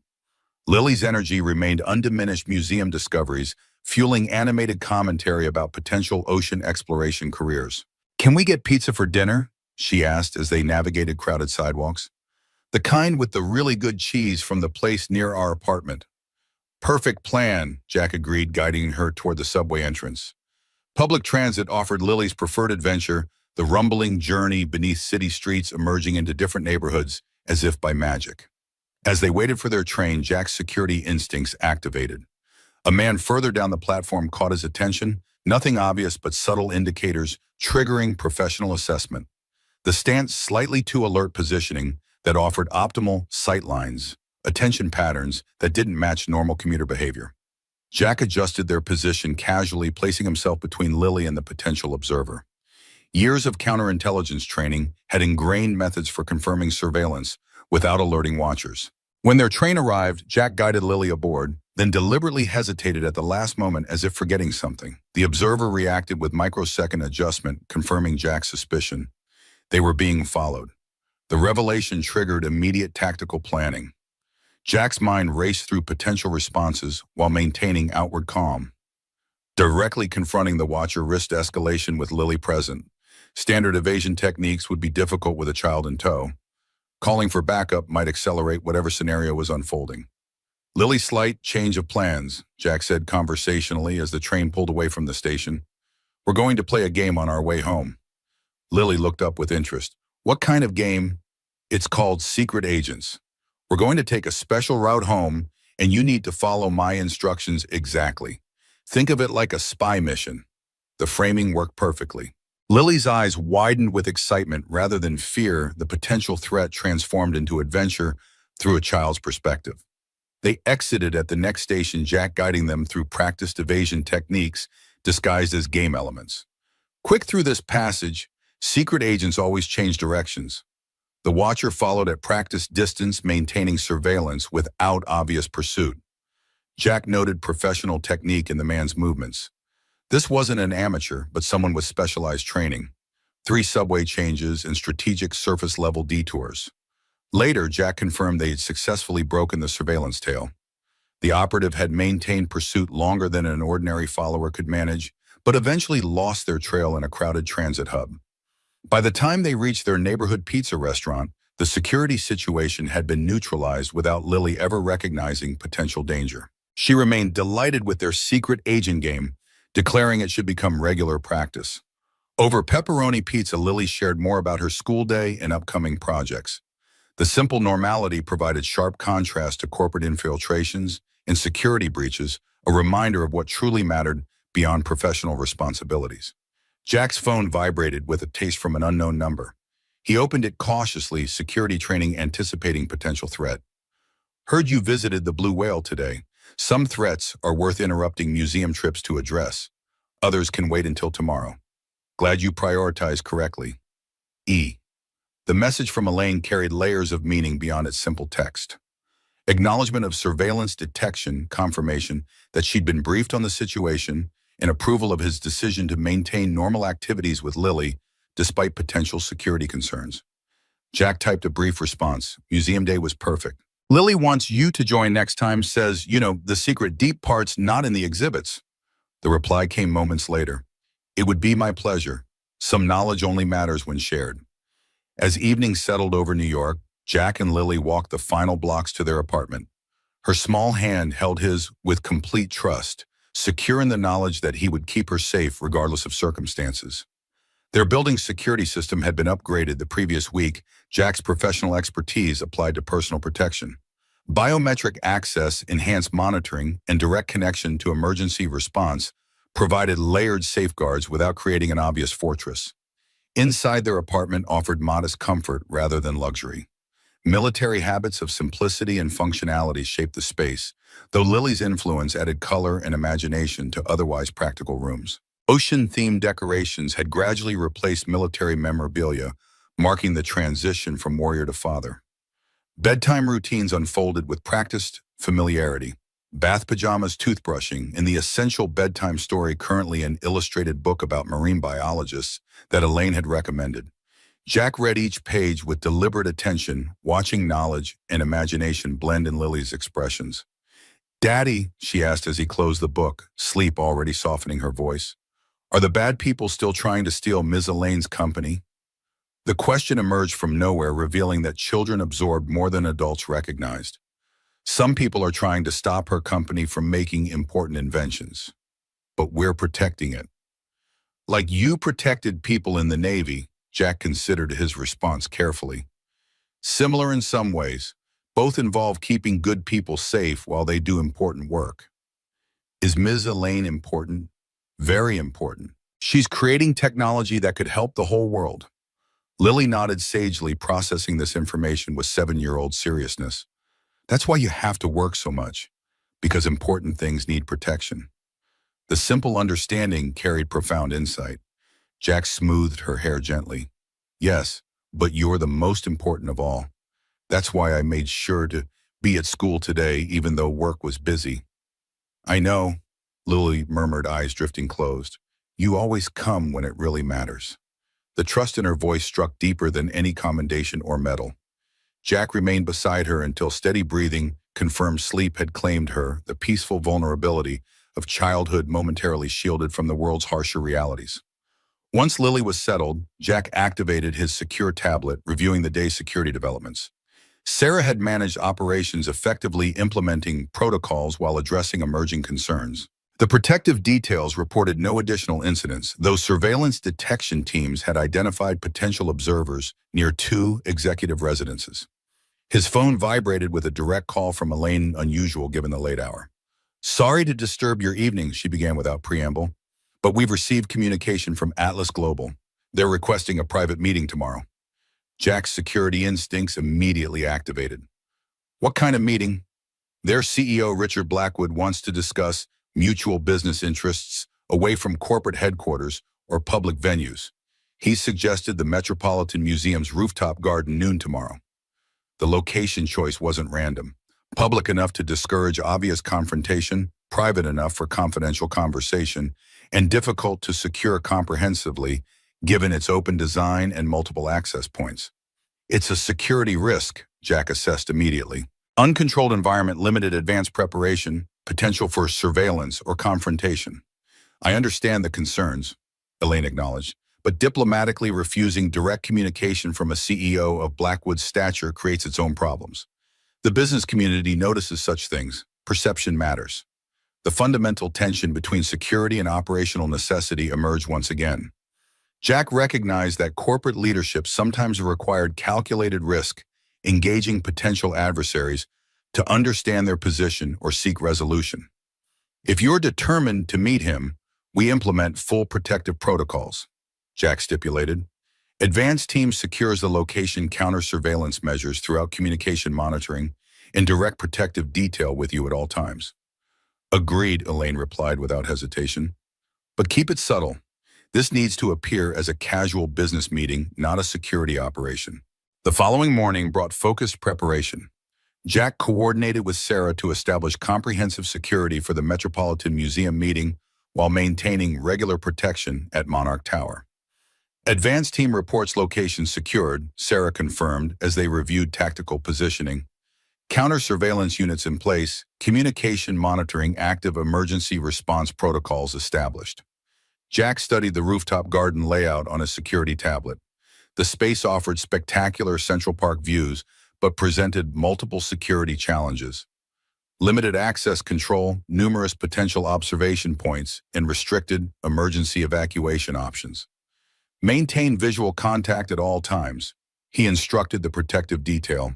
Lily's energy remained undiminished. Museum discoveries, fueling animated commentary about potential ocean exploration careers. "Can we get pizza for dinner?" she asked as they navigated crowded sidewalks. "The kind with the really good cheese from the place near our apartment." "Perfect plan," Jack agreed, guiding her toward the subway entrance. Public transit offered Lily's preferred adventure, the rumbling journey beneath city streets, emerging into different neighborhoods as if by magic. As they waited for their train, Jack's security instincts activated. A man further down the platform caught his attention, nothing obvious but subtle indicators triggering professional assessment. The stance slightly too alert positioning that offered optimal sight lines, attention patterns that didn't match normal commuter behavior. Jack adjusted their position casually, placing himself between Lily and the potential observer. Years of counterintelligence training had ingrained methods for confirming surveillance without alerting watchers. When their train arrived, Jack guided Lily aboard, then deliberately hesitated at the last moment as if forgetting something. The observer reacted with microsecond adjustment, confirming Jack's suspicion. They were being followed. The revelation triggered immediate tactical planning. Jack's mind raced through potential responses while maintaining outward calm. Directly confronting the watcher risked escalation with Lily present. Standard evasion techniques would be difficult with a child in tow. Calling for backup might accelerate whatever scenario was unfolding. Lily's slight change of plans, Jack said conversationally as the train pulled away from the station. We're going to play a game on our way home. Lily looked up with interest. What kind of game? It's called Secret Agents. We're going to take a special route home, and you need to follow my instructions exactly. Think of it like a spy mission. The framing worked perfectly. Lily's eyes widened with excitement rather than fear. The potential threat transformed into adventure through a child's perspective. They exited at the next station, Jack guiding them through practiced evasion techniques disguised as game elements. Quick through this passage, secret agents always change directions. The watcher followed at practiced distance, maintaining surveillance without obvious pursuit. Jack noted professional technique in the man's movements. This wasn't an amateur, but someone with specialized training. 3 subway changes and strategic surface-level detours. Later, Jack confirmed they had successfully broken the surveillance tail. The operative had maintained pursuit longer than an ordinary follower could manage, but eventually lost their trail in a crowded transit hub. By the time they reached their neighborhood pizza restaurant, the security situation had been neutralized without Lily ever recognizing potential danger. She remained delighted with their secret agent game, declaring it should become regular practice. Over pepperoni pizza, Lily shared more about her school day and upcoming projects. The simple normality provided sharp contrast to corporate infiltrations and security breaches, a reminder of what truly mattered beyond professional responsibilities. Jack's phone vibrated with a taste from an unknown number. He opened it cautiously, security training anticipating potential threat. Heard you visited the Blue Whale today. Some threats are worth interrupting museum trips to address. Others can wait until tomorrow. Glad you prioritized correctly. E. The message from Elaine carried layers of meaning beyond its simple text. Acknowledgement of surveillance detection, confirmation that she'd been briefed on the situation, and approval of his decision to maintain normal activities with Lily despite potential security concerns. Jack typed a brief response. Museum day was perfect. Lily wants you to join next time, says, the secret deep part's not in the exhibits. The reply came moments later. It would be my pleasure. Some knowledge only matters when shared. As evening settled over New York, Jack and Lily walked the final blocks to their apartment. Her small hand held his with complete trust, secure in the knowledge that he would keep her safe regardless of circumstances. Their building's security system had been upgraded the previous week. Jack's professional expertise applied to personal protection. Biometric access, enhanced monitoring, and direct connection to emergency response provided layered safeguards without creating an obvious fortress. Inside their apartment offered modest comfort rather than luxury. Military habits of simplicity and functionality shaped the space, though Lily's influence added color and imagination to otherwise practical rooms. Ocean-themed decorations had gradually replaced military memorabilia, marking the transition from warrior to father. Bedtime routines unfolded with practiced familiarity. Bath pajamas, toothbrushing, and the essential bedtime story, currently an illustrated book about marine biologists that Elaine had recommended. Jack read each page with deliberate attention, watching knowledge and imagination blend in Lily's expressions. "Daddy," she asked as he closed the book, sleep already softening her voice, "are the bad people still trying to steal Ms. Elaine's company?" The question emerged from nowhere, revealing that children absorbed more than adults recognized. Some people are trying to stop her company from making important inventions, but we're protecting it. Like you protected people in the Navy, Jack considered his response carefully. Similar in some ways, both involve keeping good people safe while they do important work. Is Ms. Elaine important? Very important. She's creating technology that could help the whole world. Lily nodded sagely, processing this information with 7-year-old seriousness. That's why you have to work so much, because important things need protection. The simple understanding carried profound insight. Jack smoothed her hair gently. Yes, but you're the most important of all. That's why I made sure to be at school today, even though work was busy. I know, Lily murmured, eyes drifting closed. You always come when it really matters. The trust in her voice struck deeper than any commendation or medal. Jack remained beside her until steady breathing confirmed sleep had claimed her, the peaceful vulnerability of childhood momentarily shielded from the world's harsher realities. Once Lily was settled, Jack activated his secure tablet, reviewing the day's security developments. Sarah had managed operations, effectively implementing protocols while addressing emerging concerns. The protective details reported no additional incidents, though surveillance detection teams had identified potential observers near 2 executive residences. His phone vibrated with a direct call from Elaine, unusual given the late hour. Sorry to disturb your evening, she began without preamble, but we've received communication from Atlas Global. They're requesting a private meeting tomorrow. Jack's security instincts immediately activated. What kind of meeting? Their CEO, Richard Blackwood, wants to discuss mutual business interests away from corporate headquarters or public venues. He suggested the Metropolitan Museum's rooftop garden noon tomorrow. The location choice wasn't random. Public enough to discourage obvious confrontation, private enough for confidential conversation, and difficult to secure comprehensively given its open design and multiple access points. It's a security risk, Jack assessed immediately. Uncontrolled environment, limited advanced preparation, potential for surveillance or confrontation. I understand the concerns, Elaine acknowledged, but diplomatically refusing direct communication from a CEO of Blackwood's stature creates its own problems. The business community notices such things. Perception matters. The fundamental tension between security and operational necessity emerged once again. Jack recognized that corporate leadership sometimes required calculated risk, engaging potential adversaries to understand their position or seek resolution. If you're determined to meet him, we implement full protective protocols, Jack stipulated. Advanced team secures the location counter-surveillance measures throughout communication monitoring in direct protective detail with you at all times. Agreed, Elaine replied without hesitation. But keep it subtle. This needs to appear as a casual business meeting, not a security operation. The following morning brought focused preparation. Jack coordinated with Sarah to establish comprehensive security for the Metropolitan Museum meeting while maintaining regular protection at Monarch Tower. Advanced team reports location secured, Sarah confirmed as they reviewed tactical positioning. Counter-surveillance units in place, communication monitoring, active emergency response protocols established. Jack studied the rooftop garden layout on his security tablet. The space offered spectacular Central Park views, but presented multiple security challenges. Limited access control, numerous potential observation points, and restricted emergency evacuation options. Maintain visual contact at all times, he instructed the protective detail.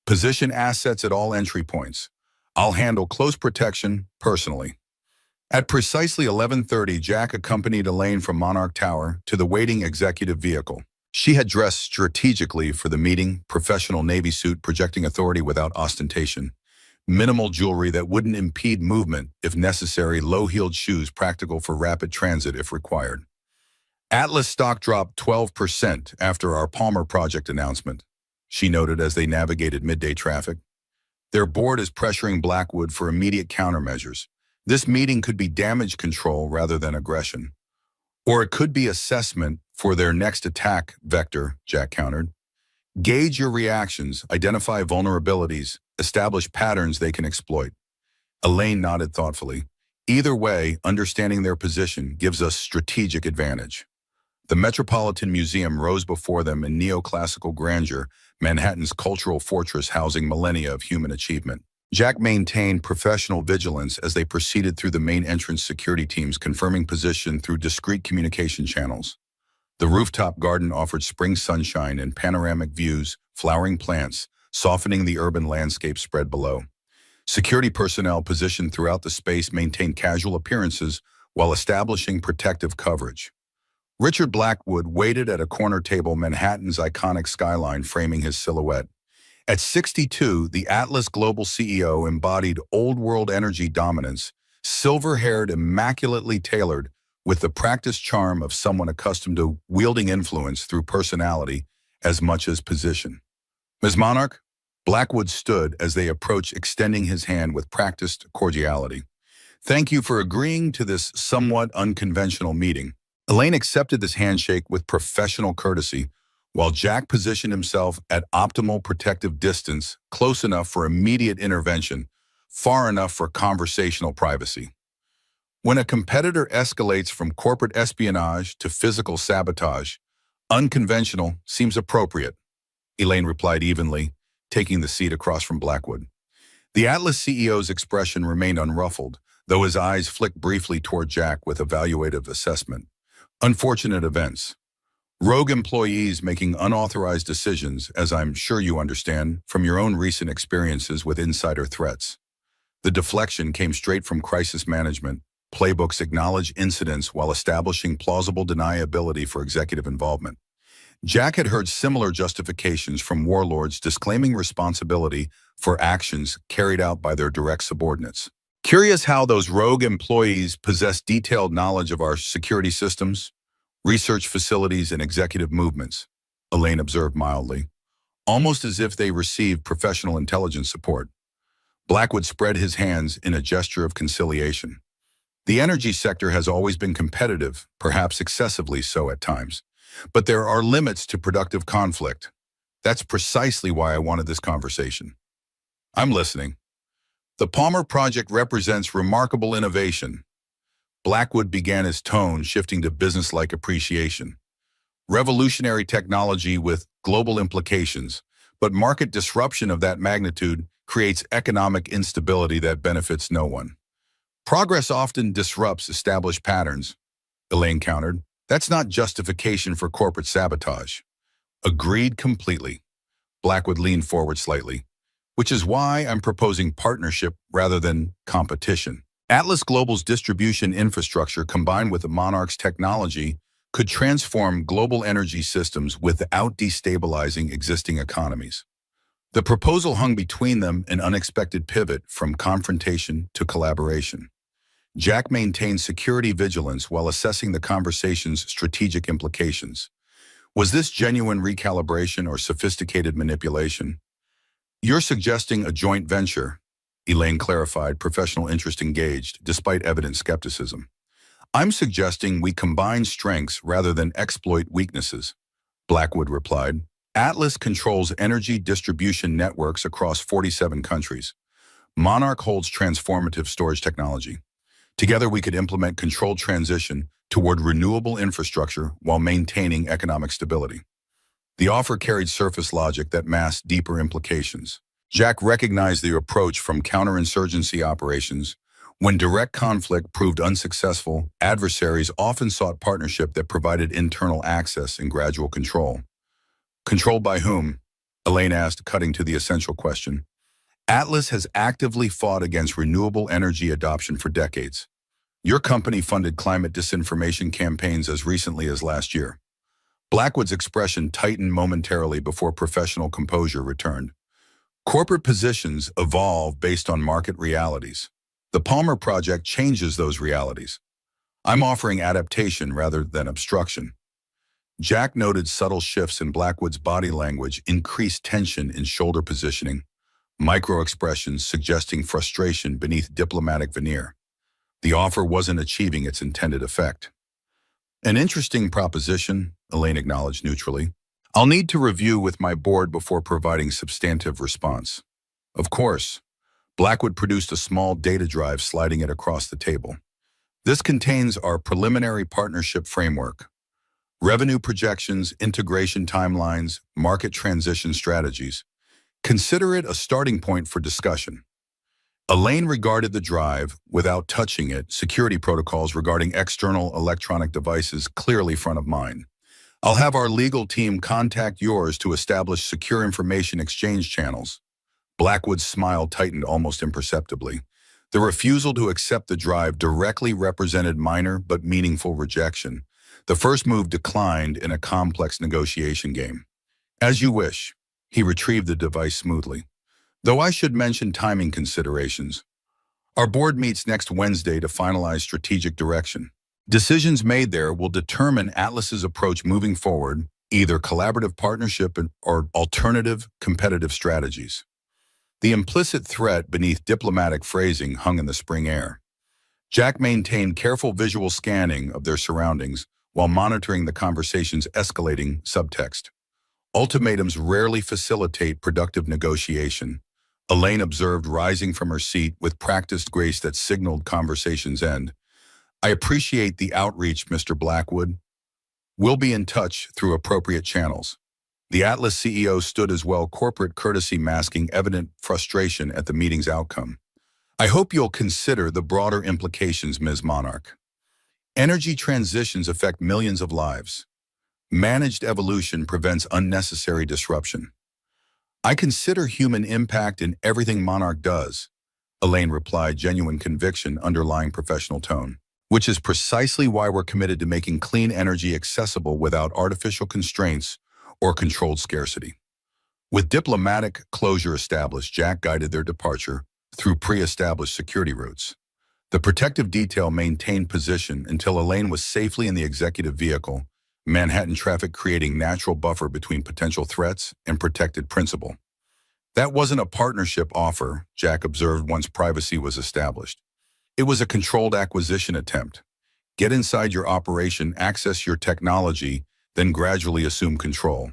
Position assets at all entry points. I'll handle close protection personally. At precisely 11:30, Jack accompanied Elaine from Monarch Tower to the waiting executive vehicle. She had dressed strategically for the meeting, professional Navy suit projecting authority without ostentation. Minimal jewelry that wouldn't impede movement if necessary, low-heeled shoes practical for rapid transit if required. Atlas stock dropped 12% after our Palmer project announcement, she noted as they navigated midday traffic. Their board is pressuring Blackwood for immediate countermeasures. This meeting could be damage control rather than aggression. Or it could be assessment for their next attack vector, Jack countered. Gauge your reactions, identify vulnerabilities, establish patterns they can exploit. Elaine nodded thoughtfully. Either way, understanding their position gives us strategic advantage. The Metropolitan Museum rose before them in neoclassical grandeur, Manhattan's cultural fortress housing millennia of human achievement. Jack maintained professional vigilance as they proceeded through the main entrance, security teams confirming position through discrete communication channels. The rooftop garden offered spring sunshine and panoramic views, flowering plants, softening the urban landscape spread below. Security personnel positioned throughout the space maintained casual appearances while establishing protective coverage. Richard Blackwood waited at a corner table, Manhattan's iconic skyline framing his silhouette. At 62, the Atlas Global CEO embodied old-world energy dominance, silver-haired, immaculately tailored, with the practiced charm of someone accustomed to wielding influence through personality as much as position. Ms. Monarch, Blackwood stood as they approached, extending his hand with practiced cordiality. Thank you for agreeing to this somewhat unconventional meeting. Elaine accepted this handshake with professional courtesy, while Jack positioned himself at optimal protective distance, close enough for immediate intervention, far enough for conversational privacy. When a competitor escalates from corporate espionage to physical sabotage, unconventional seems appropriate, Elaine replied evenly, taking the seat across from Blackwood. The Atlas CEO's expression remained unruffled, though his eyes flicked briefly toward Jack with evaluative assessment. Unfortunate events. Rogue employees making unauthorized decisions, as I'm sure you understand from your own recent experiences with insider threats. The deflection came straight from crisis management. Playbooks acknowledge incidents while establishing plausible deniability for executive involvement. Jack had heard similar justifications from warlords disclaiming responsibility for actions carried out by their direct subordinates. Curious how those rogue employees possess detailed knowledge of our security systems, research facilities, and executive movements, Elaine observed mildly, almost as if they received professional intelligence support. Blackwood spread his hands in a gesture of conciliation. The energy sector has always been competitive, perhaps excessively so at times. But there are limits to productive conflict. That's precisely why I wanted this conversation. I'm listening. The Palmer Project represents remarkable innovation. Blackwood began his tone shifting to business-like appreciation. Revolutionary technology with global implications, but market disruption of that magnitude creates economic instability that benefits no one. Progress often disrupts established patterns, Elaine countered. That's not justification for corporate sabotage. Agreed completely. Blackwood leaned forward slightly, which is why I'm proposing partnership rather than competition. Atlas Global's distribution infrastructure combined with the Monarch's technology could transform global energy systems without destabilizing existing economies. The proposal hung between them an unexpected pivot from confrontation to collaboration. Jack maintained security vigilance while assessing the conversation's strategic implications. Was this genuine recalibration or sophisticated manipulation? You're suggesting a joint venture, Elaine clarified, professional interest engaged, despite evident skepticism. I'm suggesting we combine strengths rather than exploit weaknesses, Blackwood replied. Atlas controls energy distribution networks across 47 countries. Monarch holds transformative storage technology. Together, we could implement controlled transition toward renewable infrastructure while maintaining economic stability. The offer carried surface logic that masked deeper implications. Jack recognized the approach from counterinsurgency operations. When direct conflict proved unsuccessful, adversaries often sought partnership that provided internal access and gradual control. Controlled by whom? Elaine asked, cutting to the essential question. Atlas has actively fought against renewable energy adoption for decades. Your company funded climate disinformation campaigns as recently as last year. Blackwood's expression tightened momentarily before professional composure returned. Corporate positions evolve based on market realities. The Palmer Project changes those realities. I'm offering adaptation rather than obstruction. Jack noted subtle shifts in Blackwood's body language, increased tension in shoulder positioning, micro-expressions suggesting frustration beneath diplomatic veneer. The offer wasn't achieving its intended effect. An interesting proposition, Elaine acknowledged neutrally. I'll need to review with my board before providing substantive response. Of course. Blackwood produced a small data drive, sliding it across the table. This contains our preliminary partnership framework. Revenue projections, integration timelines, market transition strategies. Consider it a starting point for discussion. Elaine regarded the drive without touching it, security protocols regarding external electronic devices clearly front of mind. I'll have our legal team contact yours to establish secure information exchange channels. Blackwood's smile tightened almost imperceptibly. The refusal to accept the drive directly represented minor but meaningful rejection. The first move declined in a complex negotiation game. As you wish. He retrieved the device smoothly. Though I should mention timing considerations. Our board meets next Wednesday to finalize strategic direction. Decisions made there will determine Atlas's approach moving forward, either collaborative partnership or alternative competitive strategies. The implicit threat beneath diplomatic phrasing hung in the spring air. Jack maintained careful visual scanning of their surroundings while monitoring the conversation's escalating subtext. Ultimatums rarely facilitate productive negotiation. Elaine observed, rising from her seat with practiced grace that signaled conversation's end. I appreciate the outreach, Mr. Blackwood. We'll be in touch through appropriate channels. The Atlas CEO stood as well, corporate courtesy masking evident frustration at the meeting's outcome. I hope you'll consider the broader implications, Ms. Monarch. Energy transitions affect millions of lives. Managed evolution prevents unnecessary disruption. I consider human impact in everything Monarch does, Elaine replied, genuine conviction underlying professional tone. Which is precisely why we're committed to making clean energy accessible without artificial constraints or controlled scarcity. With diplomatic closure established, Jack guided their departure through pre-established security routes. The protective detail maintained position until Elaine was safely in the executive vehicle, Manhattan traffic creating natural buffer between potential threats and protected principle. That wasn't a partnership offer, Jack observed once privacy was established. It was a controlled acquisition attempt. Get inside your operation, access your technology, then gradually assume control.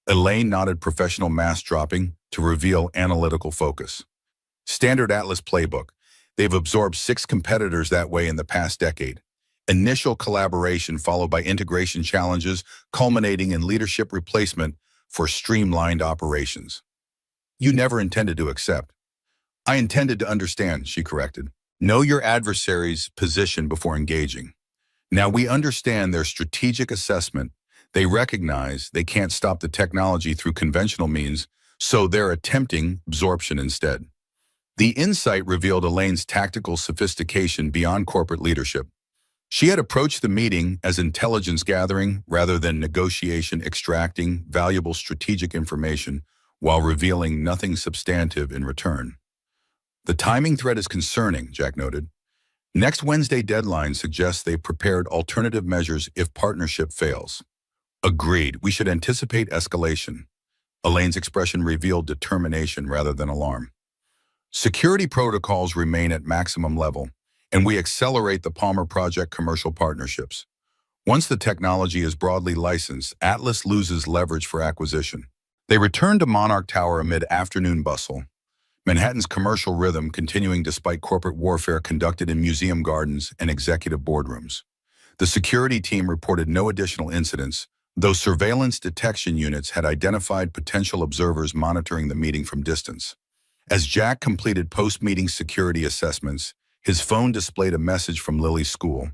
Elaine nodded, professional mass dropping to reveal analytical focus. Standard Atlas playbook. They've absorbed 6 competitors that way in the past decade. Initial collaboration followed by integration challenges, culminating in leadership replacement for streamlined operations. You never intended to accept. I intended to understand, she corrected. Know your adversary's position before engaging. Now we understand their strategic assessment. They recognize they can't stop the technology through conventional means, so they're attempting absorption instead. The insight revealed Elaine's tactical sophistication beyond corporate leadership. She had approached the meeting as intelligence gathering rather than negotiation, extracting valuable strategic information while revealing nothing substantive in return. The timing threat is concerning, Jack noted. Next Wednesday deadline suggests they've prepared alternative measures if partnership fails. Agreed, we should anticipate escalation. Elaine's expression revealed determination rather than alarm. Security protocols remain at maximum level, and we accelerate the Palmer Project commercial partnerships. Once the technology is broadly licensed, Atlas loses leverage for acquisition. They return to Monarch Tower amid afternoon bustle. Manhattan's commercial rhythm continuing despite corporate warfare conducted in museum gardens and executive boardrooms. The security team reported no additional incidents, though surveillance detection units had identified potential observers monitoring the meeting from distance. As Jack completed post-meeting security assessments, his phone displayed a message from Lily's school.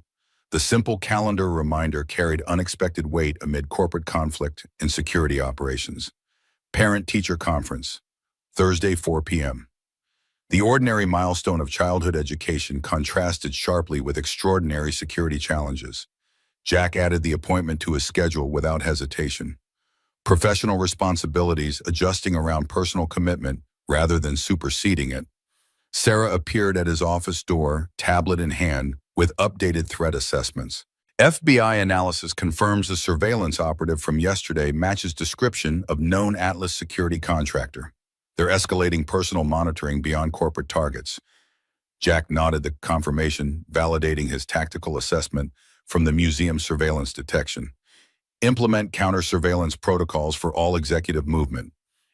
The simple calendar reminder carried unexpected weight amid corporate conflict and security operations. Parent-teacher conference. Thursday, 4 p.m. The ordinary milestone of childhood education contrasted sharply with extraordinary security challenges. Jack added the appointment to his schedule without hesitation. Professional responsibilities adjusting around personal commitment rather than superseding it. Sarah appeared at his office door, tablet in hand, with updated threat assessments. FBI analysis confirms the surveillance operative from yesterday matches description of known Atlas security contractor. They're escalating personal monitoring beyond corporate targets. Jack nodded the confirmation, validating his tactical assessment from the museum surveillance detection. Implement counter-surveillance protocols for all executive movement,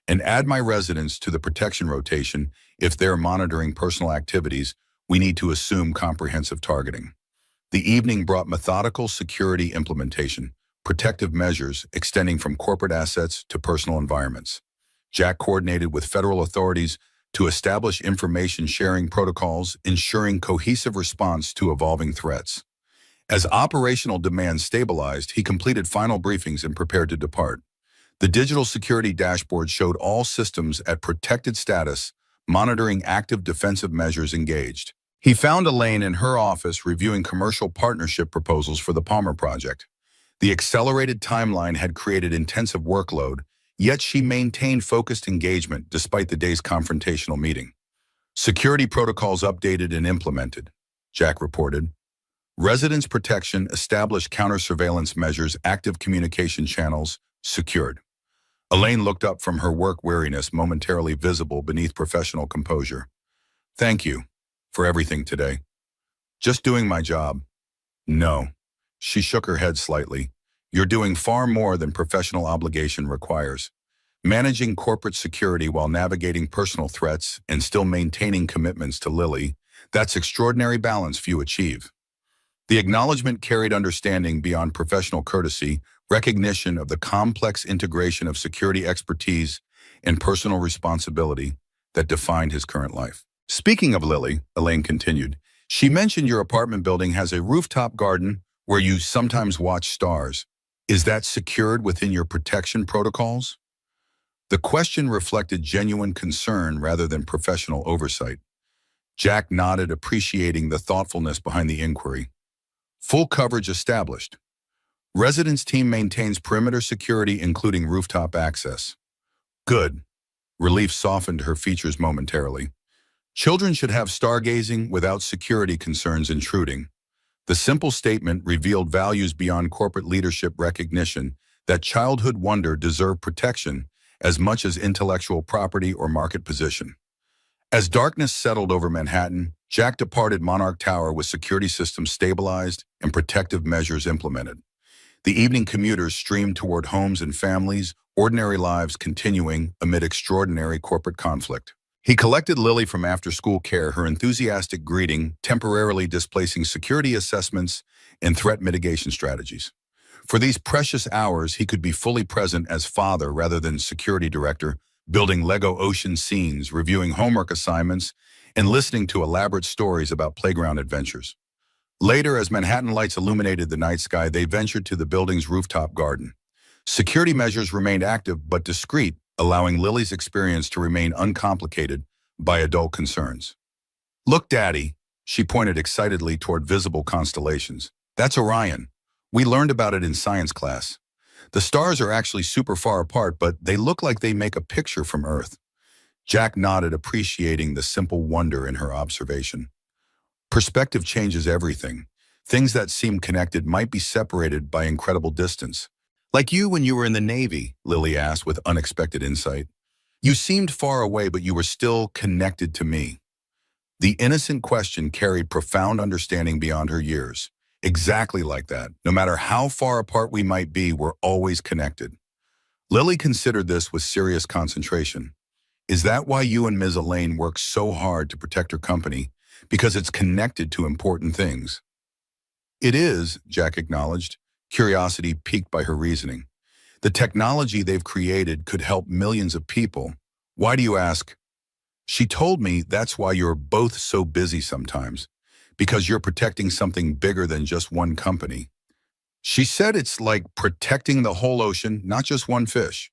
and add my residents to the protection rotation. If they're monitoring personal activities, we need to assume comprehensive targeting. The evening brought methodical security implementation, protective measures extending from corporate assets to personal environments. Jack coordinated with federal authorities to establish information sharing protocols, ensuring cohesive response to evolving threats. As operational demands stabilized, he completed final briefings and prepared to depart. The digital security dashboard showed all systems at protected status, monitoring active defensive measures engaged. He found Elaine in her office reviewing commercial partnership proposals for the Palmer Project. The accelerated timeline had created intensive workload, Yet she maintained focused engagement despite the day's confrontational meeting. Security protocols updated and implemented, Jack reported. Residence protection established counter-surveillance measures, active communication channels secured. Elaine looked up from her work weariness momentarily visible beneath professional composure. Thank you for everything today. Just doing my job. No. She shook her head slightly. You're doing far more than professional obligation requires. Managing corporate security while navigating personal threats and still maintaining commitments to Lily, that's extraordinary balance few achieve. The acknowledgement carried understanding beyond professional courtesy, recognition of the complex integration of security expertise and personal responsibility that defined his current life. Speaking of Lily, Elaine continued, she mentioned your apartment building has a rooftop garden where you sometimes watch stars. Is that secured within your protection protocols? The question reflected genuine concern rather than professional oversight. Jack nodded, appreciating the thoughtfulness behind the inquiry. Full coverage established. Residence team maintains perimeter security, including rooftop access. Good. Relief softened her features momentarily. Children should have stargazing without security concerns intruding. The simple statement revealed values beyond corporate leadership recognition that childhood wonder deserved protection as much as intellectual property or market position. As darkness settled over Manhattan, Jack departed Monarch Tower with security systems stabilized and protective measures implemented. The evening commuters streamed toward homes and families, ordinary lives continuing amid extraordinary corporate conflict. He collected Lily from after-school care, her enthusiastic greeting temporarily displacing security assessments and threat mitigation strategies. For these precious hours, he could be fully present as father rather than security director, building Lego ocean scenes, reviewing homework assignments, and listening to elaborate stories about playground adventures. Later, as Manhattan lights illuminated the night sky, they ventured to the building's rooftop garden. Security measures remained active but discreet, allowing Lily's experience to remain uncomplicated by adult concerns. Look, Daddy, she pointed excitedly toward visible constellations. That's Orion. We learned about it in science class. The stars are actually super far apart, but they look like they make a picture from Earth. Jack nodded, appreciating the simple wonder in her observation. Perspective changes everything. Things that seem connected might be separated by incredible distance. Like you when you were in the Navy, Lily asked with unexpected insight. You seemed far away, but you were still connected to me. The innocent question carried profound understanding beyond her years. Exactly like that. No matter how far apart we might be, we're always connected. Lily considered this with serious concentration. Is that why you and Ms. Elaine work so hard to protect her company? Because it's connected to important things. It is, Jack acknowledged, curiosity piqued by her reasoning. The technology they've created could help millions of people. Why do you ask? She told me that's why you're both so busy sometimes, because you're protecting something bigger than just one company. She said it's like protecting the whole ocean, not just one fish.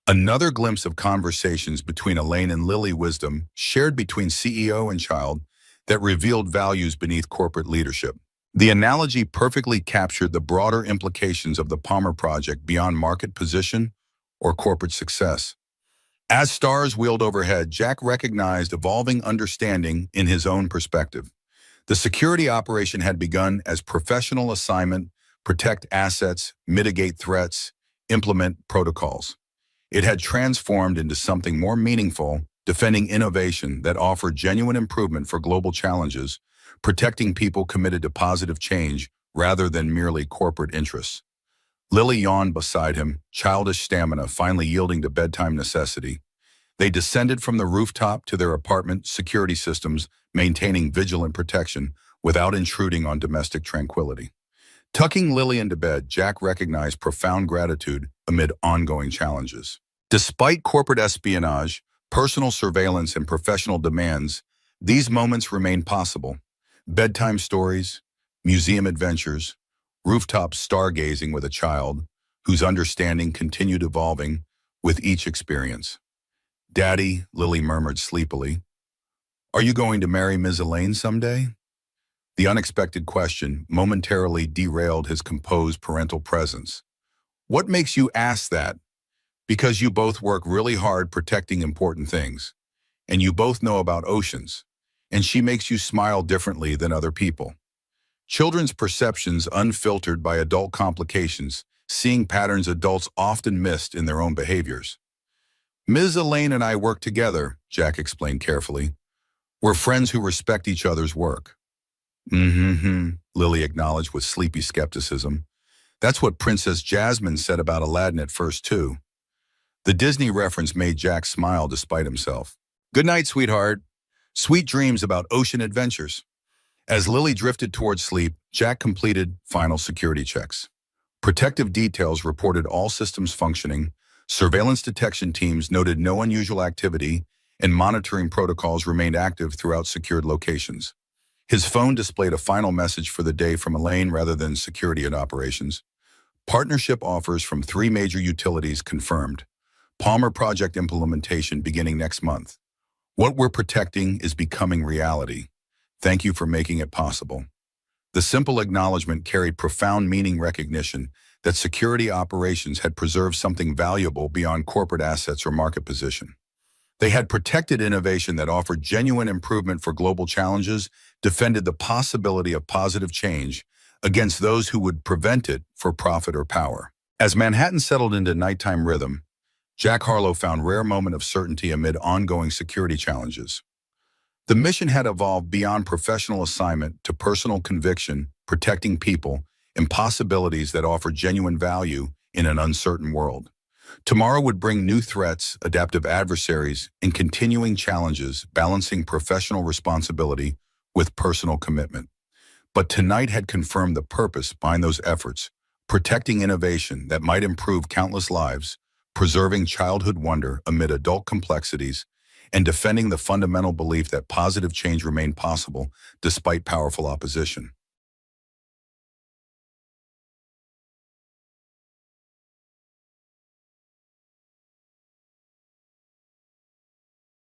Another glimpse of conversations between Elaine and Lily, wisdom shared between CEO and child that revealed values beneath corporate leadership. The analogy perfectly captured the broader implications of the Palmer Project beyond market position or corporate success. As stars wheeled overhead, Jack recognized evolving understanding in his own perspective. The security operation had begun as professional assignment, protect assets, mitigate threats, implement protocols. It had transformed into something more meaningful, defending innovation that offered genuine improvement for global challenges, protecting people committed to positive change rather than merely corporate interests. Lily yawned beside him, childish stamina finally yielding to bedtime necessity. They descended from the rooftop to their apartment security systems, maintaining vigilant protection without intruding on domestic tranquility. Tucking Lily into bed, Jack recognized profound gratitude amid ongoing challenges. Despite corporate espionage, personal surveillance, and professional demands, these moments remain possible. Bedtime stories, museum adventures, rooftop stargazing with a child whose understanding continued evolving with each experience. Daddy, Lily murmured sleepily, are you going to marry Ms. Elaine someday? The unexpected question momentarily derailed his composed parental presence. What makes you ask that? Because you both work really hard protecting important things, and you both know about oceans, and she makes you smile differently than other people. Children's perceptions unfiltered by adult complications, seeing patterns adults often missed in their own behaviors. Ms. Elaine and I work together, Jack explained carefully. We're friends who respect each other's work. Mm-hmm, Lily acknowledged with sleepy skepticism. That's what Princess Jasmine said about Aladdin at first, too. The Disney reference made Jack smile despite himself. Good night, sweetheart. Sweet dreams about ocean adventures. As Lily drifted towards sleep, Jack completed final security checks. Protective details reported all systems functioning, surveillance detection teams noted no unusual activity, and monitoring protocols remained active throughout secured locations. His phone displayed a final message for the day from Elaine rather than security and operations. Partnership offers from 3 major utilities confirmed. Palmer project implementation beginning next month. What we're protecting is becoming reality. Thank you for making it possible. The simple acknowledgement carried profound meaning recognition that security operations had preserved something valuable beyond corporate assets or market position. They had protected innovation that offered genuine improvement for global challenges, defended the possibility of positive change against those who would prevent it for profit or power. As Manhattan settled into nighttime rhythm, Jack Harlow found rare moment of certainty amid ongoing security challenges. The mission had evolved beyond professional assignment to personal conviction, protecting people, and possibilities that offer genuine value in an uncertain world. Tomorrow would bring new threats, adaptive adversaries, and continuing challenges, balancing professional responsibility with personal commitment. But tonight had confirmed the purpose behind those efforts, protecting innovation that might improve countless lives, preserving childhood wonder amid adult complexities, and defending the fundamental belief that positive change remained possible despite powerful opposition.